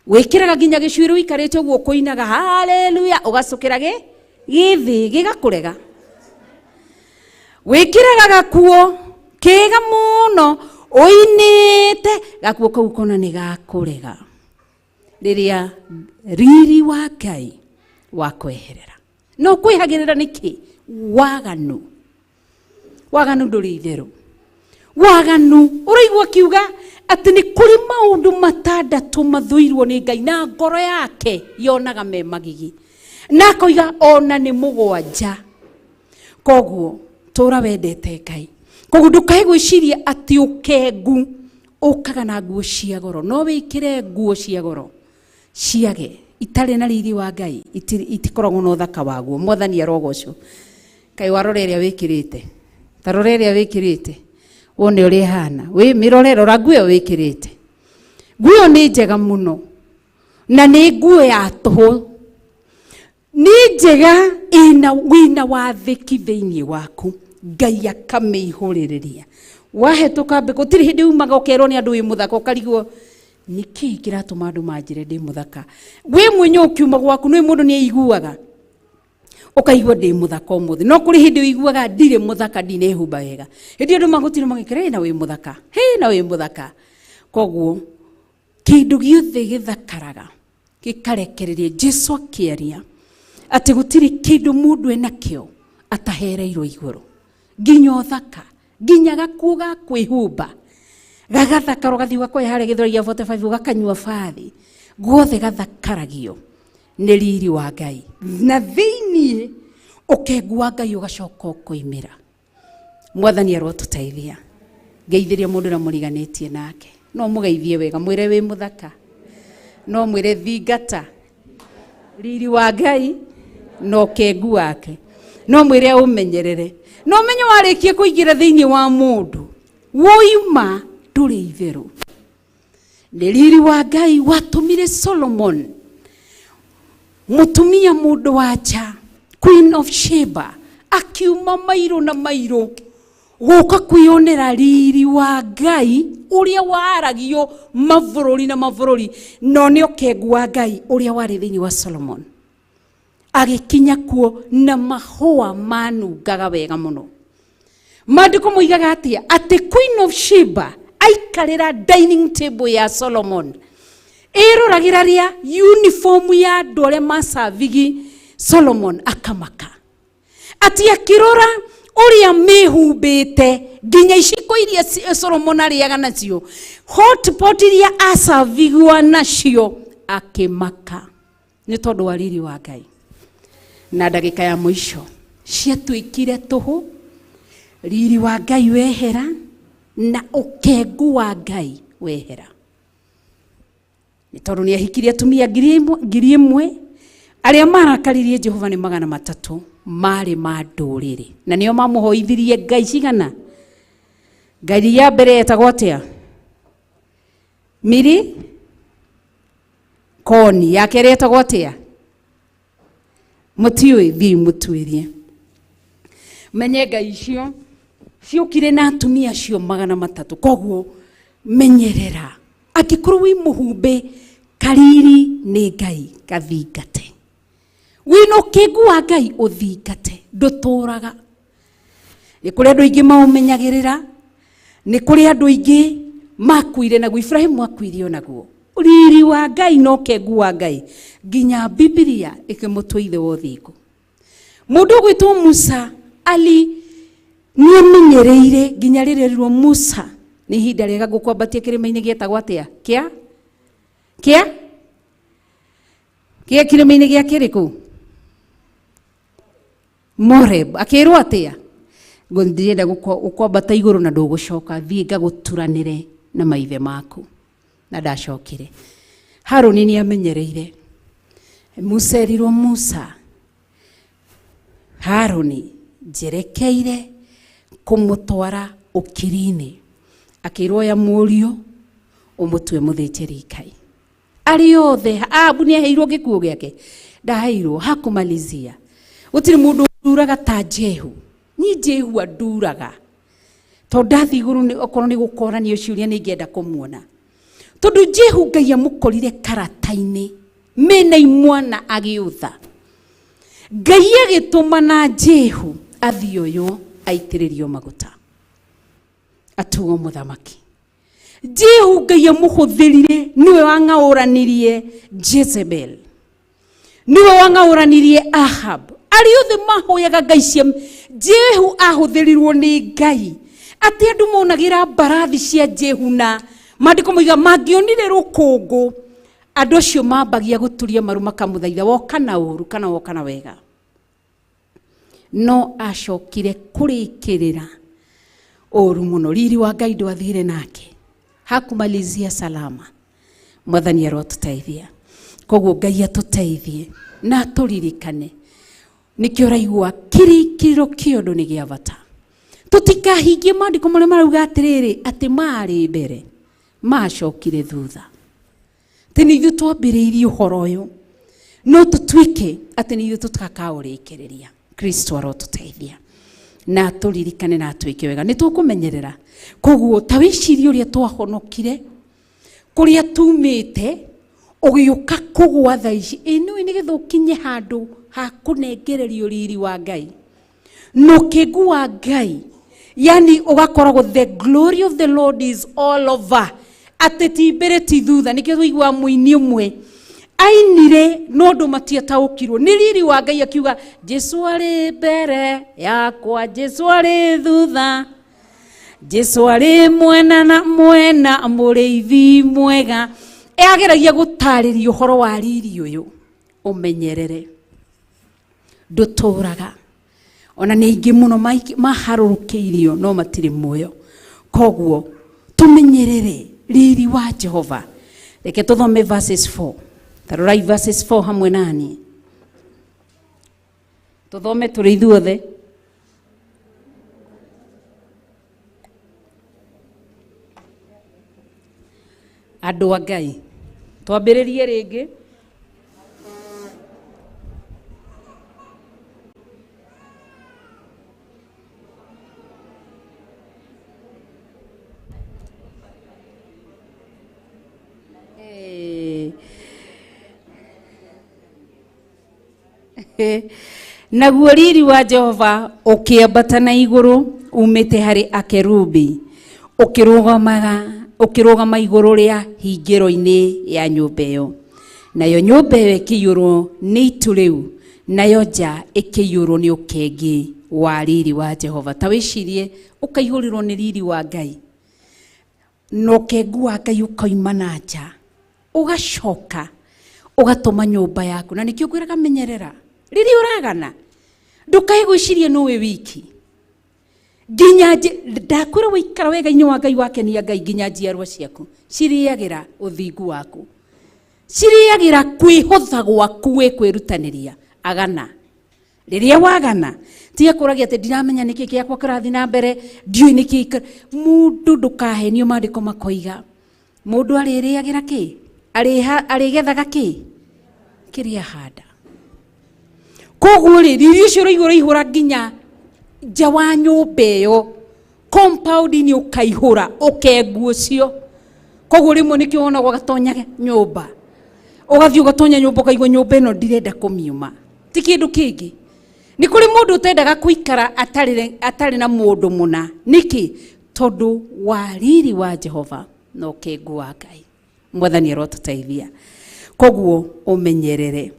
wikiraga ginya gicwiro ikarite uguo kuinaga haleluya ugacukira githi gigakurega wikiraga gakuo kega muno oinite gakuo kau kona ni gakurega riria riri wa Ngai wa kweherera no kwihagirira niki waganu nduri itheru waganu uraigwa kiuga ati ni kuri maundu matandatu mathuirwo ni Ngai na ngoro yake yonaga me magigi na koiga ona ni mugwanja koguo tura wendete Ngai koguo ndukaigwiciria ati ukengu ukaga na nguo cia goro no wikire nguo cia goro ciage itari na riri wa Ngai itikoragwo no thaka waguo mwathani arogocwo Kai waroreria wikirite taroreria wikirite wone uri hana we mirorero ra nguo wikirite nguo ni njega muno na ni nguo ya toho ni njega ina wina wa thiki thiini waku Ngai akameihuririria wahetuka mbe gutiri hindi umaga ukerwo ni andu wi muthaka ukarigwo niki kiratuma andu manjire ndi muthaka we mwenye ukiuma gwaku ni mundu ni aiguaga ukaigwa ndi muthaka umuthi no kuri hindi uiguaga ndire muthaka ndinehumba wega hindi andu magutire magikire na wi muthaka na wi muthaka koguo kindu giothe githakaraga gikarekereria Jesu akiaria ati gutiri kindu mundu enakio atahereirwo iguru nginya uthaka nginya gakuga kwihumba gagathakaro gathiwa kwa hare githori 45 gakanywa fathi guothe gathakaragio ni riri wa Ngai na thiini ukegua Ngai ugacoka kuimira mwathani arotutaithia ngeithiria mundu na muriganitie nake no mugeithie wega mwire wi muthaka no mwire thingata riri wa Ngai no kengu wake no mwire umenyerere no menyo warikie kuingira thiini wa mundu woima nduri itheru ni riri wa Ngai watumire Solomon mutumia mundu wacha Queen of Sheba akiuma mairo na mairo guka kwionera riri wa Ngai uria waragio mavururi na mavururi no ni okengu wa Ngai uria wari thiini wa Solomon agikinya kuo na mahua manungaga wega muno mandiko muigaga atia ati Queen of Sheba aikarira dining table ya Solomon iruragira ria uniform ya andu aria masavigi Solomon akamaka ati akirora uria mehumbite nginya iciko iria Solomon ariaga nacio hot pot iria asavigwa nacio akimaka ni tondu wa riri wa Ngai na ndagika ya mwisho ciatuikire tuhu riri wa Ngai wehera na ukengu wa Ngai wehera ni tondu ni ahikirie atumia ngiri imwe aria marakaririe Jehova ni 300 mari ma nduriri na nio mamuhoithirie Ngai cigana Ngai ya mbere etagwo atia Miri Koni ya kere etagwo atia mutiwe thi mutwirie menye Ngai icio ciukire na atumia cio 300 koguo menyerera akikorwo wi muhumbe kariri ni Ngai gathingate wino kengu wa Ngai uthingate nduturaga ni kuri andu ingi maumenyagirira ni kuri andu ingi makuire naguo Ibrahimu akuirio naguo riri wa Ngai no kengu wa Ngai nginya Biblia ikimutwithe wothingo mundu gwitwo Musa ali niamenyereire nginya ririrwo Musa ni hinda rega gukwambatia kirima-ini gietagwo atia kia kirima-ini gia kiriku Moreb. Akirwo atia ndirenda gukwambata iguru na ndugucoka thie ngaguturanire na maithe maku. Na ndacokire. Haruni ni amenyereire Musa erirwo Musa Haruni jerekeire kumutwara ukiri-ini akirwo ya murio umutwe muthinjiri Ngai ari othe Ahabu ni aheirwo gikuo giake ndaheirwo hakumalizia gutiri mundu nduraga ta Jehu ni Jehu anduraga to ndathi iguru ni okorwo ni gukorania ciuria ni ngenda kumuona tondu Jehu Ngai amukorire karata-ini mena imwana agiutha Ngai agituma na Jehu athio yo aitiririo maguta atuo muthamaki. Jehu Ngai amuhuthirire niwe wang'auranirie Jezebel, niwe wang'auranirie Ahab. Ari othe mahoyaga Ngai cia Jehu ahuthirirwo ni Ngai ati andu monagira mbarathi cia Jehu na mandiko moiga mangionire rukungu andu acio mambagia guturia maru makamuthaitha woka na uru kana woka na wega. No acokire kurikirira uru muno riri wa Ngai ndwathire nake hakumalizia salama. Mwathani arotuteithia koguo Ngai atuteithie na turirikane nikio raigua kirikiro kiondo ni gia bata tutikahingie mandiko maria marauga atiriri ati mari mbere macokire thutha tini ithu twambiriirie uhoro uyu no tutwike ati ni ithu tutakaurikiriria. Kristo arotuteithia na turirikane na twike wega ni tukumenyerera koguo ta wicirie uria twahonokire kuria tumite ugiuka kugwa thaici inu ni githukinye handu ha kunengererio riri wa Ngai no kigua Ngai yani ugakoragwo the glory of the Lord is all over ateti mbere ti thutha nikio tuigwa muini umwe ainire no ndu matiataukirwo ni riri wa Ngai akiuga Jesu ari mbere yakwa Jesu ari thutha Jesu ari mwena na mwena muriithi mwega ageragia gutariria uhoro wa riri uyu umenyerere nduturaga ona ni ingi muno maharurukeirio no matiri muoyo koguo tumenyerere riri wa Jehova. Reke tuthome verses 4 tarorai verses 4 hamwe nani tuthome turi ithuothe. Andu a Ngai twambiririe ringi naguo riri wa Jehova ukiambata na iguru umite hari akerubi ukirugama iguru ria hingiro-ini ya nyumba iyo nayo nyumba iyo ikiyurwo ni itu riu nayo nja ikiyurwo ni ukengi wa riri wa Jehova. Ta wicirie ukaihurirwo ni riri wa Ngai no kengu wa Ngai ukaima na nja ugacoka ugatuma nyumba yaku na nikio kwiraga menyerera riri uragana ndukae gwicirie nowe wiki ginya ndakwira wikara wega inyo wa Ngai wake ni Ngai ginya njiarwa ciaku ciriagira uthingu waku ciriagira kwihotha gwaku we kwirutaniria agana riria wagana tia kuragia ati ndiramenya niki giakwa kirathi na mbere ndiui niki mundu ndukahenio mandiko makoiga mundu aririagira ki arigethaga ki kiria handa koguo riri cio iguru ihura ginya nja wa nyumba iyo compound ni ukaihura ukenguo cio koguo rimwe nikio wona gwagatonya nyumba ugathii ugatonya nyumba ukaigwa nyumba ino ndirenda kumiuma ti kindu kingi ni kuri mundu utendaga kuikara atari na mundu muna niki tondu wa riri wa Jehova no kengu wa Ngai. Mwathani arotuteithia koguo umenyerere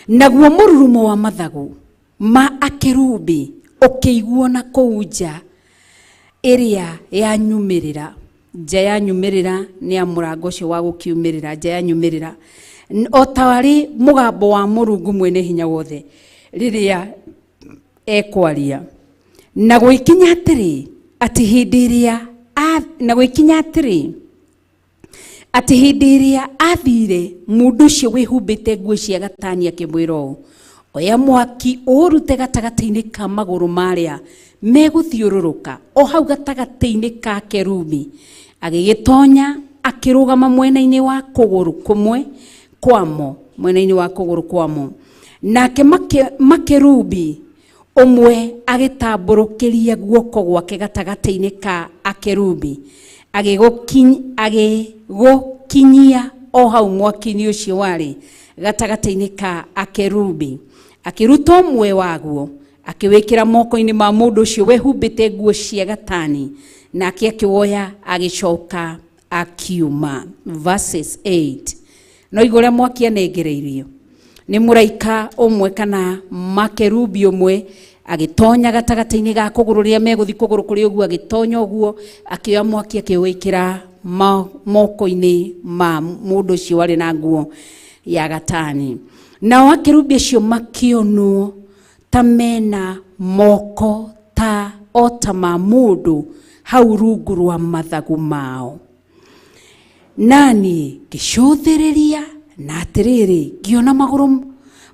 naguo mururumo wa mathagu ma akerubi ukiiguo na kuu nja ĩrĩa yanyumĩrĩra, nja yanyumĩrĩra nĩ ya mũrango ũcio wa gũkiumĩrĩra, nja yanyumĩrĩra o ta warĩ mũgambo wa Mũrungu mwene hinya wothe rĩrĩa ekwaria na gwĩkinya atĩrĩ atĩ hĩndĩ ĩrĩa na gwĩkinya atĩrĩ atĩ hĩndĩ ĩrĩa athire mũndũ ũcio wĩhumbĩte nguo cia gatani akĩmwĩra ũũ, oya mwaki ũrute gatagatĩ-inĩ ka magũrũ marĩa megũthiũrũrũka o hau gatagatĩ-inĩ ka kerubi. Agĩgĩtonya akĩrũgama mwena-inĩ wa kũgũrũ kũmwe kwamo, mwena-inĩ wa kũgũrũ kwamo, nake makerubi ũmwe agĩtambũrũkĩria guoko gwake gatagatĩ-inĩ ka akerubi agĩgũkinyia o hau mwaki-inĩ ũcio warĩ gatagatĩ-inĩ ka akerubi. Akĩruta ũmwe waguo akĩwĩkĩra moko-inĩ ma mũndũ ũcio wehumbĩte nguo cia gatani, nake akĩwoya agĩcoka akiuma. Verses 8. No igũrĩa mwaki anengereirio nĩ mũraika ũmwe kana makerubi ũmwe agĩtonya gatagatĩ-inĩ ga kũgũrũ rĩrĩa megũthiĩ kũgũrũ kũrĩa ũguo, agĩtonya ũguo akĩoya mwaki akĩwĩkĩra moko-inĩ ma mũndũ ũcio warĩ na nguo ya gatani. Nao akerubi acio makĩonwo ta mena moko o ta ma mũndũ hau rungu rwa mathagu mao. Nani ngĩcũthĩrĩria na atĩrĩrĩ ngĩona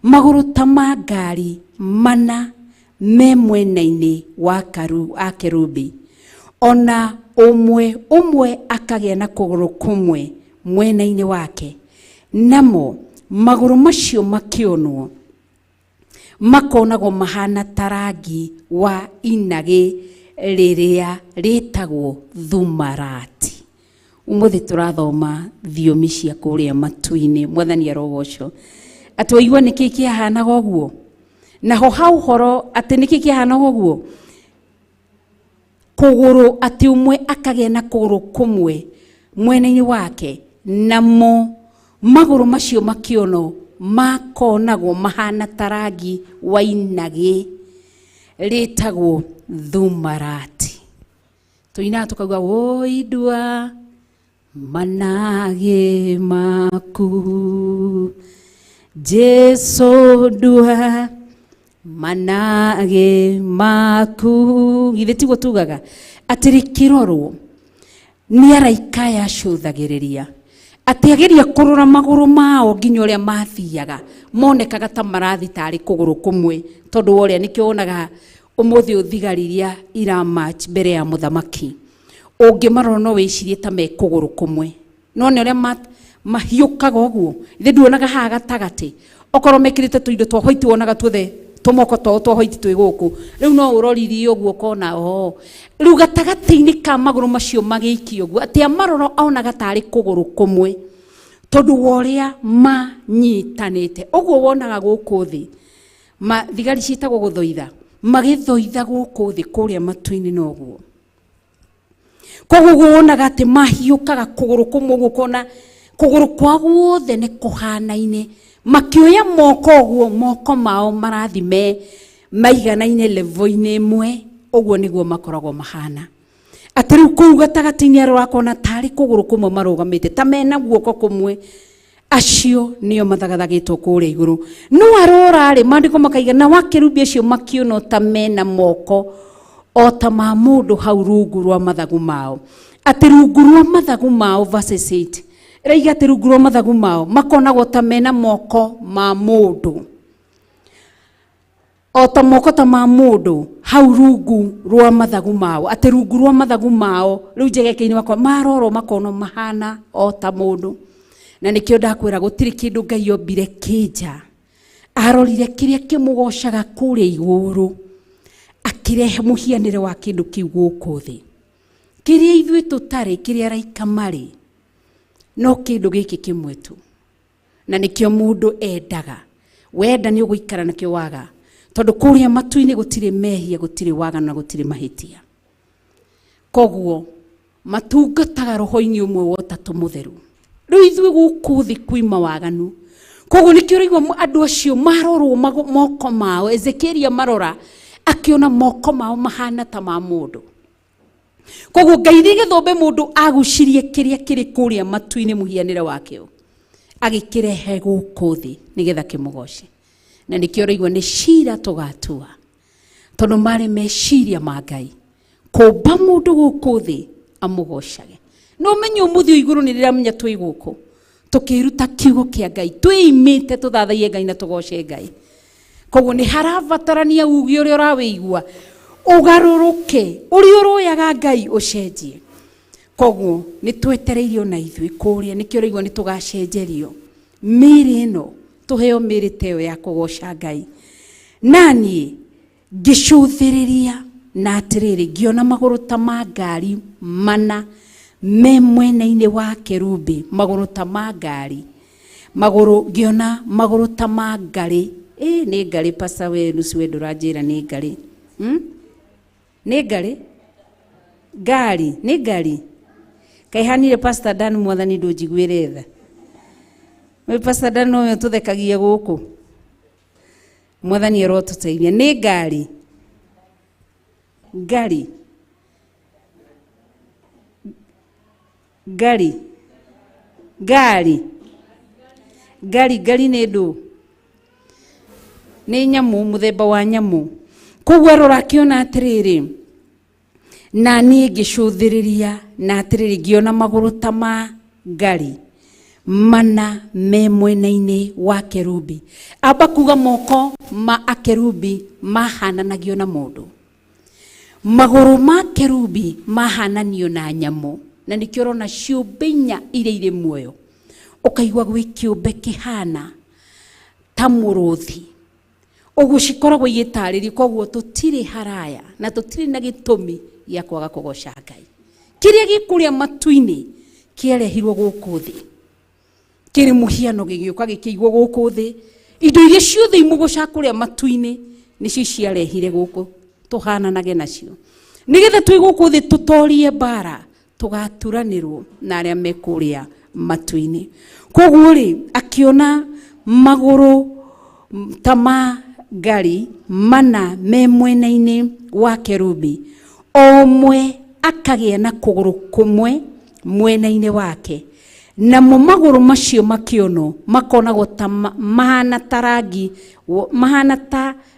magũrũ ta ma ngari mana me mwena-inĩ wa akerubi, ona ũmwe akagĩa na kũgũrũ kũmwe mwena-inĩ wake. Namo magũrũ macio makĩonwo makonagwo mahana ta rangi wa inagĩ rĩrĩa rĩtagwo thumarati. Umuthi tũrathoma thiomi cia kũrĩa matu-inĩ. Mwathani arogocwo. Atĩ waigua nĩkĩ kĩahanaga ũguo, naho hau horo atĩ nĩkĩ kĩahanaga ũguo, kũgũrũ atĩ ũmwe akagĩa na kũgũrũ kũmwe mwena-inĩ wake, namo magũrũ macio makĩonwo makonagwo mahana ta rangi wa inagĩ rĩtagwo thumarati. Tũinaga tũkauga woindua managĩ maku Jesu ndua managĩ maku. Githĩ tiguo tugaga atĩ rĩkĩrorwo nĩ araika yacũthagĩrĩria atĩ ageria kũrora magũrũ mao nginya ũrĩa mathiaga monekaga ta marathi tarĩ kũgũrũ kũmwe, tondũ ũrĩa nĩkĩo wonaga ũmũthĩ ũthigariria iramatch mbere ya mũthamaki. Ũngĩmarora no wĩcirie ta me kũgũrũ kũmwe, no nĩ ũrĩa mahiũkaga ũguo. Ithe nduonaga haha gatagatĩ okorwo mekĩrĩte tũindo twa white wonaga tuothe tũmoko twao twa white twĩ gũkũ. Rĩu no ũroririe ũguo kona rĩu gatagatĩ-inĩ ka magũrũ macio magĩikio ũguo atĩ amarora onaga tarĩ kũgũrũ kũmwe, tondũ ũrĩa manyitanĩte. Ũguo wonaga gũkũ thĩ thigari ciĩtagwo gũthoitha, magĩthoitha gũkũ thĩ kũrĩa matu-inĩ noguo. Koguo wonaga atĩ mahiũkaga kũgũrũ kũmwe ũguo, kona kũgũrũ kwa guothe nĩ kũhanaine, makĩoya moko ũguo, moko mao marathi maiganaine level-inĩ ĩmwe. Ũguo nĩguo makoragwo mahana. Atĩ rĩu kũu gatagatĩ-inĩ arora kona tarĩ kũgũrũ kũmwe marũgamĩte ta mena guoko kũmwe. Acio nĩo mathagathagĩtwo kũrĩa igũrũ. No arora rĩ, maandĩko makaiga na wakerubi acio makĩonwo ta mena moko o ta ma mũndũ hau rungu rwa mathagu mao. Atĩ rungu rwa mathagu mao, verses 8, raiga atĩ rungu rwa mathagu mao makonagwo ta mena moko ma mũndũ, o ta moko ta ma mũndũ hau rungu rwa mathagu mao. Atĩ rungu rwa mathagu mao rĩu njegeke-inĩ wakwa marorwo makonwo mahana o ta mũndũ. Na nĩkĩo ndakwĩra gũtirĩ kĩndũ Ngai ombire kĩnja arorire kĩrĩa kĩmũgocaga kũrĩa igũrũ, akĩrehe mũhianĩre wa kĩndũ kĩu gũkũ thĩ. Kĩrĩa ithuĩ tũtarĩ, kĩrĩa araika marĩ, no kĩndũ gĩkĩ kĩmwe tu. Na nĩkĩo mũndũ endaga. Wenda nĩ ũgũikara nakĩo waga, tondũ kũrĩa matu-inĩ gũtirĩ mehia, gũtirĩ waga na gũtirĩ mahĩtia. Koguo matungataga roho-inĩ ũmwe wa Ũtatũ Mũtheru. Rĩu ithuĩ gũkũ thĩ kwĩ mawaganu. Koguo nĩkĩo ũraigua andũ acio marorwo moko mao, Ezekiel marora akĩona moko mao mahana ta ma mũndũ. Koguo Ngai nĩgĩthũmbe mũndũ agucirie kĩrĩa kĩrĩ kũrĩa matu-inĩ mũhianĩre wakĩo agĩkĩrehe gũkũ thĩ nĩgetha kĩmũgoce. Na nĩkĩo ũraigua nĩ cira tũgatua tondũ marĩ meciria ma Ngai kũmba mũndũ gũkũ thĩ amũgocage. No menye ũmũthĩ igũrũ nĩ rĩramenya twĩ gũkũ tũkĩruta kiugo kĩa Ngai twĩimĩte tũthathaie Ngai na tũgoce Ngai. Koguo nĩ harabatarania uge ũrĩa ũrawĩigua ugarũrũke ũrĩa ũroyaga Ngai ũcenjie. Koguo nĩ twetereirio na ithuĩ kũrĩa nĩkĩo ũraigua nĩ tũgacenjerio mĩĩrĩ ĩno tũheo mĩĩrĩ ta ĩyo ya kũgoca Ngai. Naniĩ ngĩcũthĩrĩria na atĩrĩrĩ ngĩona magũrũ ta ma ngari mana me mwena-inĩ wa kerubi, magũrũ ta ma ngari, magũrũ ngĩona magũrũ ta ma ngarĩ. Nĩ ngarĩ pasa we nusu we ndũranjĩra nĩ ngarĩ. Nĩ ngarĩ? Ngari, nĩ ngari. Kai hanire Pastor Dan mwathani ndũnjiguĩre tha. We Pastor Dan ũyũ tũthekagia gũkũ. Mwathani arotũteithia. Nĩ ngari. Ngari. Ngari. Ngari. Ngari nĩ ndũ. Nĩ nyamu mũthemba wa nyamu. Koguo rũrakĩona atĩrĩrĩ na niĩ ngĩcũthĩrĩria na atĩrĩrĩ ngĩona magũrũ ta ma ngari mana me mwena-inĩ wa kerubi. Amba kuga moko ma akerubi mahananagio na mũndũ. Magũrũ ma kerubi mahananio na nyamũ. Na nĩkĩo ũrona ciũmbe inya iria irĩ muoyo. Ũkaigua gwĩ kĩũmbe kĩhana ta mũrũthi. Ũguo cikoragwo igĩtarĩrio. Koguo tũtirĩ haraya na tũtirĩ na gĩtũmi gĩa kwaga kũgoca Ngai. Kĩrĩa gĩkũrĩa matu-inĩ kĩarehirwo gũkũ thĩ. Kĩrĩ mũhiano gĩgĩũka gĩkĩigwo gũkũ thĩ. Indo iria ciothe imũgoca kũrĩa matu-inĩ nĩcio ciarehire gũkũ tũhananage nacio. Nĩgetha twĩ gũkũ thĩ tũtorie mbara tũgaturanĩrwo na arĩa me kũrĩa matu-inĩ. Koguo rĩ akĩona magũrũ ta ma ngari mana me mwena-inĩ wa kerubi. O ũmwe akagĩa na kũgũrũ kũmwe mwena-inĩ wake. Namo magũrũ macio makĩonwo makonagwo ta mahana ta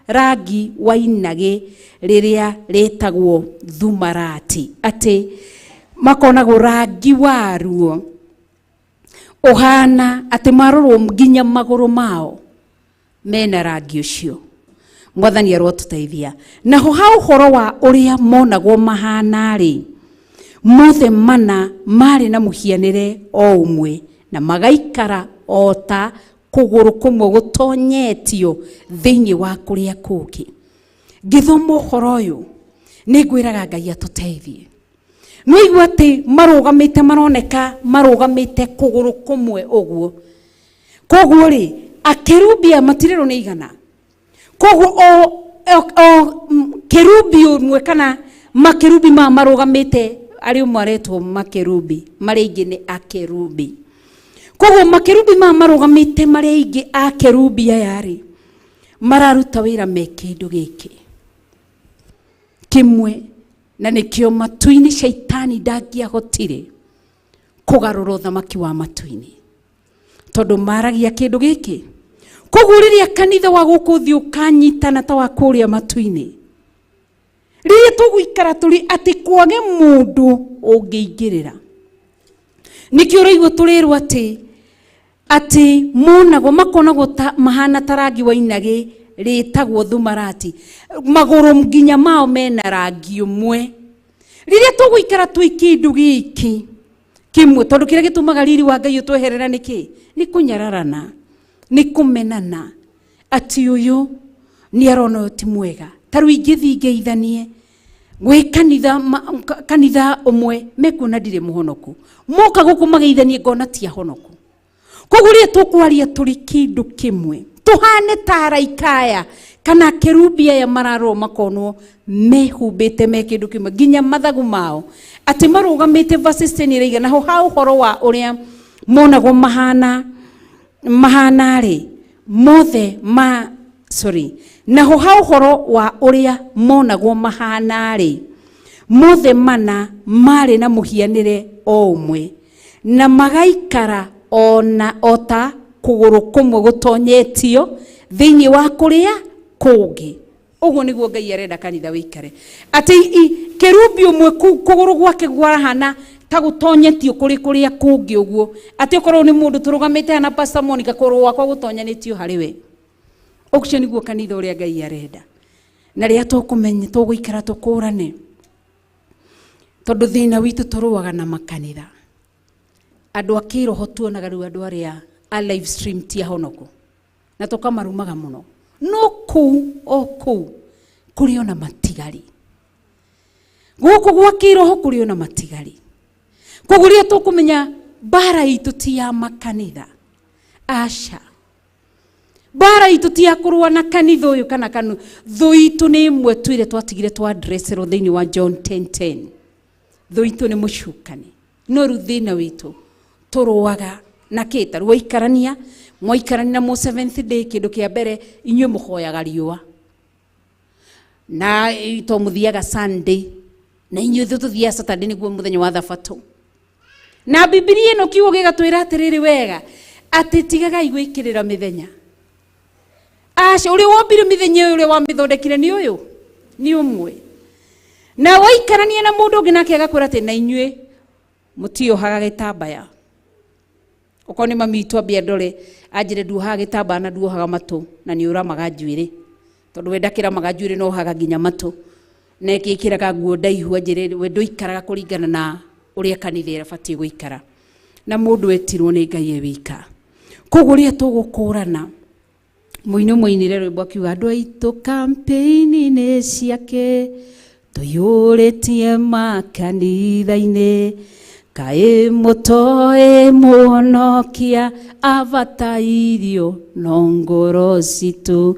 rangi wa inagĩ rĩrĩa rĩtagwo thumarati. Atĩ makonagwo rangi waruo ũhana atĩ marorwo nginya magũrũ mao mena rangi ũcio. Mwathani arotũteithia. Naho ha ũhoro wa ũrĩa monagwo mahana rĩ, mothe mana marĩ na mũhianĩre o ũmwe na magaikara o ta kũgũrũ kũmwe gũtonyetio thĩinĩ wa kũrĩa kũngĩ. Ngĩthoma ũhoro ũyũ nĩ ngwĩraga Ngai atũteithie. Nĩ igua atĩ marũgamĩte maroneka marũgamĩte kũgũrũ kũmwe ũguo. Koguo rĩ akerubi matirĩrwo nĩ igana. Koguo o kerubi ũmwe kana makerubi marũgamĩte arĩ ũmwe aretwo makerubi marĩa ingĩ nĩ akerubi. Koguo makerubi marũgamĩte marĩa ingĩ akerubi aya rĩ mararuta wĩra me kĩndũ gĩkĩ kĩmwe. Na nĩkĩo matu-inĩ shaitani ndangĩahotire kũgarũra ũthamaki wa matu-inĩ tondũ maragia kĩndũ gĩkĩ. Koguo rĩrĩa kanitha wa gũkũ thĩ ũkanyitana ta wa kũrĩa matu-inĩ, rĩrĩa tũgũikara tũrĩ atĩ kwage mũndũ ũngĩingĩrĩra. Nĩkĩo ũraigua tũrĩrwo atĩ monagwo makonagwo ta mahana ta rangi wa inagĩ rĩtagwo thumarati. Magũrũ nginya mao mena rangi ũmwe. Rĩrĩa tũgũikara twĩ kĩndũ gĩkĩ kĩmwe, tondũ kĩrĩa gĩtũmaga riri wa Ngai ũtweherera nĩkĩ? Nĩ kũnyararana, nĩ kũmenana atĩ ũyũ nĩ arona ũyũ ti mwega. Ta rĩu ingĩthiĩ ngĩithanie gwĩ kanitha ũmwe mekuona ndirĩ mũhonoku, moka gũkũ mageithanie ngona ti ahonoku. Koguo rĩrĩa tũkwaria tũrĩ kĩndũ kĩmwe tuhane ta araika aya kana kerubi aya mararwo makonwo mehumbĩte me kĩndũ kĩmwe nginya mathagu mao atĩ marũgamĩte verses 10 ĩraiga. Naho ha ũhoro wa ũrĩa monagwo mahana rĩ mothe naho ha ũhoro wa ũrĩa monagwo mahana rĩ mothe mana marĩ na mũhianĩre o ũmwe na magaikara ona ota kũgũrũ kũmwe gũtonyetio thĩinĩ wa kũrĩa kũngĩ. Ũguo nĩguo Ngai arenda kanitha wĩikare. Atĩ kerubi ũmwe kũgũrũ gwake kwarahana ta gũtonyetio kũrĩa kũngĩ ũguo. Atĩ okorwo nĩ mũndũ tũrũgamĩte na Pastor Monica kũgũrũ gwakwa gũtonyanĩtio harĩ we. Ũcio nĩguo kanitha ũrĩa Ngai arenda. Na rĩrĩa tũkũmenya tũgũikara tũkũrane. Tondũ thĩna witũ tũrũaga na makanitha. Andũ a kĩroho tuonaga rĩu andũ arĩa a live stream ti ahonoku. Na tũkamarumaga mũno. No kũu kũrĩ ona matigari. Gũkũ gwa kĩroho kũrĩ ona matigari. Koguo rĩrĩa tũkũmenya bara itũ ti ya makanitha. Aca. Bara itũ ti ya kũrũa na kanitha ũyũ kana kanu. Thũ itũ nĩ ĩmwe tu ĩrĩa twatigire twa addressero thĩinĩ wa John 10:10. Thũ itũ nĩ mũcukani. No rĩu thĩna witũ tũrũaga na kĩta rũikarania mwaikarania na mo 7th day kĩndũ kĩa mbere inyuĩ mũhoyaga riũa na to mũthiaga Sunday na inyuĩ tũthiaga Saturday nĩguo mũthenya wa Thabatũ. Na Biblia ĩno kiugo gĩgatwĩra atĩrĩrĩ wega atĩ tigaga igwĩkĩrĩra mĩthenya. Aca ũrĩa wombire mĩthenya ũrĩa wamĩthondekire nĩ ũyũ nĩ ũmwe. Na waikarania na mũndũ ũngĩ nake agakwĩra atĩ na inyuĩ mũtiohaga gĩtambaya. Okone mami twambia ndore anjire nduohaga gĩtambaya na nduohaga matũ na nĩ ũramaga njuĩrĩ. Tondũ wenda kĩramaga njuĩrĩ no haga nginya matũ. Na ĩkĩkĩraga nguo ndaihu anjire we ndũikaraga kũringana na ũrĩa kanitha ĩrabatie gũikara. Na mũndũ etirwo nĩ Ngai ewika. Koguo rĩrĩa tũgũkũrana mũino mũinire rwĩmbo akiuga andũ aitũ campaign-inĩ ciake tũiyũrĩtie makanitha-inĩ kaĩ mũtoĩ mũhonokia abatairio no ngoro citũ.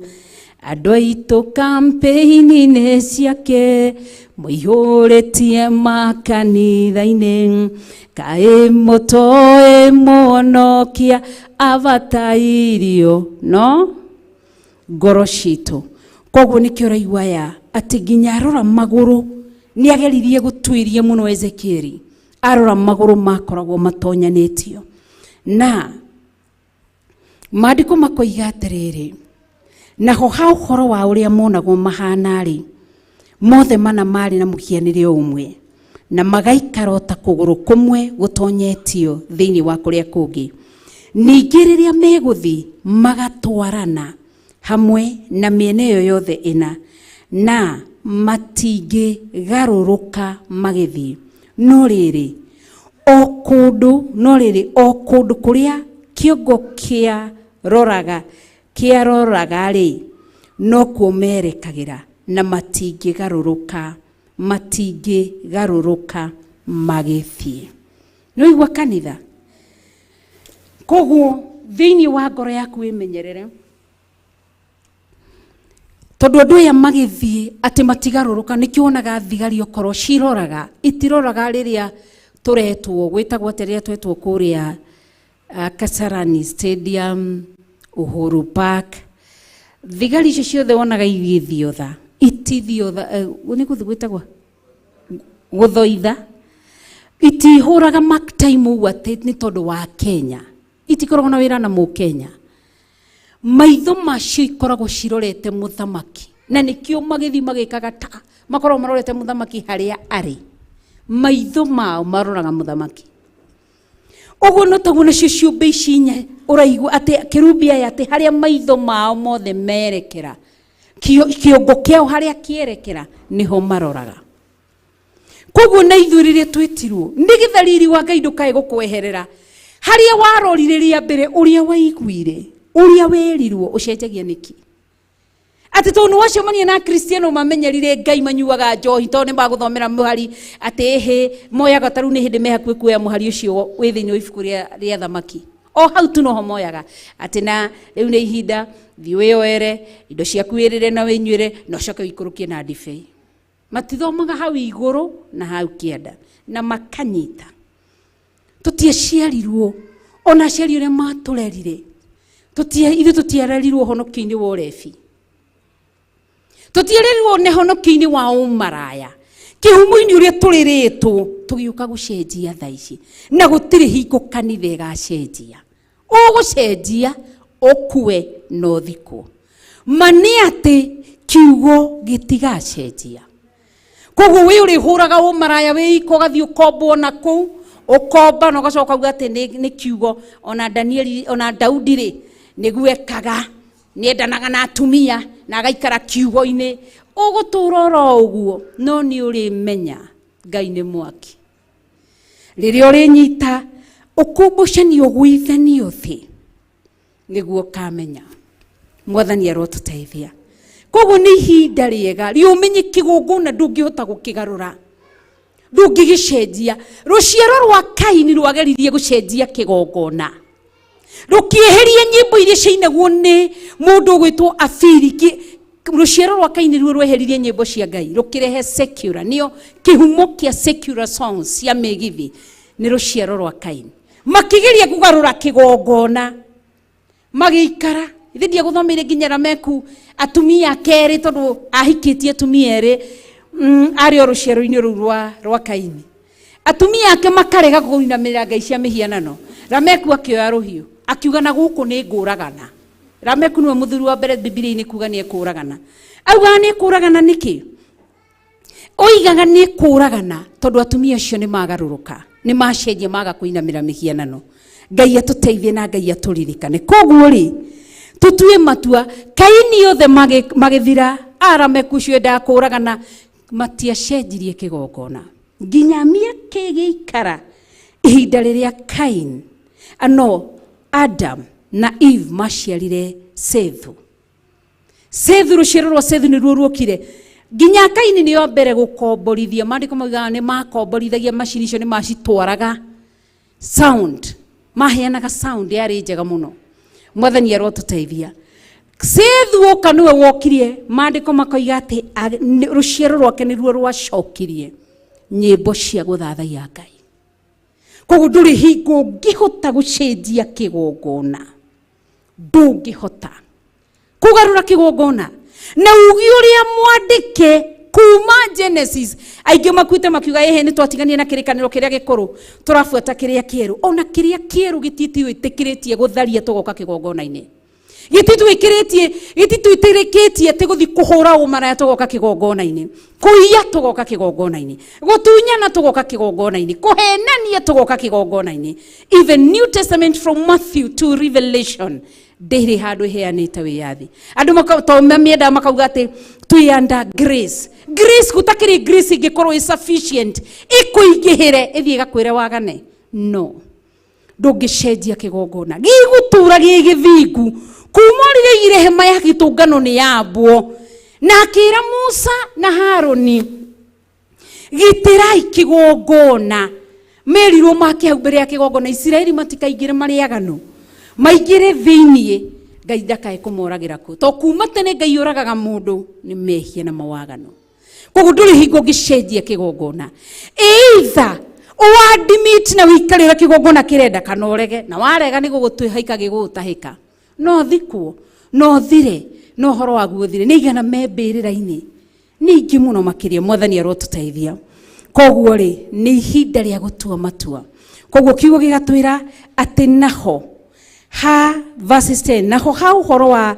Andũ aitũ campaign-inĩ ciake mũiyũrĩtie makanitha-inĩ kaĩ mũtoĩ mũhonokia abatairio no ngoro citũ. Koguo nĩkĩo ũraigua aya atĩ nginya arora magũrũ nĩ ageririe gũtuĩria mũno Ezekieli. Arora magũrũ makoragwo matonyanĩtio. Na maandĩko makoiga atĩrĩrĩ naho ha ũhoro wa ũrĩa monagwo mahana-rĩ mothe mana marĩ na mũhianĩre ũmwe na magaikara ta kũgũrũ kũmwe gũtonyetio thĩinĩ wa kũrĩa kũngĩ. Ningĩ rĩrĩa megũthiĩ magatwarana hamwe na mĩena ĩyo yothe ĩna na matingĩgarũrũka magĩthiĩ. No rĩrĩ o kũndũ kũrĩa kĩongo kĩaroraga-rĩ no kuo merekagĩra na matingĩgarũrũka magĩthiĩ. Nĩũigua kanitha? Koguo thĩinĩ wa ngoro yaku wĩmenyerere. Tondũ andũ aya magĩthiĩ atĩ matigarũrũka nĩkĩo wonaga thigari okorwo ciroraga itiroraga rĩrĩa tũretwo gwĩtagwo atĩ rĩrĩa twetwo kũrĩa Kasarani Stadium, Uhuru Park. Thigari icio ciothe wonaga itithiotha nĩ gwĩtagwo gũthoitha itihũraga mark time ũguo atĩ nĩ tondũ wa Kenya. Itikoragwo na wĩra na Mũkenya. Maitho macio ikoragwo cirorete mũthamaki na nĩkĩo magĩthiĩ magĩkaga ta makoragwo marorete mũthamaki harĩa arĩ. Maitho mao maroraga mũthamaki. Ũguo no taguo nacio ciũmbe ici inya ũraigua atĩ kerubi aya atĩ harĩa maitho mao mothe merekera kĩongo kĩao harĩa kĩerekera niho maroraga. Koguo na ithuĩ rĩrĩa twĩtirwo nĩgetha riri wa Ngai ndũkae gũkweherera harĩa warorirĩria mbere ũrĩa waiguire ũrĩa werirwo ũcenjagia nĩki. Atĩ tondũ wacemania na Kristiano mamenyerire Ngai manyuaga njohi tondũ nĩ magũthomera mũhari atĩ hĩ moyaga tarũ nĩ hĩndĩ mehakuĩ kuoya mũhari ũcio wĩ thĩinĩ wa ibuku rĩa thamaki. O hau tu noho moyaga atĩ na rĩu nĩ ihinda thiĩ wĩyoere indo ciaku wĩrĩre na wĩnyuĩre na ũcoke wĩikũrũkie na ndibei. Matithomaga hau igũrũ na hau kĩanda na makanyita. Tũtiaciarirwo ona aciari ũrĩa matũrerire ithuĩ tũtiarerirwo ũhonokio-inĩ wa ũrebi. Tũtiarerirwo nĩ ũhonokio-inĩ wa ũmaraya. kihumo-ini uria turiritwo tugiuka gucenjia thaa ici na gutiri hingo kanitha igacenjia ugucenjia ukue no thiko mani ati kiugo gitigacenjia koguo we uri huraga umaraya we iko gathi ukombo na ku ukomba no gacoka uga ati ni kiugo ona Danieli ona Daudi ri niguekaga niendanaga na atumia na agaikara kiugo-ini ugutura uguo no ni uri menya Ngai ni mwaki riria uri nyita ukumbucanio gwithanio thi niguo kamenya mwathani arotuteithia koguo ni ihinda riega riumenye kigongona ndungihota gukigarura ndungigicenjia ruciaro rwa Kaini rwageririe gucenjia kigongona rukieherie nyimbo iria ciinagwo ni mundu gwitwo Afiri ruciaro rwa Kaini ruo rweheririe nyimbo cia Ngai rukirehe secular nio kihumo kia secular songs cia megithi ni ruciaro rwa Kaini makigeria kugarura kigongona magikara ithindia guthomeire nginya Lameku atumia keri tondu ahikitie atumia eri ario ruciaro-ini rwa Kaini atumia ake makarega kuinamira ngai cia mihianano Lameku akioya ruhiu akiuga na guku ni nguragana Lameku niwe muthuri wa mbere Biblia-ini kuga ni ekuragana auga ni ekuragana niki oigaga ni ekuragana tondu atumia acio ni magaruruka ni macenjia maga kuinamira mihianano Ngai atuteithie na Ngai aturirikane koguo ri tutue matua Kaini othe magithira Lameku cio enda kuragana matiacenjirie kigongona nginya miaka giikara ihinda riria Kain Adam na Eve maciarire Sethu ruciaro rwa Sethu niruo ruokire nginya Kaini niyo mbere gukomborithia mandiko mauga ni makomborithagia macini icio ni macitwaraga sound maheanaga sound yari njega muno mwathani arotuteithia Sethu oka niwe wokirie mandiko makoiga ati ruciaro rwake niruo rwacokirie nyimbo cia guthathaia Ngai koguo nduri hingo ngihota gucenjia kigongona ndungihota kugarura kigongona na ugi uria mwandike kuma Genesis aingi makuite makiuga ehe ni twatiganie na kirikaniro kiria gikuru turafuata kiria kieru ona kiria kieru gititwikiritie gutharia tugoka kigongona-ini gititwikiritie ati guthi kuhura umaraya tugoka kigongona-ini kuiya tugoka kigongona-ini gutunyana tugoka kigongona-ini kuhenania tugoka kigongona-ini even New Testament from Matthew to Revelation ndiri handu heanite wiyathi andu makaumienda makauga ati tuyanda grace gutakiri grace ingikorwo sufficient ikuingihire ithie gakwire wagane no ndungicenjia kigongona gigutura gigithingu kuma rire hema ya gitungano ni yambwo na akira Musa na Haroni gitirai kigongona merirwo make hau mbere ya kigongona Israeli matikaingire mariagano maingire thiinie Ngai ndakae kumoragira ku to kuma tene Ngai uragaga mundu ni mehia na mawagano koguo nduri hingo gicenjia kigongona either admit na wikarira kigongona kirenda kana urege na warega ni gugutwihika gigutahika no thikwo no thire no horo waguo thire ni igana membirira-ini ningi muno makiria mwathani arotuteithia koguo ri ni ihinda ria gutua matua koguo kiugo gigatwira ati naho verses 10 naho ha uhoro wa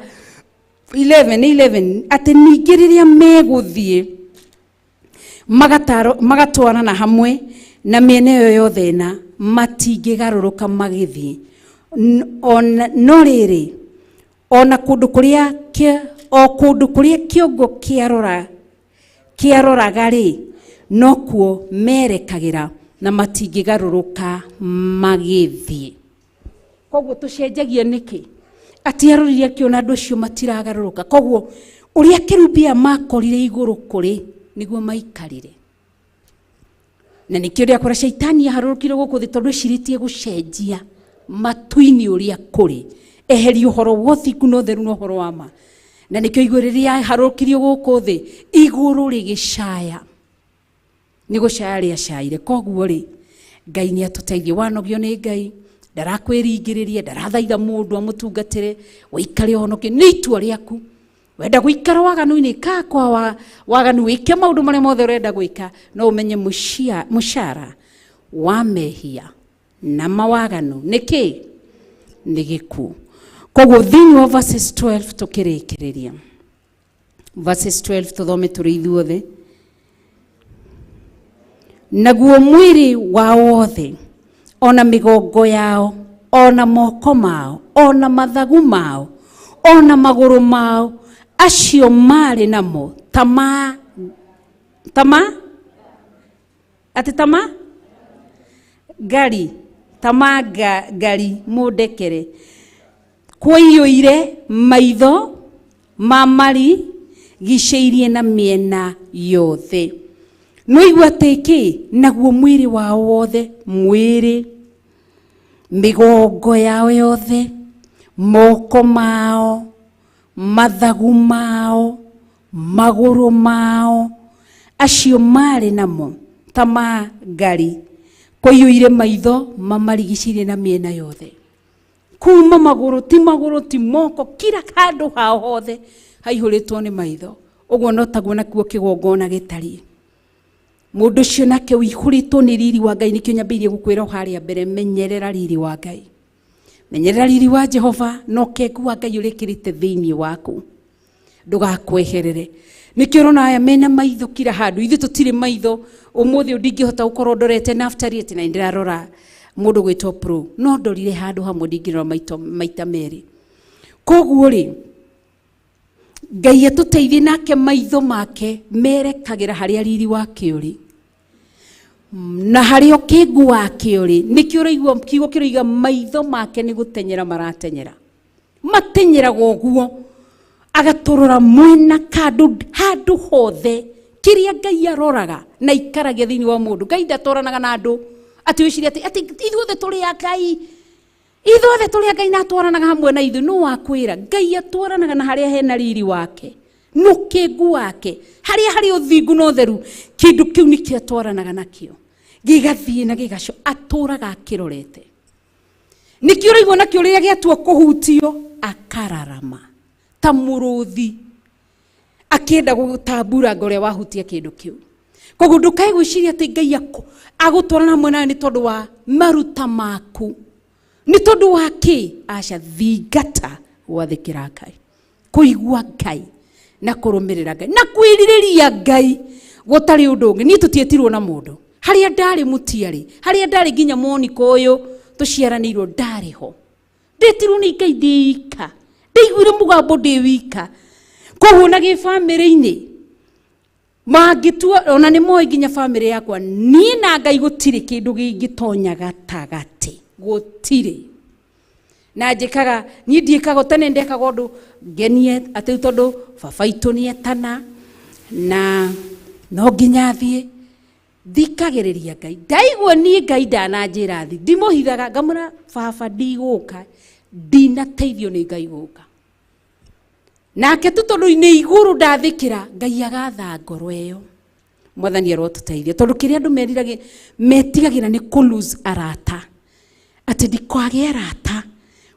11 ati ningi riria meguthie magatwarana hamwe na miene yo yothe na matingigaruruka magithie no riri ona kundu kuria kiongo kiaroraga ri no kuo merekagira na matingigaruruka magithie koguo tucenjagia niki ati aroriria kiona andu acio matiragaruruka koguo uria kerubia makorire iguru kuri niguo maikarire na nikio ria kora shaitani yaharurukire guku thi tondu ciritie gucenjia matuini uria kuri eheri uhoro wothiku no theru no horo wama na nikio iguriria harukirio guku thi iguru rigicaya ni gucaya ria caire koguo ri Ngai ni atuteithie wanogio ni Ngai ndarakwiringiriria ndarathaitha mundu amutungatire wikare honoke ni itua riaku wenda guikara waganu-ini ka kwa waganu wike maundu maria mothe urenda gwika no umenye mushara wa mehia na mawaganu niki ni gikuũ. Koguo thiini wa verses 12 tukirikiriria verses 12 tuthome turi ithuothe. Naguo mwiri wa wothe ona migongo yao ona moko mao ona mathagu mao ona maguru mao acio mari namo tama gari gari mundekere kwoiyũire maitho mamari gicĩirie na miena yothe. Noigua tiki naguo mwiri wao wothe mwiri migongo yao yothe moko mao mathagu mao maguru mao acio mari namo tama ngari kũiyũire maitho mamarigicĩirie na miena yothe. Kuma maguru ti moko kila kando hao hothe haihũrĩtwo nĩ maitho. Ũguo no taguo nakuo kĩgongona gĩtariĩ. Mũndũ ũcio nake ũihũrĩtwo nĩ riri wa Ngai. Nĩkĩo nyambĩrĩirie gũkwĩra harĩa mbere, menyerera riri wa Ngai, menyerera riri wa Jehova no kengu wa Ngai ũrĩkĩrĩte thĩinĩ waku, ndũgakweherere. Nĩkĩo ũrona aya mena maitho kila handũ. Ithuĩ tũtirĩ maitho. Ũmũthĩ ndingĩhota gũkorwo ndorete Naftali ati na ndirarora mũndũ gwĩtwo Pro, no ndorire handũ hamwe ndingĩrora maita merĩ. Koguo rĩ, Ngai atũteithie nake maitho make merekagĩra harĩa riri wake ũrĩ na harĩa ũkĩngu wake ũrĩ. Nĩkĩo ũraigua kiugo kĩroiga maitho make nĩ gũtenyera maratenyera, matenyeraga ũguo agatũrora mwena kando handũ hothe kĩrĩa Ngai aroraga na ikaragia thĩinĩ wa mũndũ. Ngai ndatoranaga na andũ ati wĩciria ati ithuothe tũrĩ a Ngai, ithuothe tũrĩ a Ngai na atwaranaga hamwe na ithuĩ. No wakwĩra Ngai atwaranaga na harĩa hena riri wake no kĩngu wake, harĩa harĩ ũthingu na ũtheru, kĩndũ kĩu nĩkĩo atwaranaga nakĩo gĩgathiĩ na gĩgaco, atũraga akĩrorete. Nĩkĩo ũraigua nakĩo rĩrĩa gĩatua kũhutio akararama ta mũrũthi akĩenda gũtambura ngore wahutia kĩndũ kĩu. Koguo ndũkae gwĩciria atĩ Ngai agũtwarana hamwe nawe nĩ tondũ wa maruta maku, nĩ tondũ wa kĩ? Aca, thingata gwathĩkĩra Ngai, kũigua Ngai na kũrũmĩrĩra Ngai na kwĩrirĩria Ngai gũtarĩ ũndũ ũngĩ. Niĩ tũtietirwo na mũndũ. Harĩa ndarĩ mũtiarĩ, harĩa ndarĩ nginya Monica ũyũ tũciaranĩirwo ndarĩ ho. Ndetirwo nĩ Ngai ndĩ ika, ndaiguire mũgambo ndĩ wika. Koguo na gĩbamĩrĩ-inĩ mangĩtua ona nĩ moĩ nginya bamĩrĩ yakwa, niĩ na Ngai gũtirĩ kĩndũ gĩngĩtonya gatagatĩ, gũtirĩ. Na njĩkaga niĩ ndiĩkaga tene, ndekaga ũndũ ngenie atĩ tondũ baba itũ nĩ etana na no nginya thiĩ thikagĩrĩria Ngai. Ndaigua niĩ Ngai ndananjĩra thi, ndimũhithaga ngamwĩra baba ndigũka, ndinateithio nĩ Ngai gũka. Nake tu tondũ nĩ igũrũ ndathĩkĩra, Ngai agatha ngoro ĩyo. Mwathani arotũteithia tondũ kĩrĩa andũ metigagĩra nĩ kũ-lose arata, atĩ ndikagĩe arata.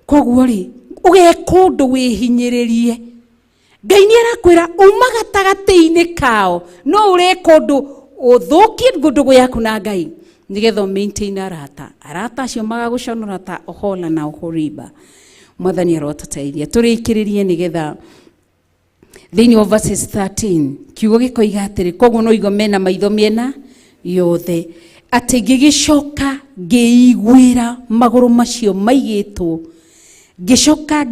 Koguo rĩ, ũgeka ũndũ wĩhinyĩrĩrie. Ngai nĩ arakwĩra uma gatagatĩ-inĩ kao, no ũreka ũndũ ũthũkie ngũndũgũ yaku na Ngai nĩgetha ũmaintain arata. Arata acio magagũconora ta Ohola na Oholiba. Mwathani arotũteithia. Tũrĩkĩrĩrie nĩgetha thĩinĩ wa verses 13 kiugo gĩkoiga atĩrĩ, koguo no igo mena maitho mĩena yothe, atĩ ngĩgĩcoka ngĩiguĩra magũrũ macio maigĩtwo, ngĩcoka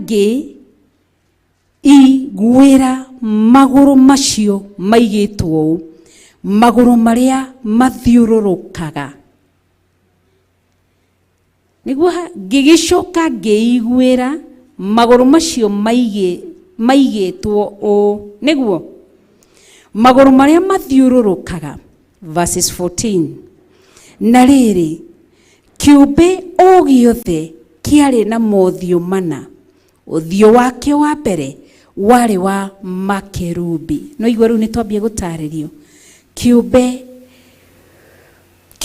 ngĩiguĩra magũrũ macio maigĩtwo, magũrũ marĩa mathiũrũrũkaga. Nĩguo ngĩgĩcoka ngĩiguĩra magũrũ macio maigĩtwo ũũ, nĩguo magũrũ marĩa mathiũrũrũkaga. Verses 14, na rĩrĩ kĩũmbe o gĩothe kĩarĩ na mothiũ mana, ũthiũ wake wa mbere warĩ wa makerubi. No igua rĩu nĩ twambie gũtarĩrio kĩũmbe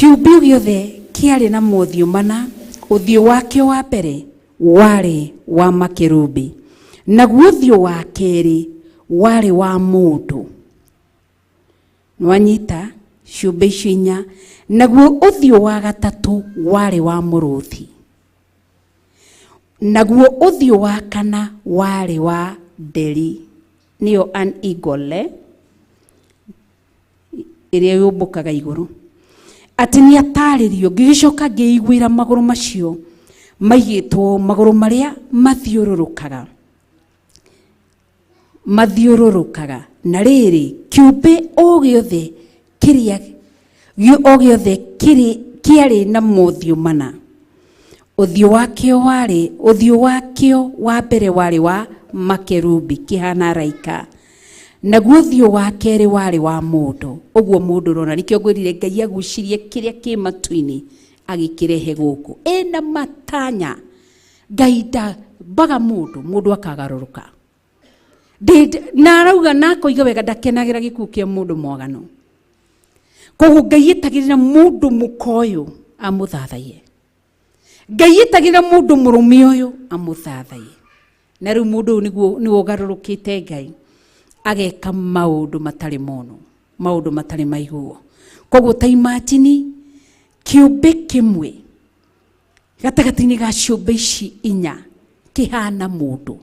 o gĩothe kĩarĩ na mothiũ mana, ũthiũ wake wa mbere warĩ wa makerubi, naguo ũthiũ wa kerĩ warĩ wa mũndũ. Nwanyita ciũmbe icio inya, naguo ũthiũ wa gatatũ warĩ wa mũrũthi, naguo ũthiũ wa kana warĩ wa nderi, nĩyo an eagle ĩrĩa yũmbũkaga igũrũ. Atĩ nĩ atarĩrio, ngĩgĩcoka ngĩiguĩra magũrũ macio maigĩtwo, magũrũ marĩa mathiũrũrũkaga. Na rĩrĩ, kĩũmbe o gĩothe kĩarĩ na mothiũ mana. Ũthiũ wakĩo wa mbere warĩ wa makerubi kĩhana araika, naguo ũthiũ wa kerĩ warĩ wa mũndũ. Ũguo mũndũ rona, nĩkĩo ngwĩrire Ngai agucirie kĩrĩa kĩ matu-inĩ agĩkĩrehe gũkũ ena matanya. Ngai ndambaga mũndũ akagarũrũka. Na arauga na akoiga wega ndakenagĩra gĩkuũ kĩa mũndũ mwaganu. Koguo Ngai etagĩrĩra mũndũ mũkoyũ amũthathaie. Ngai etagĩrĩra mũndũ mũrũme ũyũ amũthathaie. Na rĩu mũndũ ũyũ nĩguo ũgarũrũkĩte Ngai, ageka maũndũ matarĩ mono, maũndũ matarĩ maiguo. Koguo ta imagine kĩũmbe kĩmwe gatagatĩ-inĩ ga ciũmbe ici inya kĩhana mũndũ,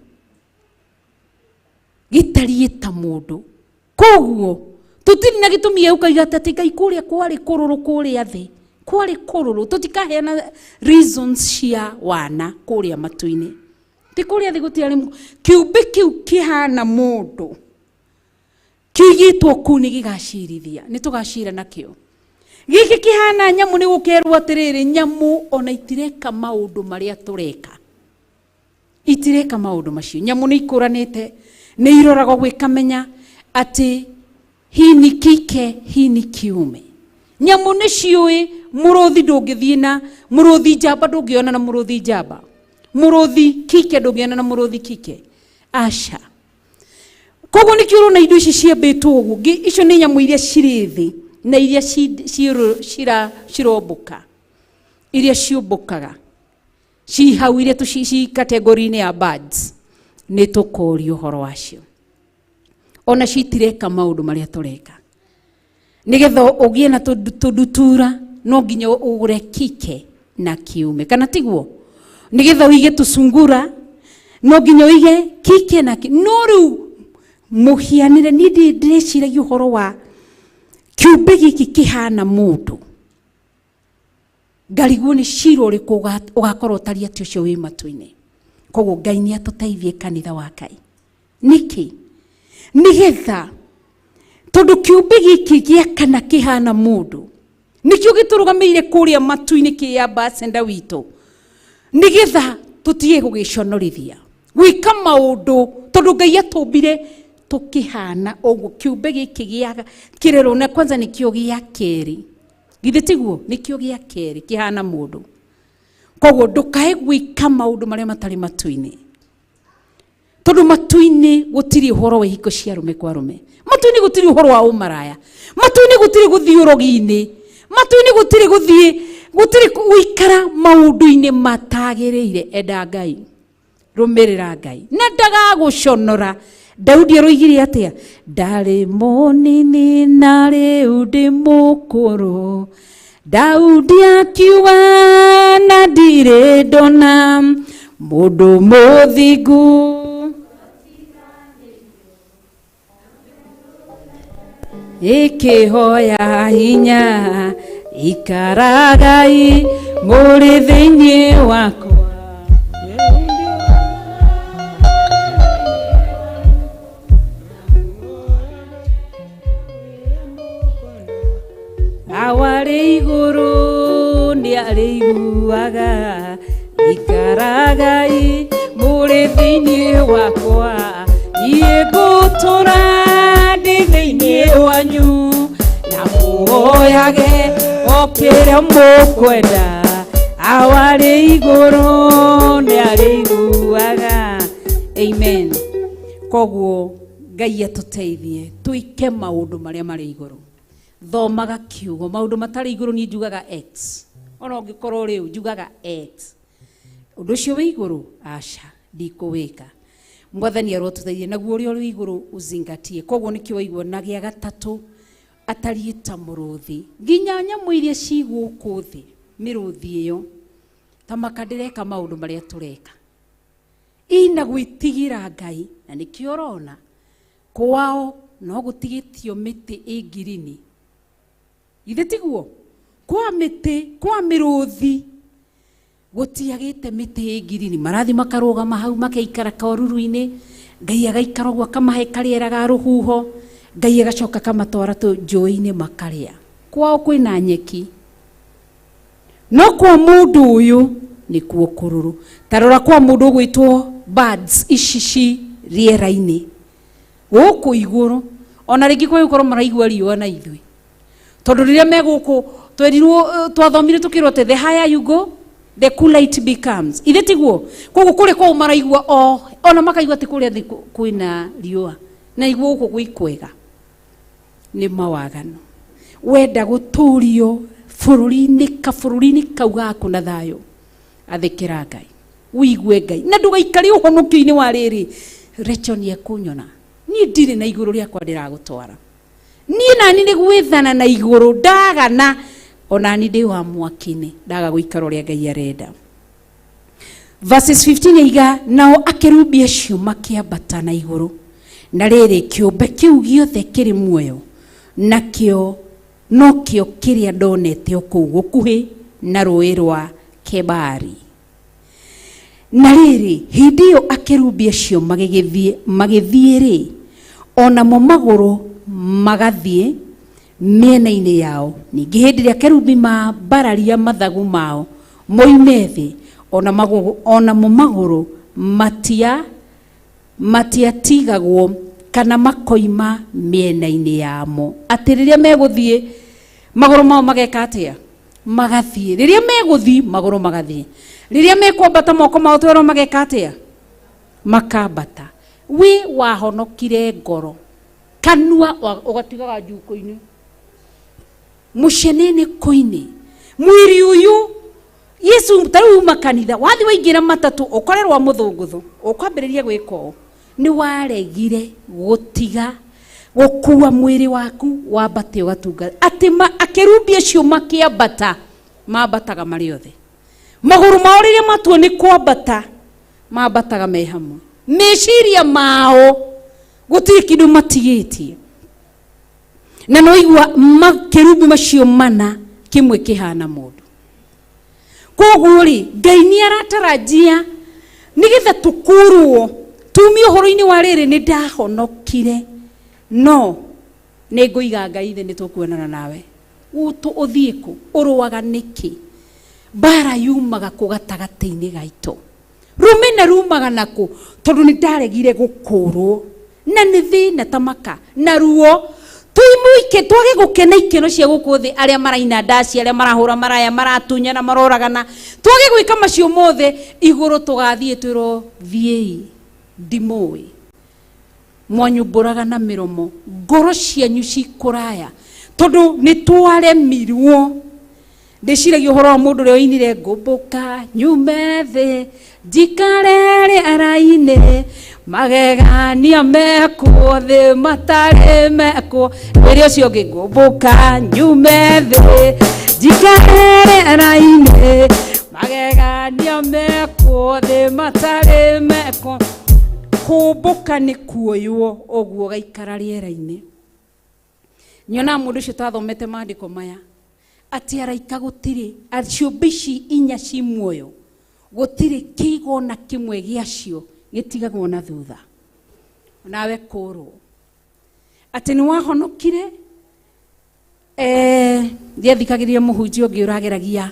gĩtariĩ ta mũndũ. Koguo tũtirĩ na gĩtũmi gĩa gũkaiga atĩ Ngai kũrĩa kwarĩ kũrũrũ kũrĩa thĩ, kwarĩ kũrũrũ. Tũtikaheana reasons cia wana kũrĩa matu-inĩ, ti kũrĩa thĩ gũtiarĩ. Kĩũmbe kĩu kĩhana mũndũ kĩigĩtwo kũu nĩ gĩgacirithia, nĩ tũgacira nakĩo. Gĩkĩ kĩhana nyamũ, nĩ gũkerwo atĩrĩrĩ, nyamũ ona itireka maũndũ marĩa tũreka, itireka maũndũ macio. Nyamũ nĩ ikũranĩte, nĩ iroragwo gwĩkamenya atĩ hii ni kike, hii ni kiume. Nyamũ nĩ ciũĩ mũrũthi ndũngĩthiĩ na mũrũthi njamba, ndũngĩona na mũrũthi njamba. Mũrũthi kike ndũngĩona na mũrũthi kike, aca. Koguo nĩkĩo ũrona indo ici ciambĩtwo ũguo. Icio nĩ nyamũ iria cirĩ thĩ na iria cirombũka, iria ciũmbũkaga, ci hau, iria ci kategori-inĩ ya birds. Nĩ tũkũũrio ũhoro wacio. Ona citireka maũndũ marĩa tũreka. Nĩgetha ũgĩe na tũndutura, no nginya ũgũre kike na kiume, kana tiguo? Nĩgetha ũige tũcungura, no nginya ũige kike na kiume. No rĩu mũhianĩre, niĩ ndĩreciragia ũhoro wa kĩũmbe gĩkĩ kĩhana mũndũ. Ngarigwo nĩ cira ũrĩkũ ũgakorwo ũtariĩ atĩ ũcio wĩ matu-inĩ. Koguo Ngai nĩ atũteithie kanitha wa Ngai. Nĩkĩ? Nĩgetha tondũ kĩũmbe gĩkĩ gĩa kana kĩhana mũndũ, nĩkĩo gĩtũrũgamĩire kũrĩa matu-inĩ kĩ ambassador witũ, nĩgetha tũtige gũgĩconorithia, gwĩka maũndũ, tondũ Ngai atũmbire tũkĩhana ũguo. Kĩũmbe gĩkĩ gĩa kĩrerwo, na kwanza nĩkĩo gĩa kerĩ, githĩ tiguo? Nĩkĩo gĩa kerĩ kĩhana mũndũ. Koguo ndũkae gwĩka maũndũ marĩa matarĩ matu-inĩ, tondũ matu-inĩ gũtirĩ ũhoro wa ihiko cia arũme kwa arũme, matu-inĩ gũtirĩ ũhoro wa ũmaraya, matu-inĩ gũtirĩ gũthiĩ ũrogi-inĩ, matu-inĩ gũtirĩ gũikara maũndũ-inĩ matagĩrĩire. Enda Ngai, rũmĩrĩra Ngai, na ndagagũconora. Daudi aroigire atĩa? Ndarĩ mũnini na rĩu ndĩ mũkũrũ, Daudi akiuga na ndirĩ ndona mũndũ mũthingu. Ikĩhoya hinya ikaragai mũrĩ thĩinĩ wakwa. Awarĩ igũrũ nĩ arĩiguaga, ikaragai mũrĩ thĩinĩ wakwa. Niĩ ngũtũra ndĩ thĩinĩ wanyu, na mũhoyage o kĩrĩa mũkwenda. Awarĩ igũrũ nĩ arĩiguaga. Amen. Koguo Ngai atũteithie twĩke maũndũ marĩa marĩ igũrũ. Thomaga kiugo, maũndũ matarĩ igũrũ niĩ njugaga X. Ona ũngĩkorwo rĩu njugaga X. Ũndũ ũcio wĩ igũrũ, aca ndikũwĩka. mwathani arotuteithia naguo uria uri iguru uzingatie. Koguo nikio waigua na gia gatatu atariĩ ta mũrũthi nginya nyamũ iria ci gũkũ thĩ mĩrũthi ĩyo ta makandireka maũndũ marĩa tũreka ina gwĩtigĩra Ngai, na nĩkĩo ũrona kwao no gũtigĩtio mĩtĩ ĩ ngirini. Ithe tiguo kwa mĩtĩ kwa mĩrũthi gũtiagĩte mĩtĩ ĩ ngirini, marathi makarũgama hau makeikara kaũruru-inĩ, Ngai agaikara ũguo akamahe karĩera ga rũhuho, Ngai agacoka kamatwara njũĩ-inĩ makarĩa. Kwao kwĩna nyeki, no kwa mũndũ ũyũ nĩkuo kũrũrũ. Tarora kwa mũndũ gwĩtwo birds ici rĩera-inĩ gũkũ igũrũ, ona rĩngĩ kwa gũkorwo maraigua riũa na ithuĩ, tondũ rĩrĩa megũkũ twerirwo twathomire tũkĩrwo the higher you go the cooler it becomes. Ithe tiguo koguo kũrĩ kwa maraigua ona makaigua ti kũrĩa thĩ kwĩna riũa na igua gũkũ gwĩ kwega. Nĩ mawagano wenda gũtũrio bũrũri-inĩ kau gaku na thayũ, athĩkĩra Ngai wigue Ngai na ndũgaikare ũhonokio-inĩ wa rĩrĩ Rachel nĩekũnyona niĩ ndirĩ na igũrũ rĩakwa ndĩragũtwara, niĩ nani nĩ gwĩthana na igũrũ ndagana, onani ndĩ wa mwaki-inĩ ndaga gũikara ũrĩa Ngai arenda. Verses 15 iga nao akerubi acio makĩambata na igũrũ, na rĩrĩ kĩũmbe kĩu gĩothe kĩrĩ muoyo nakĩo nokĩo kĩrĩa ndonete o kũu gũkuhĩ na rũĩ rwa Kebari. Na rĩrĩ hĩndĩ ĩyo akerubi acio magĩthiĩ-rĩ, onamo magũrũ magathiĩ mĩena-inĩ yao. Ningĩ hĩndĩ ĩrĩa akerubi mambararia mathagu mao moime thĩ, onamo magũrũ matiatigagwo kana makoima mĩena-inĩ yamo. Atĩ rĩrĩa megũthiĩ magũrũ mao mageka atĩa? Magathiĩ. Rĩrĩa megũthiĩ magũrũ magathiĩ. Rĩrĩa mekwambata moko mao twerwo mageka atĩa? Makambata. We wahonokire ngoro, kanua ũgatigaga njuko-inĩ, mũceneneko-inĩ, mwĩrĩ ũyũ Yesu tarĩu makanitha wathi waingĩra matatũ ũkorerwa mũthũngũthũ ũkwambĩrĩria gwĩka ũũ, nĩ waregire gũtiga gũkua mwĩrĩ waku wambate ũgatunga. Atĩ akerubi acio makĩambata mambataga marĩ othe, magũrũ mao rĩrĩa matuo nĩ kwambata mambataga me hamwe, meciria mao gũtirĩ kĩndũ matigĩtie. Na no igua makerubi macio mana kĩmwe kĩhana mũndũ. Koguo rĩ Ngai nĩ aratarajia nĩgetha tũkũrwo tumi ũhoro-inĩ wa rĩrĩ nĩ ndahonokire, no nĩ ngũiga Ngai thĩ nĩ tũkuonana nawe. Ũthiĩ kũ? Ũrũaga nĩkĩ? Mbara yumaga kũ gatagatĩ-inĩ gaitũ? Rũmena rumaga nakũ? Tondũ nĩ ndaregire gũkũrwo na nĩ thĩna ta maka na ruo tuimuike twage gũkena ikeno cia gũkũ thĩ, arĩa maraina ndaci, arĩa marahũra maraya, maratunyana, maroragana, twage gwĩka macio mothe, igũrũ tũgathiĩ twĩrwo thiĩi ndimũĩ. Mwanyumbũraga na mĩromo, ngoro cianyu cikũraya tondũ nĩ twaremirwo. Ndĩciragia ũhoro wa mũndũ ũrĩa woinire ngũmbũka nyume thĩ njikare rĩera-inĩ, magegania mekwo thĩ matarĩ mekwo. Rĩrĩa ũcio ũngĩ ngũmbũka nyume thĩ njikare rĩera-inĩ, magegania mekwo thĩ matarĩ mekwo. Kũmbũka nĩ kuoywo ũguo gaikara rĩera-inĩ. Nyona mũndũ ũcio tathomete maandĩko maya atĩ araika gũtirĩ ciũmbe ici inya ci muoyo gũtirĩ kĩigona kĩmwe gĩacio gĩtigagwo na thutha. Nawe kũrwo atĩ nĩ wahonokire. Thiathikagĩrĩria mũhunjia ũngĩ ũrageragia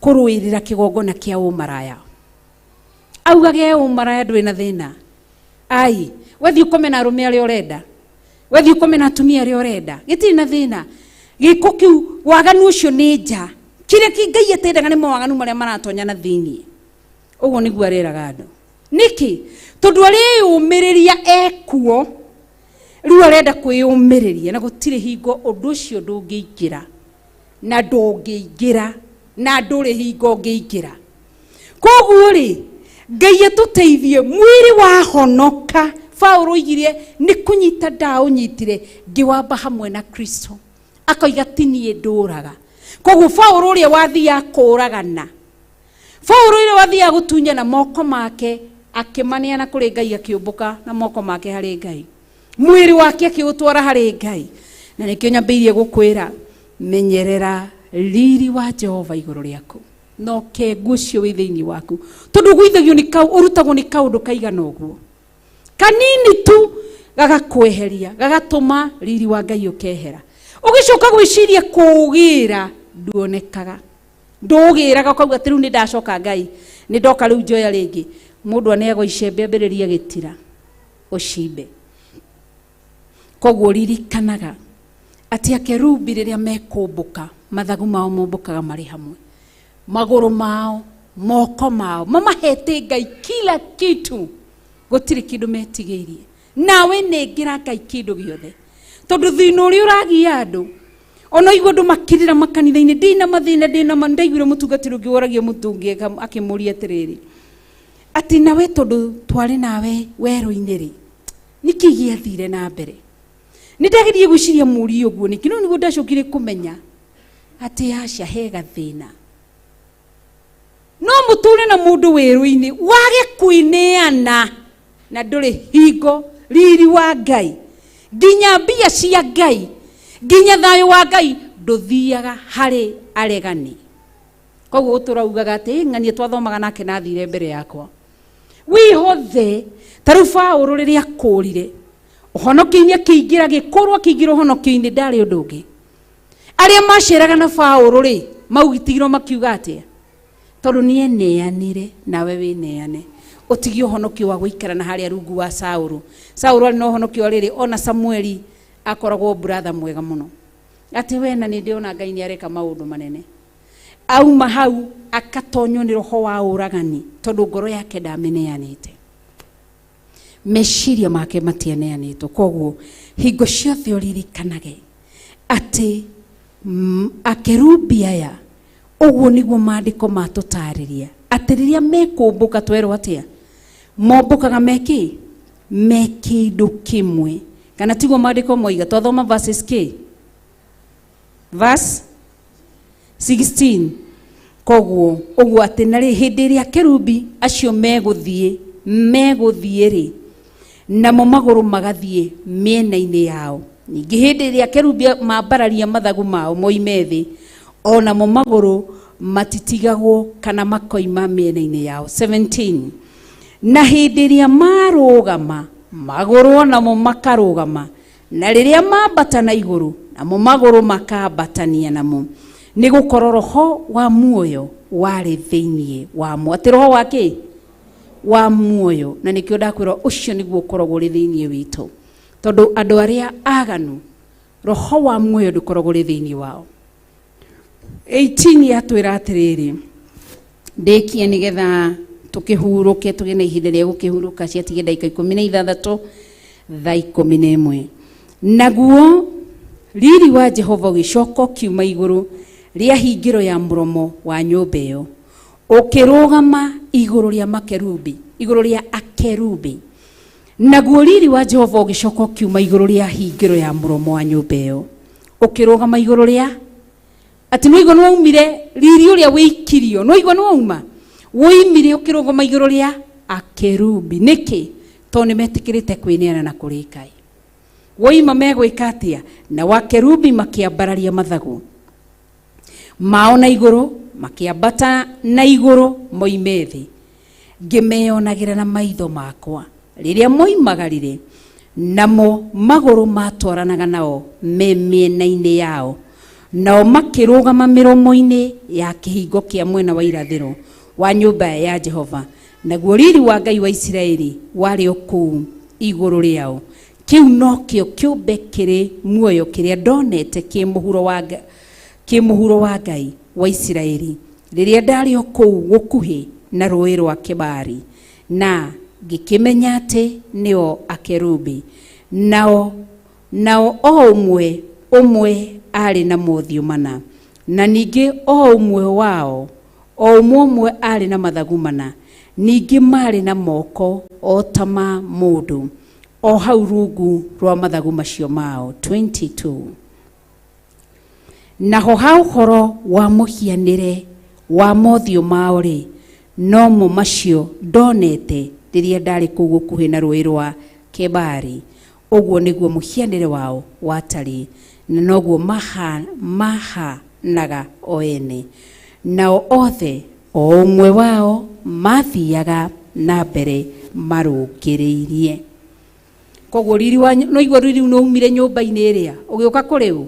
kũrũĩrĩra kĩgongona kĩa ũmaraya. Augage ũmaraya ndũrĩ na thĩna. Ai, wethi ũkome na arũme arĩa ũrenda, wethi ũkome na atumia arĩa ũrenda, gĩtirĩ na thĩna. Gĩko kĩu waganu ũcio nĩ nja. Kĩrĩa Ngai atendaga nĩ mawaganu marĩa maratonyana thĩiniĩ. Ũguo nĩguo areraga andũ. Nĩkĩ? Tondũ arĩyũmĩrĩria ekuo, rĩu arenda kwĩyũmĩrĩria na gũtirĩ hingo ũndũ ũcio ndũngĩingĩra na ndũngĩingĩra na ndũrĩ hingo ũngĩingĩra. Koguo rĩ Ngai atuteithie mwiri wa honoka. Paulo igire ni kunyita ndao nyitire ngiwamba hamwe na Kristo akoiga tinie nduraga. Koguo Paulo uria wathia kuragana, Paulo uria wathia gutunya na moko make akimaneana kuri Ngai akiumbuka na moko make hari Ngai, mwiri wake akiutwara hari Ngai. Na nikio nyambirie gukwira menyerera riri wa Jehova iguru riaku no ke gucio wi thiini waku tondu gwithagio ni kau urutagwo ni kaundu kaigana uguo kanini tu gagakweheria gagatuma riri wa Ngai ukehera. Ugicoka gwiciria kugira nduonekaga ndugiraga kauga tiru ni ndacoka Ngai ni ndoka riu njoya ringi mundu anego icembe ambiriria gitira ucimbe. Koguo ririkanaga ati akerubi riria mekumbuka mathagu mao mombukaga mari hamwe, maguru mao moko mao mamahete Ngai kila kitu, gutiri kindu metigiirie. Nawe nengira Ngai kindu giothe tondu thina uri uragia andu ona igwa andu makirira makanitha-ini ndina mathina ndina mandaigwire mutungatiro ngiworagia mutungi akimuria atiriri ati nawe tondu twari nawe weru-ini ri niki giathire na mbere. Nindagirie gwiciria muri uguo niki no niguo ndacokire kumenya ati aca he gathina no muture na mundu weru-ini wage kuineana na nduri hingo riri wa Ngai nginya mbia cia Ngai nginya thayo wa Ngai nduthiaga hari aregani. Koguo turaugaga ati ng'ania twathomaga nake nathire mbere yakwa wihothe taru Paulo riria kurire uhonokinya kiingira gikorwa kiingira uhonokio-ini ndari undu ungi. Aria maceraga na Paulo ri maugitigirwo makiuga atia tondu nie neanire nawe wineane utigi uhonokio wa guikara na haria rungu wa Saulo. Saulo ari no uhonokio riri ona Samueli akoragwo brother mwega muno ati we na ni ndiona Ngai ni areka maundu manene. Auma hau akatonywo ni roho wa uragani tondu ngoro yake ndameneanite, meciria make matianeanitwo. Koguo hingo ciothe uririkanage ati akerubi aya uguo niguo maandiko matutariria ati riria mekumbuka twerwo atia mombukaga meki mekindu kimwe kana tiguo maandiko moiga. Twathoma verses k verse 16. Koguo uguo ati nari hindi ria kerubi acio meguthie ri namo maguru magathie miena-ini yao. Ningi hindi ria kerubi mambararia mathagu mao moimethi ona mo maguru matitigagwo kana makoima miena-ini yao. 17. Na hindi ria marugama maguru ona mo makarugama na riria mambata na iguru namo maguru makabatania namo ni gukorwo roho wa muoyo wari thiini wamo. Ati roho wake wa muoyo na nikio ndakwira ucio niguo ukoragwo ri thiini witu tondu andu aria aganu roho wa muoyo ndukoragwo ri thiini wao. 18 yatwira atiriri ndikie nigetha tukihuruke tuge na ihinda ria gukihuruka ciatige ndagika 16 thaa 11. Naguo riri wa Jehova ugicoko kiuma iguru ria hingiro ya muromo wa nyumba iyo ukirugama iguru ria makerubi iguru ria akerubi. Naguo riri wa Jehova ugicoko kiuma iguru ria hingiro ya muromo wa nyumba iyo ukirugama iguru ria ati no igwa no umire riri uria wikirio no igwa no uma woimire ukirugama iguru ria akerubi. Niki to nimetikirite kwineana na kuri Ngai woima megwika atia na wakerubi makiambararia mathagu mao na iguru makiambata na iguru moimethi ngimeonagira na maitho makwa riria moimagarire namo maguru matwaranaga nao miena-ini yao nao makirugama miromo-ini ya kihingo kia mwena wa irathiro wa nyumba ya Jehova. Naguo riri wa Ngai wa Isiraeli wari okuu iguru riao. Kiu no kio kiumbe kiri muoyo kiria ndonete kimuhuro wa Ngai wa Isiraeli riria ndari okuu gukuhi na rũĩ rwa Kebari na ngikimenya ati nio akerubi nao o umwe ari na mothiũ mana na ningi o umwe wao o umwe ari na mathagu mana ningĩ marĩ na moko o ta ma mũndũ o hau rungu rwa mathagu macio mao. 22. Naho ha ũhoro wa mũhianĩre wa mothiũ mao rĩ, no mo macio ndonete rĩrĩa ndarĩ kũu gũkuhĩ na rũĩ rwa Kebari. Ũguo nĩguo mũhianĩre wao watariĩ, na noguo mahanaga o ene. Nao othe o ũmwe wao mathiaga na mbere marũngĩrĩirie. Koguo riri wa no igua riri no umire nyũmba-inĩ ĩrĩa ũgĩũka kũrĩ ũ?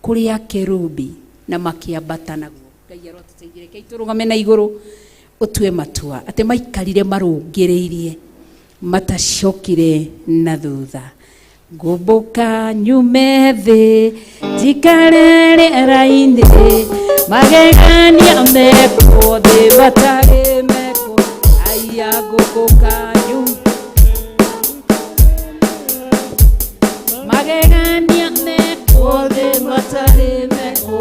Kũrĩ akerubi na makĩambata naguo. Ngai arotũteithie reke tũrũgame na igũrũ ũtue matua atĩ maikarire marũngĩrĩirie matacokire na thutha. Ngũmbũka nyume thĩ njikare rĩera-inĩ magegania mekwo thĩ batarĩ mekwo aya ngũmbũka nyume magegania mekwo thĩ batarĩ mekwo.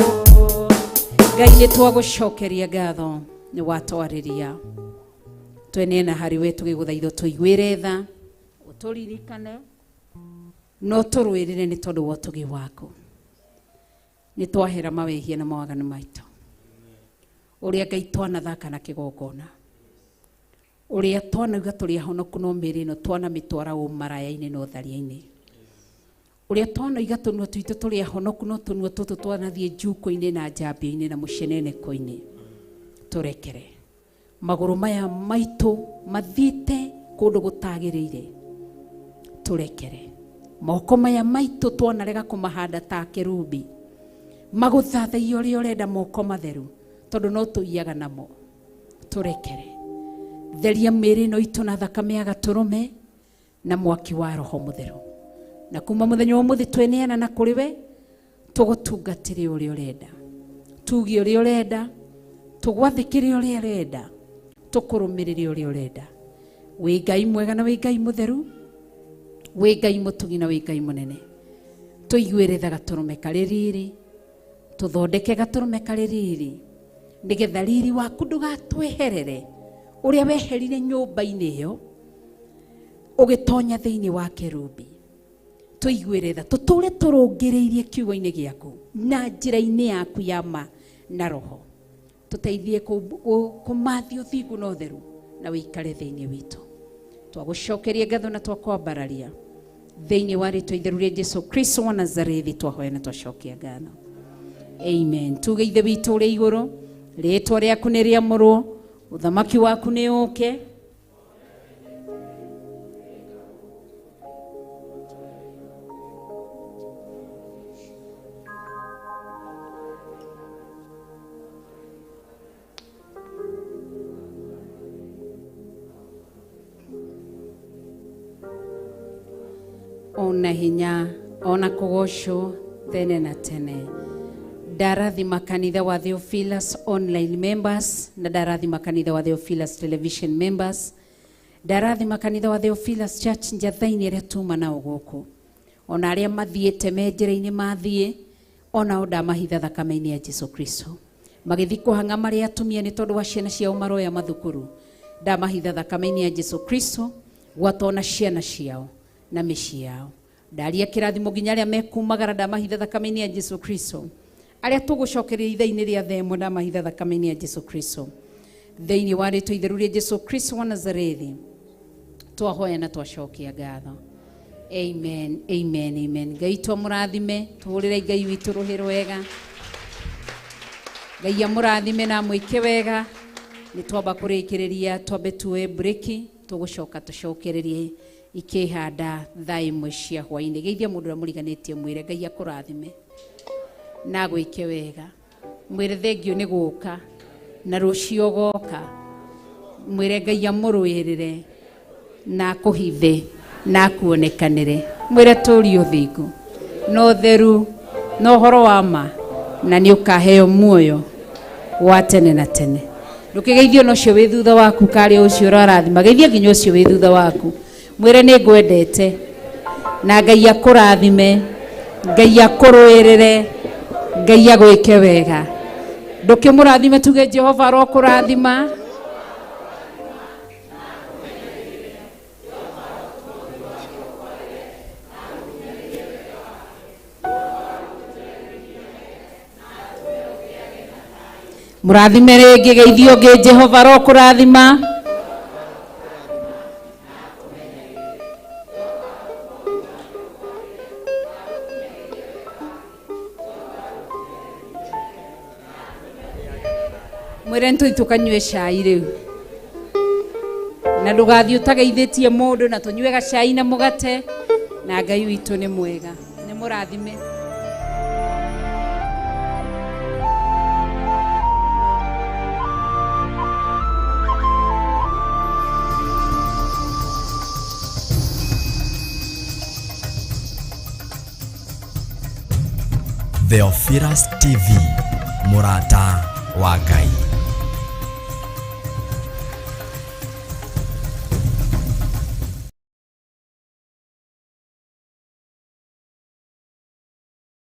Ngai nĩ twagũcokeria ngatho nĩ watwarĩria twenena harĩ we tũgĩgũthaitha tũiguĩre tha ũtũririkane no tũrũĩrĩre nĩ tondũ wa ũtugi waku. Nĩ twahera mawehia na mawaganu maitũ ũrĩa Ngai twanathaka na kĩgongona, ũrĩa twanauga tũrĩ ahonoku no mĩĩrĩ ĩno twanamĩtwara ũmaraya-inĩ na ũtharia-inĩ, ũrĩa twanauga tũnua tuitũ tũrĩ ahonoku no tũnua tũtũ twanathiĩ njuko-inĩ na njambia-inĩ na mũceneneko-inĩ. Tũrekere magũrũ maya maitũ mathiĩte kũndũ gũtagĩrĩire. Tũrekere moko maya maitũ twanarega kũmahanda ta kerubi magũthathaiya ũrĩa ũrenda moko matheru tondũ no tũiyaga namo. Tũrekere theria mĩĩrĩ ĩno itũ na thakame ya gatũrũme na mwaki wa Roho Mũtheru, na kuma mũthenya wa ũmũthĩ tweneana na kũrĩ we tũgũtungatĩre ũrĩa ũrenda, tuge ũrĩa ũrenda, tũgwathĩkĩre ũrĩa ũrenda, tũkũrũmĩrĩre ũrĩa ũrenda. Wĩ Ngai mwega na wĩ Ngai mũtheru, wĩ Ngai mũtugi na wĩ Ngai mũnene. Tũiguĩre tha gatũrũme karĩ riri, tũthondeke gatũrũme karĩ riri nĩgetha riri waku ndũgatweherere ũrĩa weherire nyũmba-inĩ ĩyo ũgĩtonya thĩinĩ wa kerubi. Tũiguĩre tha tũtũre tũrũngĩrĩirie kiugo-inĩ gĩaku na njĩra-inĩ yaku ya ma na Roho. Tũteithie kũmathia ũthingu na ũtheru na wĩikare thĩinĩ witũ. Twagũcokeria ngatho na twakwambararia thĩinĩ wa rĩtwa itheru rĩa Jesũ Kristo wa Nazarethi twahoya na twacokia ngatho. Amen. Tuge ithe witũ ũrĩ igũrũ, rĩtwa rĩaku nĩ rĩamũrwo, ũthamaki waku nĩ ũke. Ona hinya ona kũgocwo tene na tene. Ndarathima kanitha wa Theophilus online members na ndarathima kanitha wa Theophilus television members. Ndarathima kanitha wa Theophilus church njathaini ĩrĩa tuma nao gũkũ, ona arĩa mathiĩte me njĩra-inĩ mathiĩ, ona o ndamahitha thakame-inĩ ya Jesũ Kristo magĩthiĩ kũhang'a marĩa atumia nĩ tondũ wa ciana ciao maroya mathukuru. Ndamahitha thakame-inĩ ya Jesũ Kristo gwatona ciana ciao na mĩciĩ yao. Ndaria kĩrathimo nginya arĩa mekumagara, ndamahitha thakame-inĩ ya Jesũ Kristo. Arĩa tũgũcokeria itha-inĩ rĩa themo, ndamahitha thakame-inĩ ya Jesũ Kristo. Thĩinĩ wa rĩtwa itheru rĩa Jesũ Kristo wa Nazarethi twahoya na twacokia ngatho. Amen, amen, amen. Ngai twamũrathime, tũhũrĩre Ngai witũ rũhĩ rwega. Ngai amũrathime na mwĩke wega. Nĩ twamba kũrĩkĩrĩria, twambe tuoe breki, tũgũcoka tũcokererie ikĩhanda thaa imwe cia hwainĩ. Geithia mũndũ ũrĩa mũriganĩtie mwĩre Ngai akũrathime na gwĩke wega. Mwĩre thengio nĩ gũka na rũcio goka. Mwĩre Ngai amũrũĩrĩre na akũhithe na akuonekanĩre. Mwĩre tũũri ũthingu no theru no ũhoro wa ma na nĩ ũkaheo muoyo wa tene na tene. Ndũkĩgeithio na ũcio wĩ thutha waku karĩ ũcio ũrarathima. Geithia nginya ũcio wĩ thutha waku, mwĩre nĩ ngwendete na Ngai akũrathime, Ngai akũrũĩrĩre, Ngai agwĩke wega. Ndũkĩmũrathime tuge Jehova arokũrathima Mũrathime rĩngĩ geithio ngĩ Jehova ro kũrathima. Mwĩre ntũi tũkanyue cai rĩu. Na ndũgathiĩ ũtageithĩtie mũndũ, na tũnyue gacai na mũgate, na Ngai witũ nĩ mwega. Nĩ mũrathime. Theophilus TV, mũrata wa Ngai.